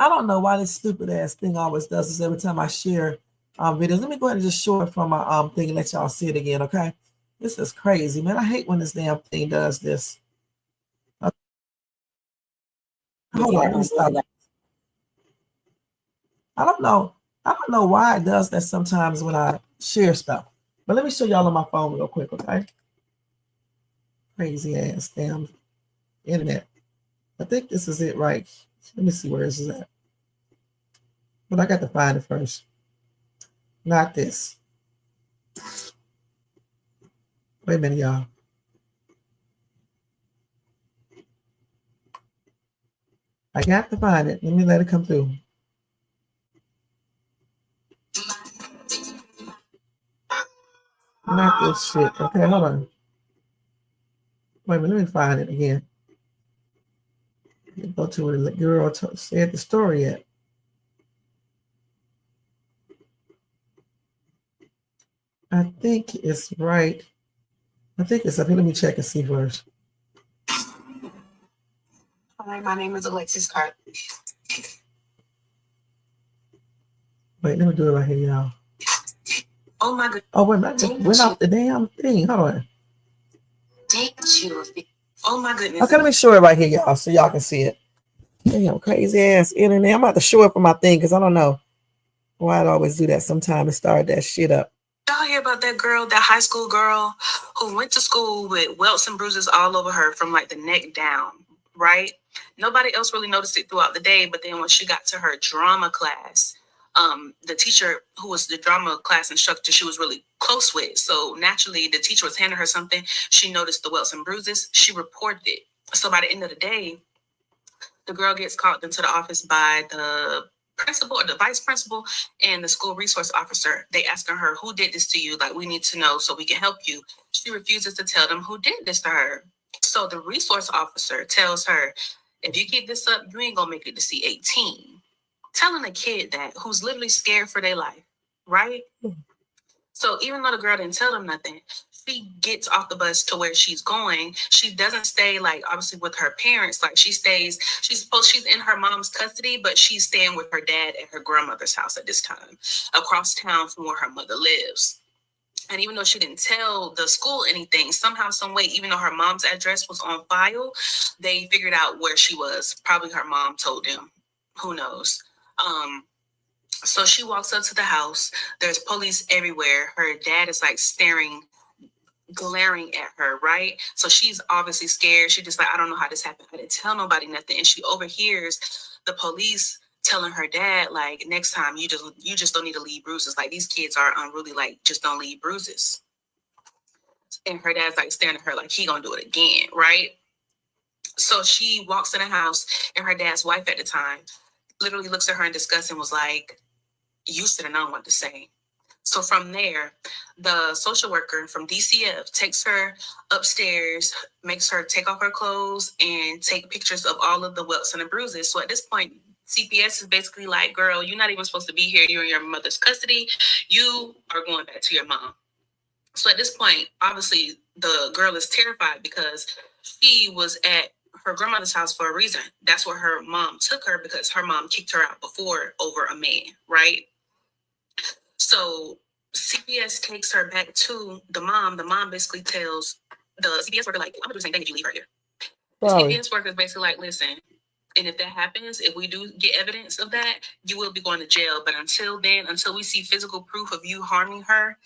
C: I don't know why this stupid ass thing always does this every time I share videos. Let me go ahead and just show it from my thing and let y'all see it again, okay? This is crazy, man. I hate when this damn thing does this. Hold on, let me stop. I don't know. I don't know why it does that sometimes when I share stuff. But let me show y'all on my phone real quick, okay? Crazy ass damn internet. I think this is it, right? Let me see where this is at. But I got to find it first. Not this. Wait a minute, y'all. I got to find it. Let me let it come through. Not this shit. Okay, hold on. Wait a minute, let me find it again. Go to where the girl said the story at. I think it's right. I think it's up here. Let me check and see first.
D: Hi, my name is Alexis Carter.
C: Wait, let me do it right here, y'all.
D: Oh my goodness.
C: Oh, wait a minute. I just went off the damn thing. Hold on.
D: Oh my goodness.
C: Okay, let me show it right here, y'all, so y'all can see it. Damn, crazy ass internet. I'm about to show it from my thing because I don't know why I'd always do that. Sometimes it started that shit up.
G: Y'all hear about that girl, that high school girl who went to school with welts and bruises all over her from like the neck down, right? Nobody else really noticed it throughout the day, but then when she got to her drama class, the teacher who was the drama class instructor, she was really close with. So naturally, the teacher was handing her something. She noticed the welts and bruises. She reported it. So by the end of the day, the girl gets called into the office by the principal or the vice principal and the school resource officer. They asking her, who did this to you? Like, we need to know so we can help you. She refuses to tell them who did this to her. So the resource officer tells her, if you keep this up, you ain't gonna make it to see 18. Telling a kid that who's literally scared for their life, right? So even though the girl didn't tell them nothing, she gets off the bus to where she's going. She doesn't stay like obviously with her parents. Like she's in her mom's custody, but she's staying with her dad at her grandmother's house at this time, across town from where her mother lives. And even though she didn't tell the school anything, somehow, some way, even though her mom's address was on file, they figured out where she was. Probably her mom told them. Who knows? So she walks up to the house. There's police everywhere. Her dad is like staring glaring at her, right? So she's obviously scared. She just like, I don't know how this happened. I didn't tell nobody nothing. And she overhears the police telling her dad, like, next time you just don't need to leave bruises. Like, these kids are unruly, like, just don't leave bruises. And her dad's like staring at her like he gonna do it again, right? So she walks in the house, and her dad's wife at the time literally looks at her in disgust and was like, you should have known what to say. So from there, the social worker from DCF takes her upstairs, makes her take off her clothes and take pictures of all of the welts and the bruises. So at this point, CPS is basically like, girl, you're not even supposed to be here. You're in your mother's custody. You are going back to your mom. So at this point, obviously, the girl is terrified because she was at her grandmother's house for a reason. That's where her mom took her because her mom kicked her out before over a man, right? So CPS takes her back to the mom. The mom basically tells the CPS worker, like, I'm going to do the same thing if you leave her here. The CPS worker is basically like, listen, and if that happens, if we do get evidence of that, you will be going to jail. But until then, until we see physical proof of you harming her,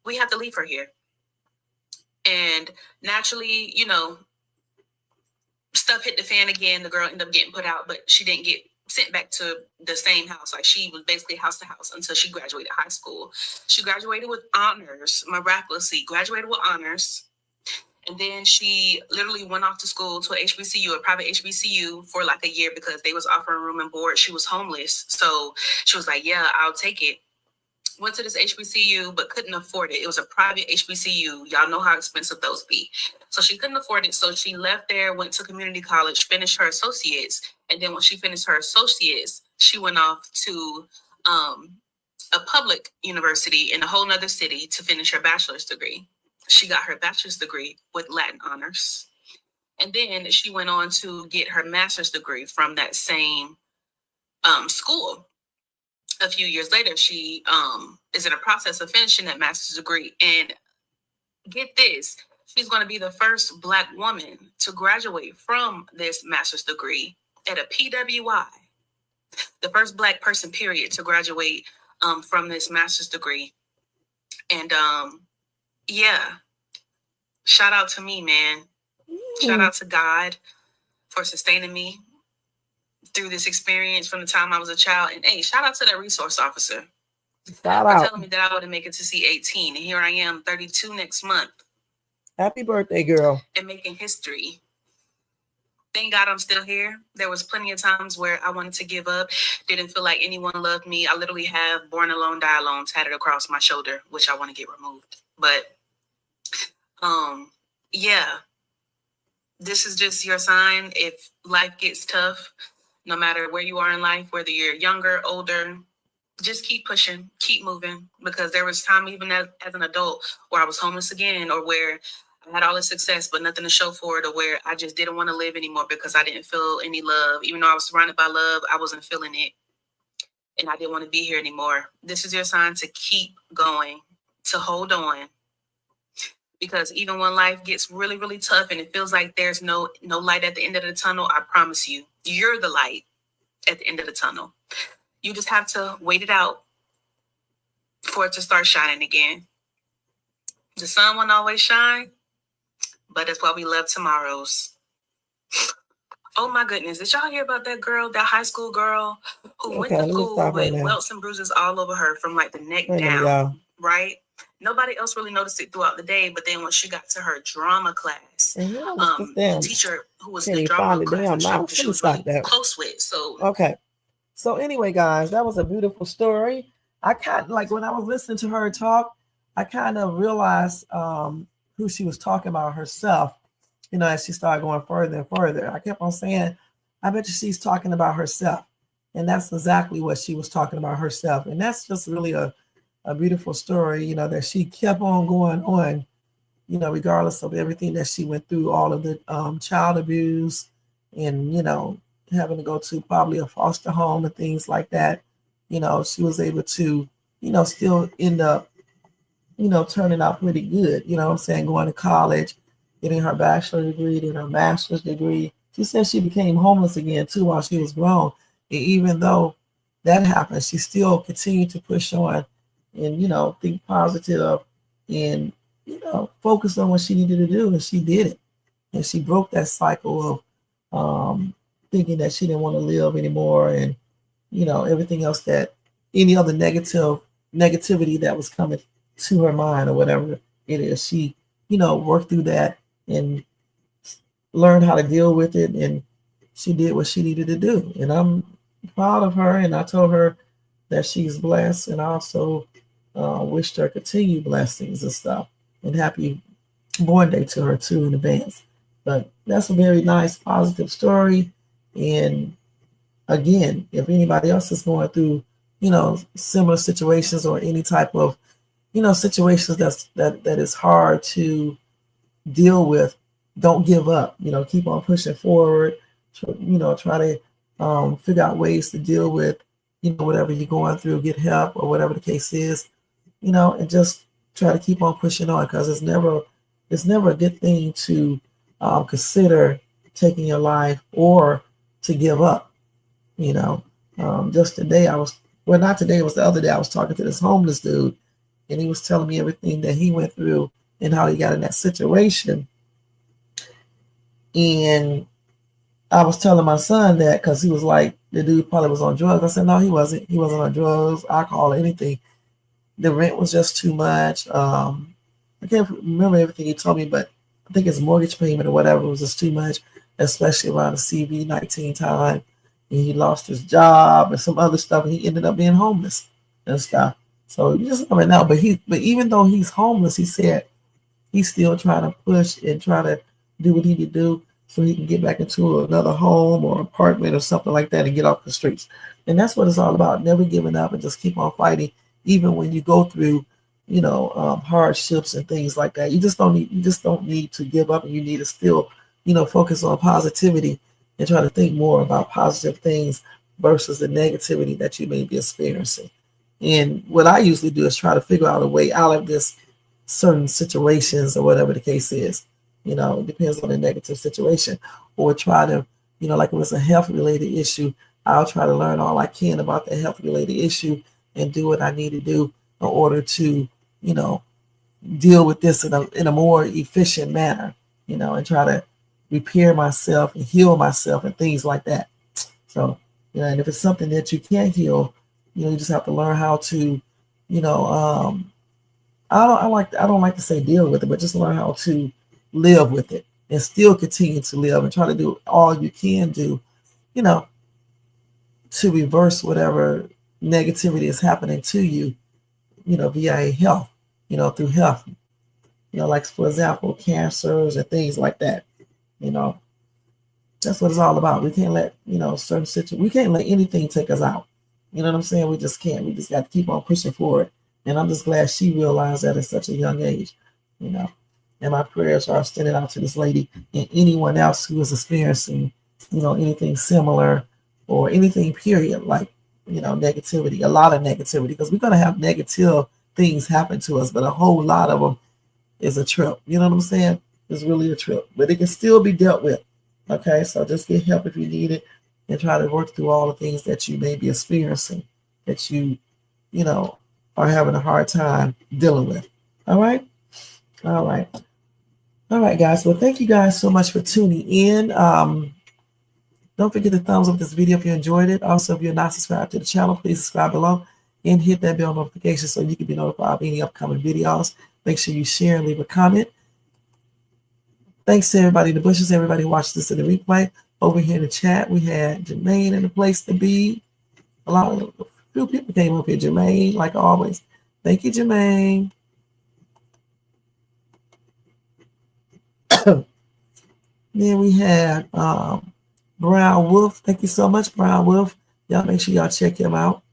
G: we have to leave her here. And naturally, you know, stuff hit the fan again. The girl ended up getting put out, but she didn't get sent back to the same house. Like, she was basically house to house until she graduated high school. She graduated with honors, miraculously graduated with honors. And then she literally went off to school to a HBCU, a private HBCU, for like a year because they was offering room and board. She was homeless. So she was like, yeah, I'll take it. Went to this HBCU, but couldn't afford it. It was a private HBCU. Y'all know how expensive those be. So she couldn't afford it. So she left there, went to community college, finished her associates. And then when she finished her associates, she went off to a public university in a whole nother city to finish her bachelor's degree. She got her bachelor's degree with Latin honors. And then she went on to get her master's degree from that same school. A few years later, she is in a process of finishing that master's degree. And get this, she's going to be the first Black woman to graduate from this master's degree at a PWI. The first Black person, period, to graduate from this master's degree. And yeah, shout out to me, man. Shout out to God for sustaining me through this experience from the time I was a child. And hey, shout out to that resource officer for telling me that I wouldn't make it to see 18. And here I am, 32 next month.
C: Happy birthday, girl.
G: And making history. Thank God I'm still here. There was plenty of times where I wanted to give up, didn't feel like anyone loved me. I literally have Born Alone, Die Alone tatted across my shoulder, which I want to get removed. But yeah, this is just your sign. If life gets tough, no matter where you are in life, whether you're younger, older, just keep pushing, keep moving. Because there was time even as an adult where I was homeless again, or where I had all this success but nothing to show for it, or where I just didn't want to live anymore because I didn't feel any love. Even though I was surrounded by love, I wasn't feeling it. And I didn't want to be here anymore. This is your sign to keep going, to hold on. Because even when life gets really, really tough and it feels like there's no light at the end of the tunnel, I promise you, you're the light at the end of the tunnel. You just have to wait it out for it to start shining again. The sun won't always shine, but that's why we love tomorrows. Oh my goodness, did y'all hear about that girl, that high school girl who went to school with welts and bruises all over her from like the neck down, right? Nobody else really noticed it throughout the day, but then when she got to her drama class, the teacher who was the drama class she was really close with. So
C: okay. So anyway, guys, that was a beautiful story. I kind of, like, when I was listening to her talk, I kind of realized who she was talking about herself, you know, as she started going further and further. I kept on saying, I bet you she's talking about herself. And that's exactly what she was talking about herself. And that's just really a beautiful story, you know, that she kept on going on, you know, regardless of everything that she went through, all of the child abuse and, you know, having to go to probably a foster home and things like that. You know, she was able to, you know, still end up, you know, turning out pretty good, you know what I'm saying, going to college, getting her bachelor's degree, getting her master's degree. She said she became homeless again too while she was grown. And even though that happened, she still continued to push on and, you know, think positive and, focused on what she needed to do, and she did it. And she broke that cycle of thinking that she didn't want to live anymore, and everything else, that any other negativity that was coming to her mind or whatever it is. She, worked through that and learned how to deal with it, and she did what she needed to do. And I'm proud of her, and I told her that she's blessed, and I also wished her continued blessings and stuff, and happy born day to her too in advance. But that's a very nice, positive story. And again, if anybody else is going through, similar situations or any type of, situations that is hard to deal with, don't give up. Keep on pushing forward. Try to figure out ways to deal with, whatever you're going through, get help or whatever the case is, and just try to keep on pushing on, because it's never a good thing to consider taking your life or to give up. Just today not today, it was the other day, I was talking to this homeless dude, and he was telling me everything that he went through and how he got in that situation. And I was telling my son that, because he was like, the dude probably was on drugs. I said, no, he wasn't. He wasn't on drugs, alcohol, anything. The rent was just too much. I can't remember everything he told me, but I think his mortgage payment or whatever was just too much, especially around the CV-19 time. And he lost his job and some other stuff, and he ended up being homeless and stuff. So you just never know. But even though he's homeless, he said he's still trying to push and try to do what he need to do so he can get back into another home or apartment or something like that and get off the streets. And that's what it's all about. Never giving up and just keep on fighting, even when you go through, hardships and things like that. You just don't need to give up, and you need to still, focus on positivity and try to think more about positive things versus the negativity that you may be experiencing. And what I usually do is try to figure out a way out of this certain situations or whatever the case is. It depends on the negative situation, or try to, like if it was a health related issue, I'll try to learn all I can about the health related issue and do what I need to do in order to, deal with this in a more efficient manner, and try to repair myself and heal myself and things like that. So, and if it's something that you can't heal, you just have to learn how to, I don't like to say deal with it, but just learn how to live with it and still continue to live and try to do all you can do, to reverse whatever negativity is happening to you, via health, through health, like for example, cancers and things like that. That's what it's all about. We can't let, certain situations, we can't let anything take us out. You know what I'm saying? We just can't. We just got to keep on pushing forward. And I'm just glad she realized that at such a young age, And my prayers are extended out to this lady and anyone else who is experiencing, anything similar or anything period, like, negativity, a lot of negativity, because we're going to have negative things happen to us, but a whole lot of them is a trip. You know what I'm saying? It's really a trip, but it can still be dealt with. Okay, so just get help if you need it, and try to work through all the things that you may be experiencing that you are having a hard time dealing with. All right, guys. Well, thank you guys so much for tuning in. Don't forget to thumbs up this video if you enjoyed it. Also, if you're not subscribed to the channel, please subscribe below and hit that bell notification so you can be notified of any upcoming videos. Make sure you share and leave a comment. Thanks to everybody in the bushes, everybody who watched this in the replay. Over here in the chat, we had Jermaine in the place to be. A few people came up here. Jermaine, like always. Thank you, Jermaine. Then we had Brown Wolf. Thank you so much, Brown Wolf. Y'all make sure y'all check him out.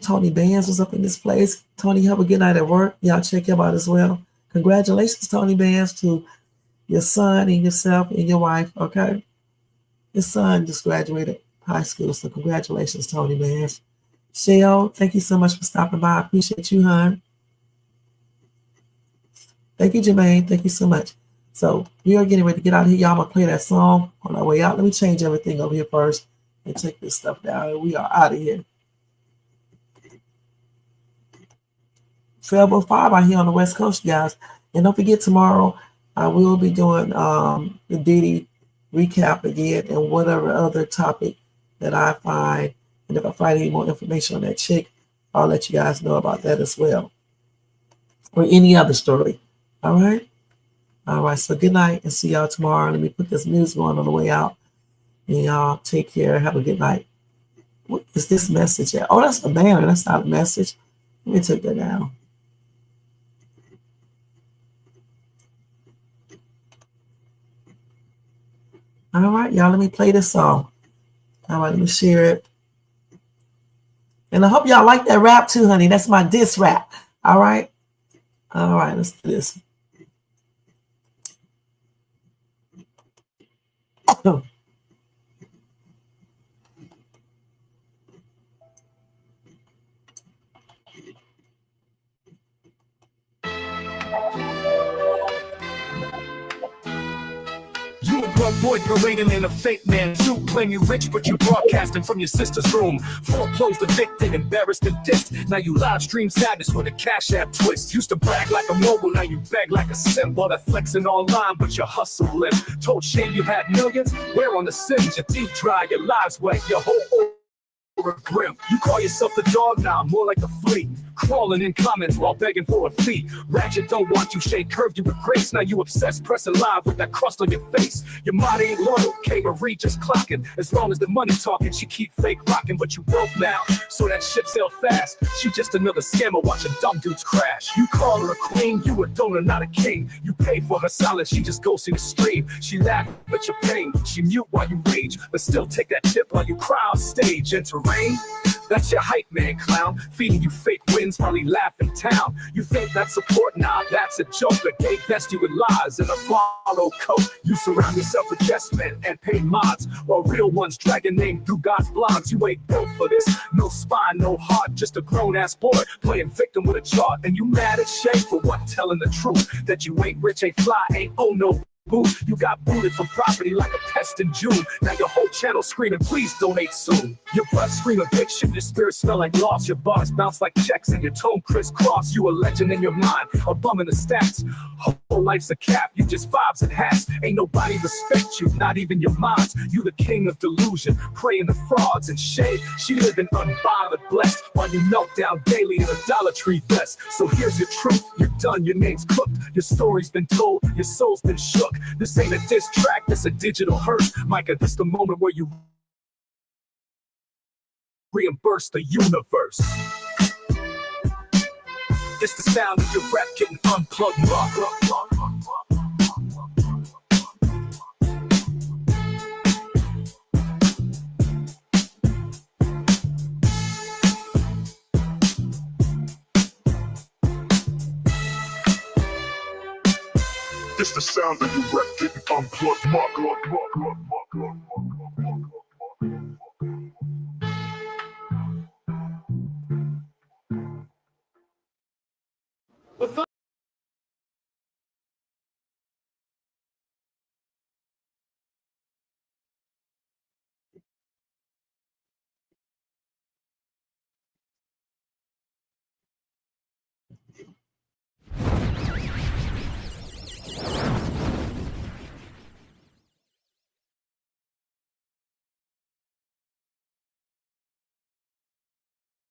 C: Tony Bands was up in this place. Tony, have a good night at work. Y'all check him out as well. Congratulations, Tony Bands, to your son and yourself and your wife, okay? Your son just graduated high school, so congratulations, Tony Bands. Shell, thank you so much for stopping by. I appreciate you, hon. Thank you, Jermaine. Thank you so much. So we are getting ready to get out of here. Y'all, I'm going to play that song on our way out. Let me change everything over here first and take this stuff down. We are out of here. 12:05 out here on the West Coast, you guys. And don't forget, tomorrow I will be doing the Diddy recap again and whatever other topic that I find. And if I find any more information on that chick, I'll let you guys know about that as well. Or any other story. All right? All right, so good night and see y'all tomorrow. Let me put this music on the way out. And y'all take care. Have a good night. What is this message at? Oh, that's a banner. That's not a message. Let me take that down. All right, y'all, let me play this song. All right, let me share it. And I hope y'all like that rap too, honey. That's my diss rap. All right? All right, let's do this.
A: You a broke boy parading in a fake man suit, claim you rich, but you broadcasting from your sister's room. Foreclosed, evicted, embarrassed, and dissed. Now you live stream sadness with a Cash App twist. Used to brag like a mogul, now you beg like a symbol. That flexing online, but your hustle limp. Told shame you had millions, where on the Sims? Your teeth dry, your lives wet, your whole grim. You call yourself the dog now, more like a flea. Crawling in comments while begging for a fee. Ratchet don't want you, shade curved you with grace. Now you obsessed, pressing live with that crust on your face. Your mind ain't loyal, K. Marie just clocking. As long as the money talking, she keep fake rocking. But you broke now, so that ship sail fast. She just another scammer watching dumb dudes crash. You call her a queen, you a donor, not a king. You pay for her silence, she just goes to the stream. She laugh at your pain, she mute while you rage. But still take that tip while you cry on stage. Enter rain, that's your hype man clown, feeding you fake wins while he laugh in town. You think that's support? Nah, that's a joke. The gay best you with lies and a follow coat. You surround yourself with yes men and paid mods, while real ones drag your name through God's blogs. You ain't built for this, no spine, no heart, just a grown-ass boy playing victim with a chart. And you mad at Shay for what? Telling the truth, that you ain't rich, ain't fly, ain't oh no. You got booted from property like a pest in June. Now your whole channel screaming, please donate soon. Your breath scream eviction, your spirit smell like loss. Your bars bounce like checks and your tone crisscross. You a legend in your mind, a bum in the stats. Whole life's a cap, you just vibes and hats. Ain't nobody respect you, not even your moms. You the king of delusion, praying to frauds and shade. She living unbothered, blessed, while you melt down daily in a Dollar Tree vest. So here's your truth, you're done, your name's cooked. Your story's been told, your soul's been shook. This ain't a diss track, this a digital hearse. Micah, this the moment where you reimburse the universe. It's the sound of your rap getting unplugged.
B: It's the sound of your rap getting unplugged.